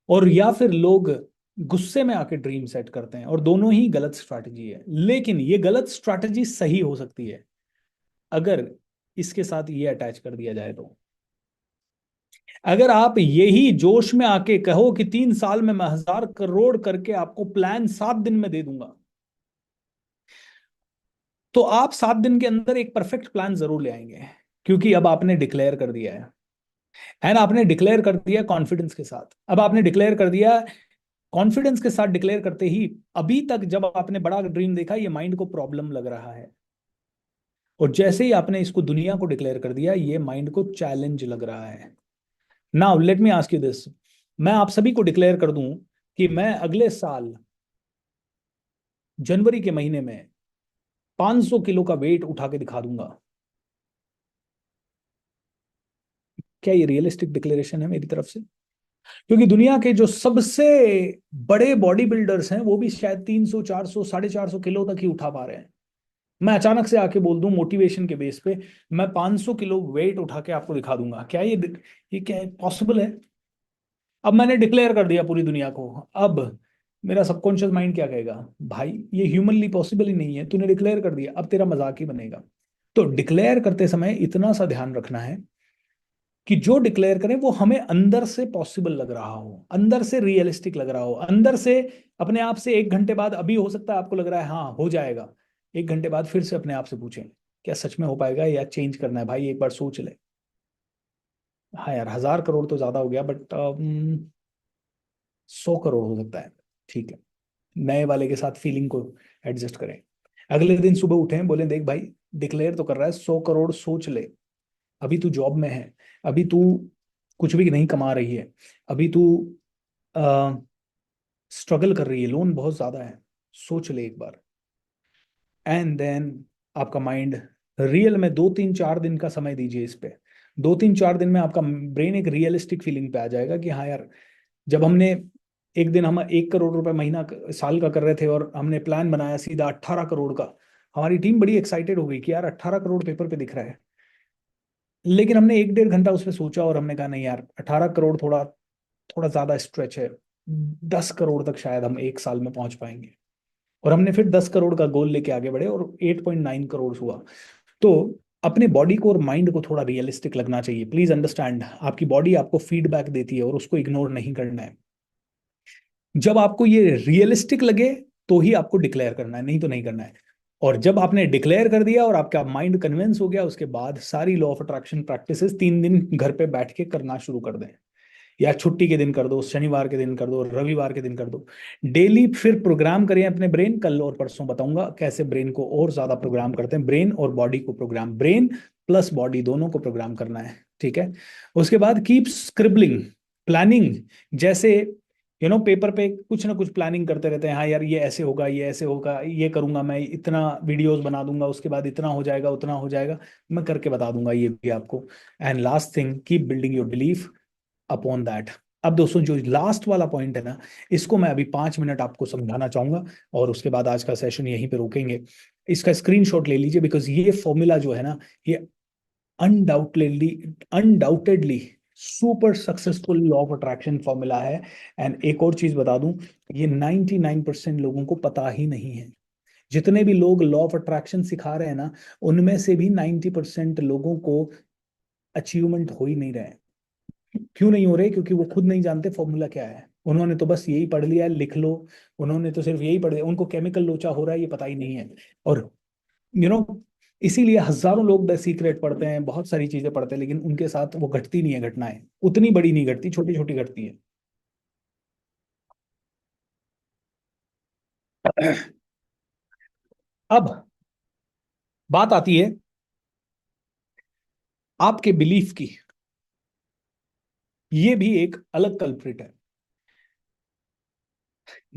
Speaker 3: और या फिर लोग गुस्से में आके ड्रीम सेट करते हैं, और दोनों ही गलत स्ट्रैटेजी है। लेकिन ये गलत स्ट्रैटेजी सही हो सकती है अगर इसके साथ ये अटैच कर दिया जाए तो। अगर आप यही जोश में आके कहो कि 3 साल में मैं 1,000 करोड़ करके आपको प्लान 7 दिन में दे दूंगा, तो आप 7 दिन के अंदर एक परफेक्ट प्लान जरूर ले आएंगे, क्योंकि अब आपने डिक्लेयर कर दिया है। एंड आपने डिक्लेयर कर दिया कॉन्फिडेंस के साथ। अब आपने डिक्लेयर कर दिया कॉन्फिडेंस के साथ, डिक्लेयर करते ही अभी तक जब आपने बड़ा ड्रीम देखा ये माइंड को प्रॉब्लम लग रहा है, और जैसे ही आपने इसको दुनिया को डिक्लेयर कर दिया ये माइंड को चैलेंज लग रहा है। Now let me ask you this, मैं आप सभी को डिक्लेयर कर दूं कि मैं अगले साल जनवरी के महीने में 500 किलो का वेट उठा के दिखा दूंगा। क्या ये रियलिस्टिक डिक्लेरेशन है मेरी तरफ से? क्योंकि दुनिया के जो सबसे बड़े बॉडी बिल्डर्स हैं वो भी शायद 300, 400, 450 किलो तक ही उठा पा रहे हैं। मैं अचानक से आके बोल दूं मोटिवेशन के बेस पे मैं 500 किलो वेट उठा के आपको दिखा दूंगा, क्या ये क्या पॉसिबल है? अब मैंने डिक्लेयर कर दिया पूरी दुनिया को। अब मेरा सबकॉन्शियस माइंड क्या कहेगा? भाई ये ह्यूमनली पॉसिबल ही नहीं है, तूने डिक्लेयर कर दिया, अब तेरा मजाक ही बनेगा। तो डिक्लेयर करते समय इतना सा ध्यान रखना है कि जो डिक्लेयर करें वो हमें अंदर से पॉसिबल लग रहा हो, अंदर से रियलिस्टिक लग रहा हो, अंदर से अपने आप से 1 घंटे बाद, अभी हो सकता है आपको लग रहा है हाँ हो जाएगा, 1 घंटे बाद फिर से अपने आप से पूछें क्या सच में हो पाएगा या चेंज करना है? भाई एक बार सोच ले। हाँ यार 1,000 करोड़ तो ज्यादा हो गया, बट 100 करोड़ हो सकता है। ठीक है, नए वाले के साथ फीलिंग को एडजस्ट करें। अगले दिन सुबह उठे बोले देख भाई डिक्लेयर तो कर रहा है, 100 करोड़ सोच ले। अभी तू जॉब में है, अभी तू कुछ भी नहीं कमा रही है, अभी तू स्ट्रगल कर रही है, लोन बहुत ज्यादा है, सोच ले एक बार। एंड देन आपका माइंड रियल में 2, 3, 4 दिन का समय दीजिए इस पे। 2, 3, 4 दिन में आपका ब्रेन एक रियलिस्टिक फीलिंग पे आ जाएगा कि हाँ यार, जब हमने एक दिन हम 1 करोड़ रुपए महीना साल का कर रहे थे और हमने प्लान बनाया सीधा 18 करोड़ का। हमारी टीम बड़ी एक्साइटेड हो गई कि यार 18 करोड़ पेपर पे दिख रहा है। लेकिन हमने 1 डेढ़ घंटा उसमें सोचा और हमने कहा नहीं यार, 18 करोड़ थोड़ा थोड़ा ज्यादा स्ट्रेच है। 10 करोड़ तक शायद हम एक साल में पहुंच पाएंगे। और हमने फिर 10 करोड़ का गोल लेके आगे बढ़े और 8.9 करोड़ हुआ। तो अपने बॉडी को और माइंड को थोड़ा रियलिस्टिक लगना चाहिए। प्लीज अंडरस्टैंड, आपकी बॉडी आपको फीडबैक देती है और उसको इग्नोर नहीं करना है। जब आपको ये रियलिस्टिक लगे तो ही आपको डिक्लेयर करना है, नहीं तो नहीं करना है। और जब आपने डिक्लेयर कर दिया और आपका माइंड कन्विंस हो गया, उसके बाद सारी लॉ ऑफ अट्रैक्शन प्रैक्टिसेस 3 दिन घर पे बैठ के करना शुरू कर दें। या छुट्टी के दिन कर दो, शनिवार के दिन कर दो, रविवार के दिन कर दो। डेली फिर प्रोग्राम करें अपने ब्रेन। कल और परसों बताऊंगा कैसे ब्रेन को और ज्यादा प्रोग्राम करते हैं। ब्रेन और बॉडी को प्रोग्राम, ब्रेन प्लस बॉडी दोनों को प्रोग्राम करना है, ठीक है। उसके बाद कीप स्क्रिबलिंग, प्लानिंग। जैसे पेपर पे कुछ ना कुछ प्लानिंग करते रहते हैं। हाँ यार, ये ऐसे होगा, ये ऐसे होगा, ये करूंगा, मैं इतना वीडियोस बना दूंगा, उसके बाद इतना हो जाएगा, उतना हो जाएगा। मैं करके बता दूंगा ये भी आपको। And last thing, keep building your belief upon that. अब दोस्तों, जो लास्ट वाला पॉइंट है ना, इसको मैं अभी 5 मिनट आपको समझाना चाहूंगा और उसके बाद आज का सेशन यहीं पे रोकेंगे। इसका स्क्रीनशॉट ले लीजिए, बिकॉज ये फॉर्मूला जो है ना, ये undoubtedly undoubtedly super successful law of attraction formula है। एंड एक और चीज बता दूं, ये 99% लोगों को पता ही नहीं है। जितने भी लोग लॉ ऑफ अट्रैक्शन सिखा रहे हैं ना, उनमें से भी 90% लोगों को अचीवमेंट हो ही नहीं रहे हैं। क्यों नहीं हो रहे? क्योंकि वो खुद नहीं जानते फॉर्मूला क्या है। उन्होंने तो बस यही पढ़ लिया है, लिख लो। उन्होंने तो सिर्फ यही पढ़ लिया, उनको केमिकल लोचा हो रहा है ये पता ही नहीं है। और यू नो इसीलिए हजारों लोग द सीक्रेट पढ़ते हैं, बहुत सारी चीजें पढ़ते हैं, लेकिन उनके साथ वो घटती नहीं है घटनाएं। उतनी बड़ी नहीं घटती, छोटी छोटी घटती है। अब बात आती है आपके बिलीफ की। ये भी एक अलग कल्प्रिट है।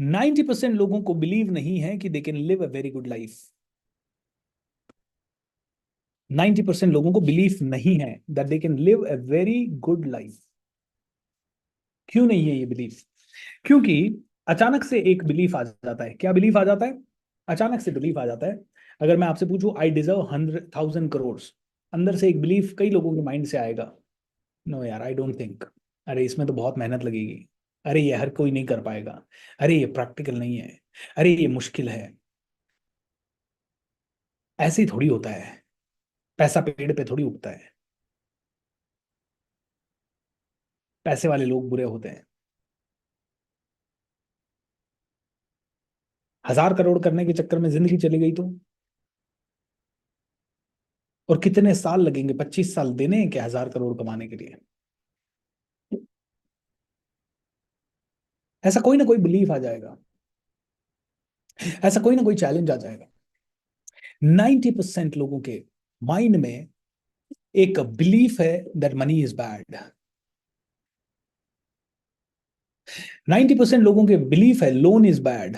Speaker 3: 90% लोगों को बिलीव नहीं है कि they can live a very good life. 90% लोगों को बिलीफ नहीं है that they can live a very good life. क्यों नहीं है ये बिलीफ? क्योंकि अचानक से एक बिलीफ आ जाता है। क्या बिलीफ आ जाता है? अचानक से बिलीफ आ जाता है। अगर मैं आपसे पूछूं आई डिजर्व 100,000 करोड़, अंदर से एक बिलीफ कई लोगों के माइंड से आएगा, नो यार, आई डोंट थिंक। अरे इसमें तो बहुत मेहनत लगेगी। अरे ये हर कोई नहीं कर पाएगा। अरे ये प्रैक्टिकल नहीं है। अरे ये मुश्किल है। ऐसे ही थोड़ी होता है। पैसा पेड़ पे थोड़ी उगता है। पैसे वाले लोग बुरे होते हैं। 1,000 करोड़ करने के चक्कर में जिंदगी चली गई तो? और कितने साल लगेंगे? 25 साल देने हैं क्या 1,000 करोड़ कमाने के लिए? ऐसा कोई ना कोई बिलीफ आ जाएगा। ऐसा कोई ना कोई चैलेंज आ जाएगा। 90% लोगों के माइंड में एक बिलीफ है दैट मनी इज बैड। 90% लोगों के बिलीफ है लोन इज बैड।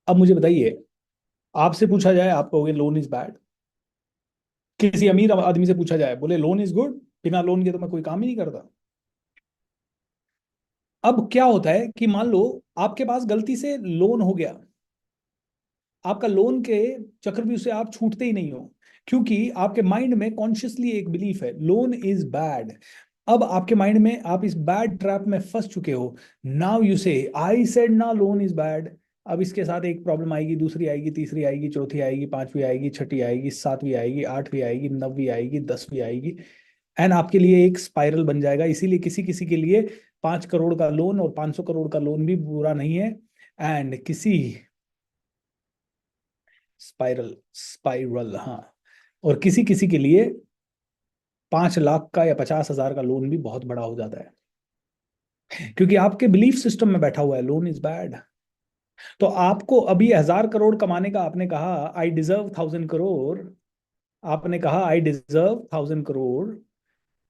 Speaker 3: अब मुझे बताइए, आपसे पूछा जाए, आप कहोगे लोन इज बैड। किसी अमीर आदमी से पूछा जाए, बोले लोन इज गुड, बिना लोन के तो मैं कोई काम ही नहीं करता। अब क्या होता है कि मान लो आपके पास गलती से लोन हो गया, आपका लोन के चक्रव्यूह से आप छूटते ही नहीं हो, क्योंकि आपके माइंड में कॉन्शियसली एक बिलीफ है लोन इज बैड। अब आपके माइंड में आप इस बैड ट्रैप में फंस चुके हो। नाउ यू से आई सेड ना लोन इज बैड। अब इसके साथ एक प्रॉब्लम आएगी, दूसरी आएगी, तीसरी आएगी, चौथी आएगी, पांचवी आएगी, छठी आएगी, सातवीं आएगी, आठवीं आएगी, नवीं आएगी, 10वीं आएगी। एंड आपके लिए एक स्पाइरल बन जाएगा। इसीलिए किसी किसी के लिए 5 करोड़ का लोन और 500 करोड़ का लोन भी बुरा नहीं है। एंड किसी स्पाइरल स्पाइरल, हाँ। और किसी किसी के लिए 5 लाख का या 50,000 का लोन भी बहुत बड़ा हो जाता है, क्योंकि आपके बिलीफ सिस्टम में बैठा हुआ है लोन इज बैड। तो आपको अभी 1,000 करोड़ कमाने का, आपने कहा आई डिजर्व 1,000 करोड़, आपने कहा आई डिजर्व 1,000 करोड़,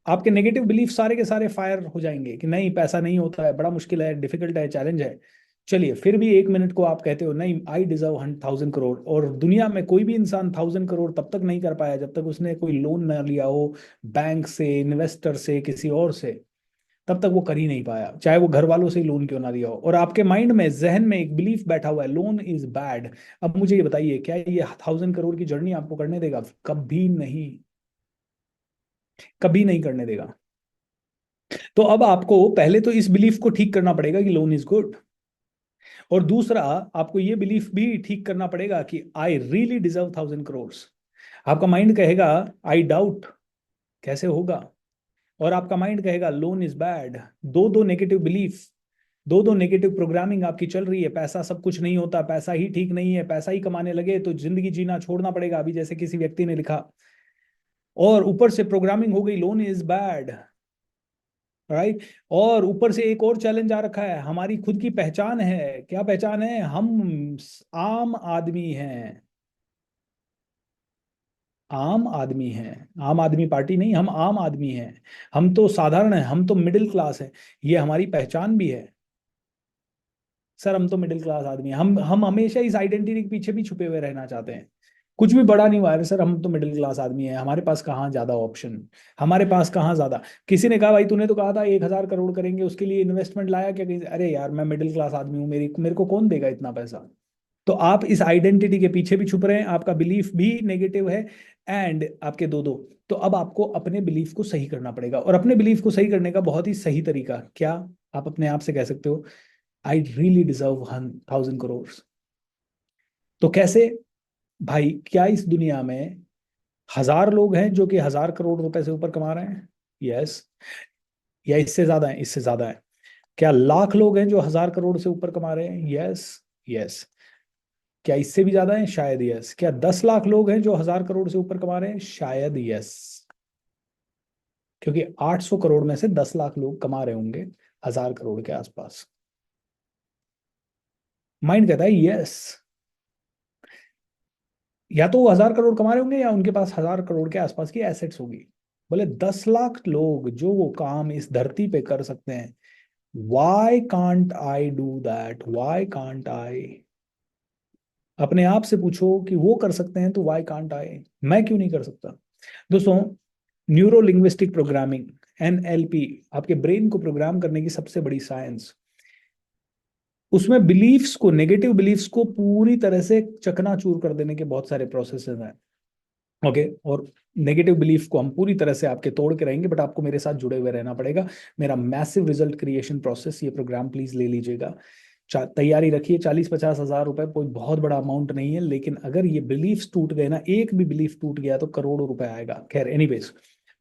Speaker 3: आपके नेगेटिव बिलीफ सारे के सारे फायर हो जाएंगे कि नहीं, पैसा नहीं होता है, बड़ा मुश्किल है, डिफिकल्ट है, चैलेंज है। चलिए, फिर भी 1 मिनट को आप कहते हो नहीं, आई डिजर्व 1,000 करोड़। और दुनिया में कोई भी इंसान 1,000 करोड़ तब तक नहीं कर पाया जब तक उसने कोई लोन ना लिया हो, बैंक से, इन्वेस्टर से, किसी और से। तब तक वो कर ही नहीं पाया, चाहे वो घर वालों से ही लोन क्यों ना दिया हो। और आपके माइंड में, जहन में एक बिलीफ बैठा हुआ है, लोन इज बैड। अब मुझे ये बताइए, क्या ये 1000 करोड़ की जर्नी आपको करने देगा? कभी नहीं, कभी नहीं करने देगा। तो अब आपको पहले तो इस बिलीफ को ठीक करना पड़ेगा कि लोन इज गुड, और दूसरा आपको ये बिलीफ भी ठीक करना पड़ेगा कि आई रियली डिजर्व 1000 करोड़। आपका माइंड कहेगा आई डाउट, कैसे होगा? और आपका माइंड कहेगा लोन इज बैड। दो दो नेगेटिव बिलीफ, दो दो नेगेटिव प्रोग्रामिंग आपकी चल रही है। पैसा सब कुछ नहीं होता, पैसा ही ठीक नहीं है, पैसा ही कमाने लगे तो जिंदगी जीना छोड़ना पड़ेगा, अभी जैसे किसी व्यक्ति ने लिखा। और ऊपर से प्रोग्रामिंग हो गई लोन इज बैड, राइट। और ऊपर से एक और चैलेंज आ रखा है, हमारी खुद की पहचान है। क्या पहचान है? हम आम आदमी हैं, आम आदमी हैं। आम आदमी पार्टी नहीं, हम आम आदमी हैं। हम तो साधारण हैं, हम तो मिडिल क्लास हैं। ये हमारी पहचान भी है। सर हम तो मिडिल क्लास आदमी हैं, हम हमेशा इस आइडेंटिटी के पीछे भी छुपे हुए रहना चाहते हैं। कुछ भी बड़ा नहीं हुआ है सर, हम तो मिडिल क्लास आदमी हैं, हमारे पास कहाँ ज्यादा ऑप्शन, हमारे पास कहाँ ज्यादा। किसी ने कहा भाई तूने तो कहा था 1000 करोड़ करेंगे, उसके लिए इन्वेस्टमेंट लाया क्या कहीं से? अरे यार मैं मिडिल क्लास आदमी हूँ, मेरे को कौन देगा इतना पैसा? तो आप इस आइडेंटिटी के पीछे भी छुप रहे हैं, आपका बिलीफ भी नेगेटिव है, एंड आपके दो दो। तो अब आपको अपने बिलीफ को सही करना पड़ेगा, और अपने बिलीफ को सही करने का बहुत ही सही तरीका क्या? आप अपने आप से कह सकते हो आई रियली डिजर्व 1000 करोड़। तो कैसे? भाई क्या इस दुनिया में 1000 लोग हैं जो कि 1000 करोड़ रुपए से ऊपर कमा रहे हैं? यस। या इससे ज्यादा है? इससे ज्यादा है। क्या लाख लोग हैं जो 1000 करोड़ से ऊपर कमा रहे हैं? यस। यस। क्या इससे भी ज्यादा है? शायद यस। क्या 10 लाख लोग हैं जो 1000 करोड़ से ऊपर कमा रहे हैं? शायद यस। क्योंकि 800 करोड़ में से 10 लाख लोग कमा रहे होंगे 1000 करोड़ के आसपास। माइंड कहता है यस। या तो वो 1000 करोड़ कमा रहे होंगे, या उनके पास 1000 करोड़ के आसपास की एसेट्स होगी। बोले 10 लाख लोग जो वो काम इस धरती पे कर सकते हैं, Y can't I do that? Y can't आई? अपने आप से पूछो कि वो कर सकते हैं तो वाई कांट आई, मैं क्यों नहीं कर सकता? दोस्तों, न्यूरो लिंग्विस्टिक प्रोग्रामिंग, एनएलपी, आपके ब्रेन को प्रोग्राम करने की सबसे बड़ी साइंस। उसमें बिलीफ्स को, नेगेटिव बिलीफ्स को पूरी तरह से चकनाचूर कर देने के बहुत सारे प्रोसेसेस हैं। ओके, और नेगेटिव बिलीफ को हम पूरी तरह से आपके तोड़ के रहेंगे, बट आपको मेरे साथ जुड़े हुए रहना पड़ेगा। मेरा मैसिव रिजल्ट क्रिएशन प्रोसेस, ये प्रोग्राम प्लीज ले लीजिएगा। तैयारी रखिए। 40-50 हज़ार रुपए कोई बहुत बड़ा अमाउंट नहीं है, लेकिन अगर ये बिलीफ टूट गए ना, एक भी बिलीफ टूट गया तो करोड़ों रुपए आएगा। खैर एनीवेज,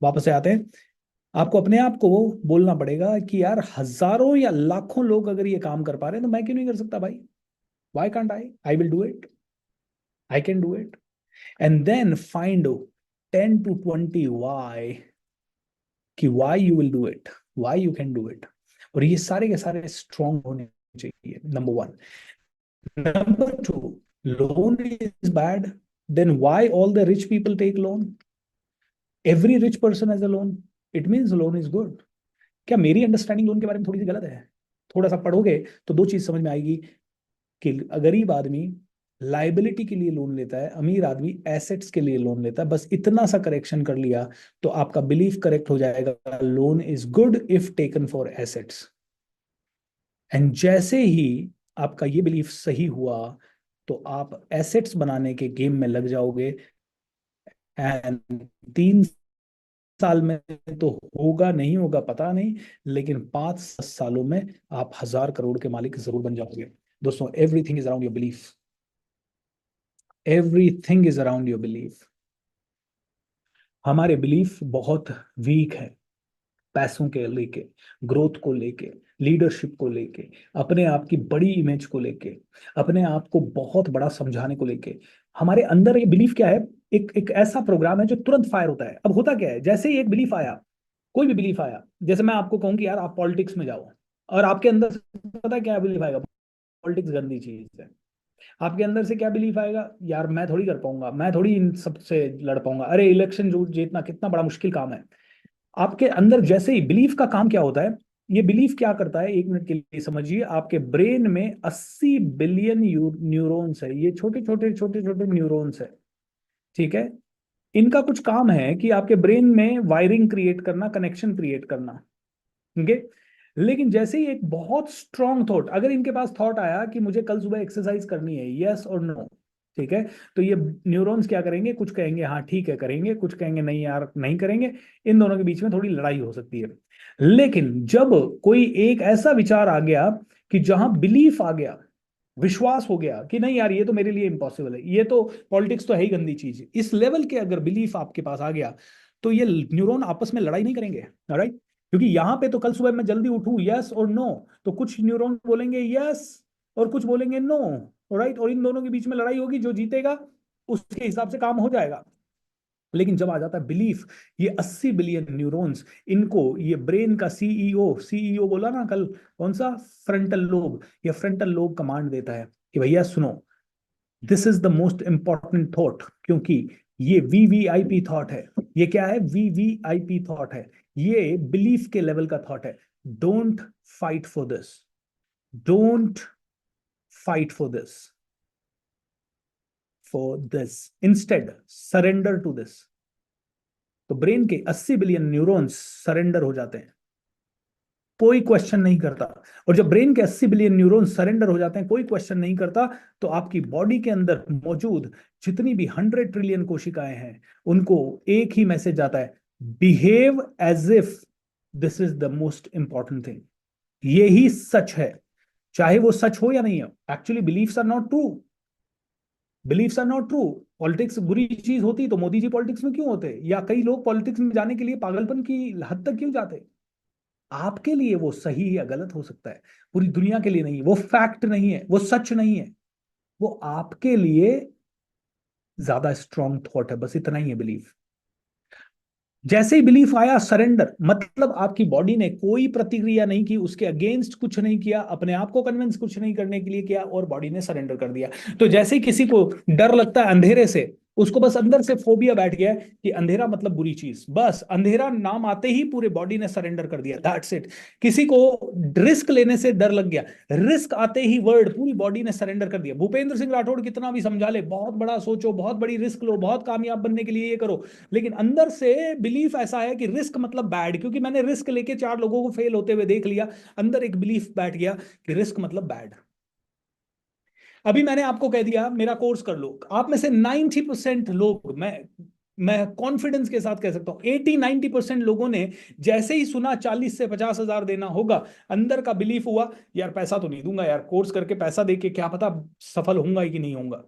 Speaker 3: वापस से आते हैं। आपको अपने आप को वो बोलना पड़ेगा कि यार हजारों या लाखों लोग अगर ये काम कर पा रहे हैं तो मैं क्यों नहीं कर सकता भाई? Why can't I? I will do it, I can do it. And then find 10 to 20 why, कि why you will do it, why you can do it. और ये सारे के सारे स्ट्रॉन्ग होने चाहिए, number one. Number two, loan is bad, then why all the rich people take loan? Every rich person has a loan. It means loan is good. क्या मेरी understanding loan के बारे में थोड़ी सी गलत है? थोड़ा सा पढ़ोगे तो दो चीज समझ में आएगी कि गरीब आदमी लाइबिलिटी के लिए लोन लेता है, अमीर आदमी एसेट्स के लिए लोन लेता है। बस इतना सा करेक्शन कर लिया तो आपका बिलीफ करेक्ट हो जाएगा, loan is good if taken for assets. And जैसे ही आपका ये बिलीफ सही हुआ तो आप एसेट्स बनाने के गेम में लग जाओगे। एंड 3 साल में तो होगा नहीं होगा पता नहीं, लेकिन 5-10 सालों में आप 1000 करोड़ के मालिक जरूर बन जाओगे। दोस्तों, everything is around your belief, everything is around your belief. हमारे बिलीफ बहुत वीक है, पैसों के लेके, ग्रोथ को लेके, लीडरशिप को लेके, अपने आप की बड़ी इमेज को लेके, अपने आप को बहुत बड़ा समझाने को लेके। हमारे अंदर ये बिलीफ क्या है? एक ऐसा प्रोग्राम है जो तुरंत फायर होता है। अब होता क्या है, जैसे ही एक बिलीफ आया, कोई भी बिलीफ आया, जैसे मैं आपको कहूँ कि यार आप पॉलिटिक्स में जाओ, और आपके अंदर से पता है क्या बिलीफ आएगा? पॉलिटिक्स गंदी चीज है। आपके अंदर से क्या बिलीफ आएगा? यार मैं थोड़ी कर पाऊंगा, मैं थोड़ी इन सबसे लड़ पाऊंगा, अरे इलेक्शन जीतना कितना बड़ा मुश्किल काम है। आपके अंदर जैसे ही बिलीफ का काम क्या होता है, ये बिलीफ क्या करता है, 1 मिनट के लिए समझिए। आपके ब्रेन में 80 बिलियन न्यूरॉन्स है, ये छोटे छोटे छोटे छोटे न्यूरॉन्स है, ठीक है। इनका कुछ काम है कि आपके ब्रेन में वायरिंग क्रिएट करना, कनेक्शन क्रिएट करना। ओके। लेकिन जैसे ही एक बहुत स्ट्रॉन्ग थॉट, अगर इनके पास थॉट आया कि मुझे कल सुबह एक्सरसाइज करनी है, यस और नो, ठीक है, तो ये न्यूरॉन्स क्या करेंगे, कुछ कहेंगे हाँ ठीक है करेंगे, कुछ कहेंगे नहीं यार नहीं करेंगे। इन दोनों के बीच में थोड़ी लड़ाई हो सकती है। लेकिन जब कोई एक ऐसा विचार आ गया कि जहां बिलीफ आ गया, विश्वास हो गया कि नहीं यार ये तो मेरे लिए इम्पॉसिबल है, ये तो पॉलिटिक्स तो है ही गंदी चीज, इस लेवल के अगर बिलीफ आपके पास आ गया, तो ये न्यूरॉन आपस में लड़ाई नहीं करेंगे। राइट। क्योंकि यहां पे तो कल सुबह मैं जल्दी उठूं, यस और नो, तो कुछ न्यूरॉन बोलेंगे यस और कुछ बोलेंगे नो। राइट। और इन दोनों के बीच में लड़ाई होगी, जो जीतेगा उसके हिसाब से काम हो जाएगा। लेकिन जब आ जाता है बिलीफ, ये 80 बिलियन न्यूरॉन्स, इनको ये ब्रेन का सीईओ, सीईओ बोला ना कल, कौन सा, फ्रंटल लोब, ये फ्रंटल लोब कमांड देता है कि भैया सुनो, this is the most important thought, क्योंकि ये वीवीआईपी थॉट है। ये क्या है, वीवीआईपी थॉट है, ये बिलीफ के लेवल का थॉट है। Don't fight for this, don't fight for this, instead surrender to this. तो ब्रेन के 80 बिलियन न्यूरॉन्स सरेंडर हो जाते हैं, कोई क्वेश्चन नहीं करता। और जब ब्रेन के 80 बिलियन न्यूरॉन सरेंडर हो जाते हैं, कोई क्वेश्चन नहीं करता, तो आपकी बॉडी के अंदर मौजूद जितनी भी 100 ट्रिलियन कोशिकाएं हैं, उनको एक ही मैसेज जाता है, behave as if this is the most important thing. यही सच है, चाहे वो सच हो या नहीं हो। Actually beliefs are not true, beliefs are not true. Politics बुरी चीज होती तो मोदी जी पॉलिटिक्स में क्यों होते, या कई लोग पॉलिटिक्स में जाने के लिए पागलपन की हद तक क्यों जाते। आपके लिए वो सही या गलत हो सकता है, पूरी दुनिया के लिए नहीं। वो फैक्ट नहीं है, वो सच नहीं है, वो आपके लिए ज्यादा स्ट्रॉन्ग थॉट है, बस इतना ही है बिलीफ। जैसे ही बिलीफ आया, सरेंडर, मतलब आपकी बॉडी ने कोई प्रतिक्रिया नहीं की, उसके अगेंस्ट कुछ नहीं किया, अपने आप को कन्विंस कुछ नहीं करने के लिए किया, और बॉडी ने सरेंडर कर दिया। तो जैसे ही किसी को डर लगता है अंधेरे से, उसको बस अंदर से फोबिया बैठ गया है कि अंधेरा मतलब बुरी चीज, बस अंधेरा नाम आते ही पूरे बॉडी ने सरेंडर कर दिया, दैट्स इट। किसी को रिस्क लेने से डर लग गया, रिस्क आते ही वर्ड पूरी बॉडी ने सरेंडर कर दिया। भूपेंद्र सिंह राठौड़ कितना भी समझा ले, बहुत बड़ा सोचो, बहुत बड़ी रिस्क लो, बहुत कामयाब बनने के लिए ये करो, लेकिन अंदर से बिलीफ ऐसा है कि रिस्क मतलब बैड, क्योंकि मैंने रिस्क लेके 4 लोगों को फेल होते हुए देख लिया, अंदर एक बिलीफ बैठ गया कि रिस्क मतलब बैड। अभी मैंने आपको कह दिया मेरा कोर्स कर लो, आप में से 90% लोग, मैं कॉन्फिडेंस के साथ कह सकता हूं 80-90% लोगों ने जैसे ही सुना 40 से 50 हजार देना होगा, अंदर का बिलीफ हुआ यार पैसा तो नहीं दूंगा यार, कोर्स करके पैसा देके क्या पता सफल होऊंगा कि नहीं होऊंगा।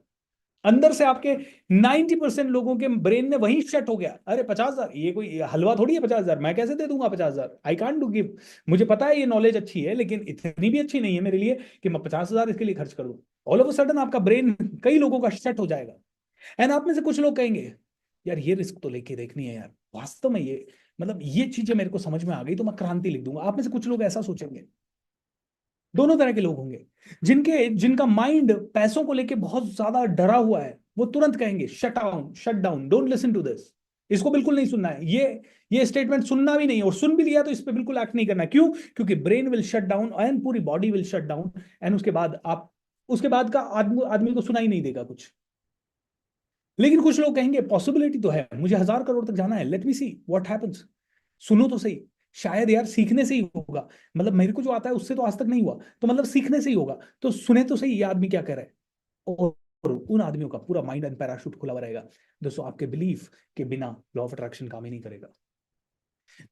Speaker 3: अंदर से आपके 90% लोगों के ब्रेन ने वही सेट हो गया, अरे 50 हजार, ये कोई हलवा थोड़ी है, 50 हजार मैं कैसे दे दूंगा, 50 हजार आई कांट डू गिव। मुझे पता है ये नॉलेज अच्छी है, लेकिन इतनी भी अच्छी नहीं है मेरे लिए कि मैं 50 हजार इसके लिए खर्च कर दूं। ऑल ऑफ अ सडन आपका ब्रेन कई लोगों का सेट हो जाएगा। एंड आप में से कुछ लोग कहेंगे यार ये रिस्क तो लेके देखनी है यार, वास्तव में ये, मतलब ये चीजें मेरे को समझ में आ गई तो मैं क्रांति लिख दूंगा। आप में से कुछ लोग ऐसा सोचेंगे। दोनों तरह के लोग होंगे, जिनका माइंड पैसों को लेके बहुत ज्यादा डरा हुआ है, वो तुरंत कहेंगे shut down, shut down, don't listen to this, इसको बिल्कुल नहीं सुनना है, ये स्टेटमेंट सुनना भी नहीं है, और सुन भी लिया तो इस पे बिल्कुल एक्ट नहीं करना है। क्यों? क्योंकि brain will shut down and पूरी body will shut down, and उसके बाद आप, उसके बाद का आदमी आदमी को सुनाई नहीं देगा कुछ। लेकिन कुछ लोग कहेंगे पॉसिबिलिटी तो है, मुझे 1000 करोड़ तक जाना है, let me see what happens. सुनो तो सही, शायद यार सीखने से ही होगा, मतलब मेरे को जो आता है उससे तो आज तक नहीं हुआ, तो मतलब सीखने से ही होगा, तो सुने तो सही ये आदमी क्या कह रहा है। और उन आदमियों का पूरा माइंड एंड पैराशूट खुला हुआ रहेगा। दोस्तों आपके बिलीफ के बिना लॉ ऑफ अट्रैक्शन काम ही नहीं करेगा।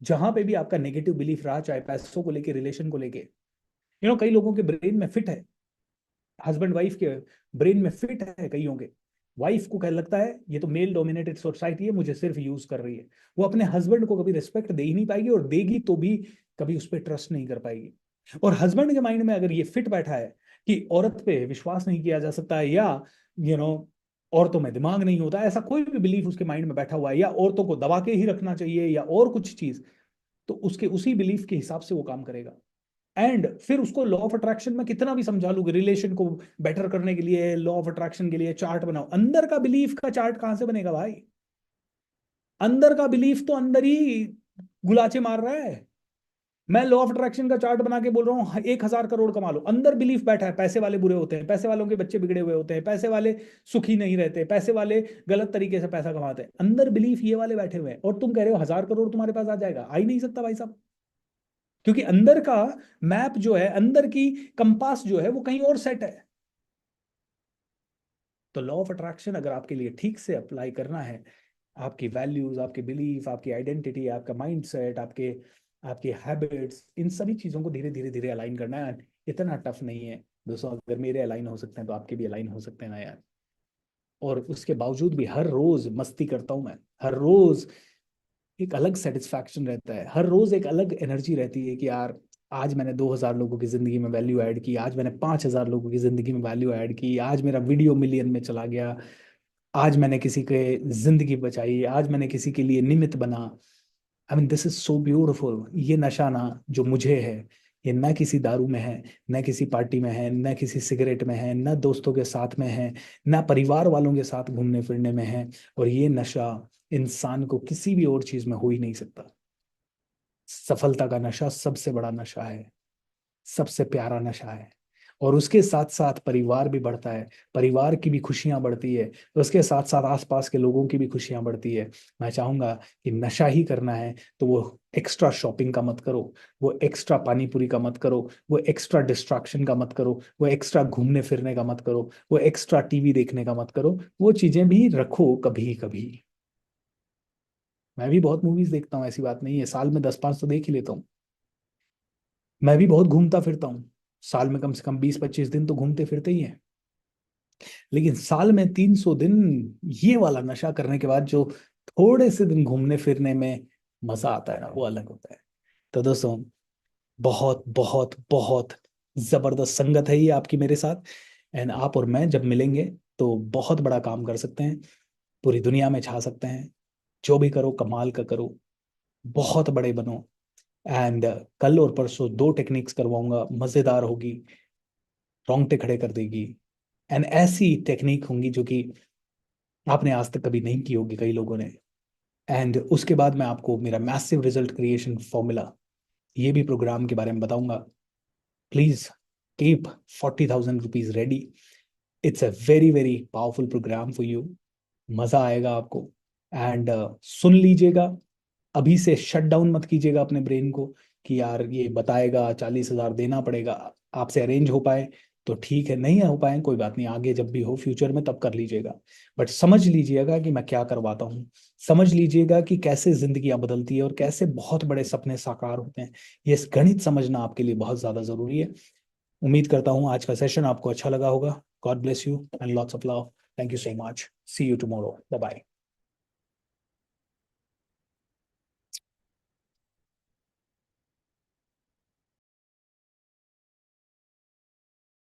Speaker 3: जहां पे भी आपका नेगेटिव बिलीफ रहा, चाहे पैसों को लेके, रिलेशन को लेके, कई लोगों के ब्रेन में फिट है, हस्बैंड वाइफ के ब्रेन में फिट है कईयों के। वाइफ को कह लगता है ये तो मेल डोमिनेटेड सोसाइटी है, मुझे सिर्फ यूज कर रही है, वो अपने हस्बैंड को कभी रिस्पेक्ट दे ही नहीं पाएगी, और देगी तो भी कभी उस पर ट्रस्ट नहीं कर पाएगी। और हस्बैंड के माइंड में अगर ये फिट बैठा है कि औरत पे विश्वास नहीं किया जा सकता है, या यू नो औरतों में दिमाग नहीं होता, ऐसा कोई भी बिलीफ उसके माइंड में बैठा हुआ है, या औरतों को दबा के ही रखना चाहिए, या और कुछ चीज, तो उसके उसी बिलीफ के हिसाब से वो काम करेगा। एंड फिर उसको लॉ ऑफ अट्रैक्शन में कितना भी समझा लूंगे, रिलेशन को बेटर करने के लिए लॉ ऑफ अट्रैक्शन के लिए चार्ट बनाओ, अंदर का बिलीफ का चार्ट कहां से बनेगा भाई। अंदर का बिलीफ तो अंदर ही गुलाचे मार रहा है। मैं लॉ ऑफ अट्रैक्शन का चार्ट बना के बोल रहा हूँ 1000 करोड़ कमा लो, अंदर बिलीफ बैठा है पैसे वाले बुरे होते हैं, पैसे वालों के बच्चे बिगड़े हुए होते हैं, पैसे वाले सुखी नहीं रहते, पैसे वाले गलत तरीके से पैसा कमाते हैं, अंदर बिलीफ ये वाले बैठे हुए हैं, और तुम कह रहे हो 1000 करोड़ तुम्हारे पास आ जाएगा, आ ही नहीं सकता भाई साहब। क्योंकि अंदर का मैप जो है, अंदर की कंपास जो है वो कहीं और सेट है। तो लॉ ऑफ अट्रैक्शन अगर आपके लिए ठीक से अप्लाई करना है, आपकी वैल्यूज, आपके बिलीफ, आपकी आइडेंटिटी, आपका माइंडसेट, आपके आपके हैबिट्स, इन सभी चीज़ों को धीरे धीरे धीरे अलाइन करना है। इतना टफ नहीं है दोस्तों। अगर मेरे अलाइन हो सकते हैं तो आपके भी अलाइन हो सकते हैं ना यार। और उसके बावजूद भी हर रोज मस्ती करता हूँ मैं। हर रोज एक अलग सेटिस्फैक्शन रहता है, हर रोज एक अलग एनर्जी रहती है कि यार आज मैंने 2,000 लोगों की जिंदगी में वैल्यू ऐड की, आज मैंने 5,000 लोगों की जिंदगी में वैल्यू ऐड की, आज मेरा वीडियो मिलियन में चला गया, आज मैंने किसी के जिंदगी बचाई, आज मैंने किसी के लिए निमित्त बना। I mean this is so beautiful. ये नशा ना जो मुझे है, ये ना किसी दारू में है, न किसी पार्टी में है, न किसी सिगरेट में है, न दोस्तों के साथ में है, न परिवार वालों के साथ घूमने फिरने में है। और ये नशा इंसान को किसी भी और चीज में हो ही नहीं सकता। सफलता का नशा सबसे बड़ा नशा है, सबसे प्यारा नशा है। और उसके साथ साथ परिवार भी बढ़ता है, परिवार की भी खुशियां बढ़ती है, उसके साथ साथ आसपास के लोगों की भी खुशियां बढ़ती है। मैं चाहूंगा कि नशा ही करना है तो वो एक्स्ट्रा शॉपिंग का मत करो, वो एक्स्ट्रा पानी पूरी का मत करो, वो एक्स्ट्रा डिस्ट्रैक्शन का मत करो, वो एक्स्ट्रा घूमने फिरने का मत करो, वो एक्स्ट्रा टीवी देखने का मत करो। वो चीजें भी रखो कभी कभी। मैं भी बहुत मूवीज देखता हूँ, ऐसी बात नहीं है, साल में 10-5 तो देख ही लेता हूँ। मैं भी बहुत घूमता फिरता हूँ, साल में कम से कम 20-25 दिन तो घूमते फिरते ही हैं। लेकिन साल में 300 दिन ये वाला नशा करने के बाद जो थोड़े से दिन घूमने फिरने में मजा आता है ना, वो अलग होता है। तो दोस्तों, बहुत बहुत बहुत जबरदस्त संगत है ये आपकी मेरे साथ। एंड आप और मैं जब मिलेंगे तो बहुत बड़ा काम कर सकते हैं, पूरी दुनिया में छा सकते हैं। जो भी करो कमाल का करो, बहुत बड़े बनो। एंड कल और परसों 2 टेक्निक्स करवाऊंगा, मजेदार होगी, रोंगटे खड़े कर देगी। एंड ऐसी टेक्निक होंगी जो कि आपने आज तक कभी नहीं की होगी कई लोगों ने। एंड उसके बाद मैं आपको मेरा मैसिव रिजल्ट क्रिएशन फॉर्मूला, ये भी प्रोग्राम के बारे में बताऊंगा। Please keep 40,000 rupees ready. It's a very very powerful programme for you. मजा आएगा आपको। एंड सुन लीजिएगा, अभी से शट डाउन मत कीजिएगा अपने ब्रेन को कि यार ये बताएगा 40,000 देना पड़ेगा, आपसे अरेंज हो पाए तो ठीक है, नहीं हो पाए कोई बात नहीं, आगे जब भी हो फ्यूचर में तब कर लीजिएगा। बट समझ लीजिएगा कि मैं क्या करवाता हूँ, समझ लीजिएगा कि कैसे जिंदगियां बदलती है और कैसे बहुत बड़े सपने साकार होते हैं। ये गणित समझना आपके लिए बहुत ज्यादा जरूरी है। उम्मीद करता हूँ आज का सेशन आपको अच्छा लगा होगा। God bless you and lots of love. Thank you so much. See you tomorrow. Bye bye.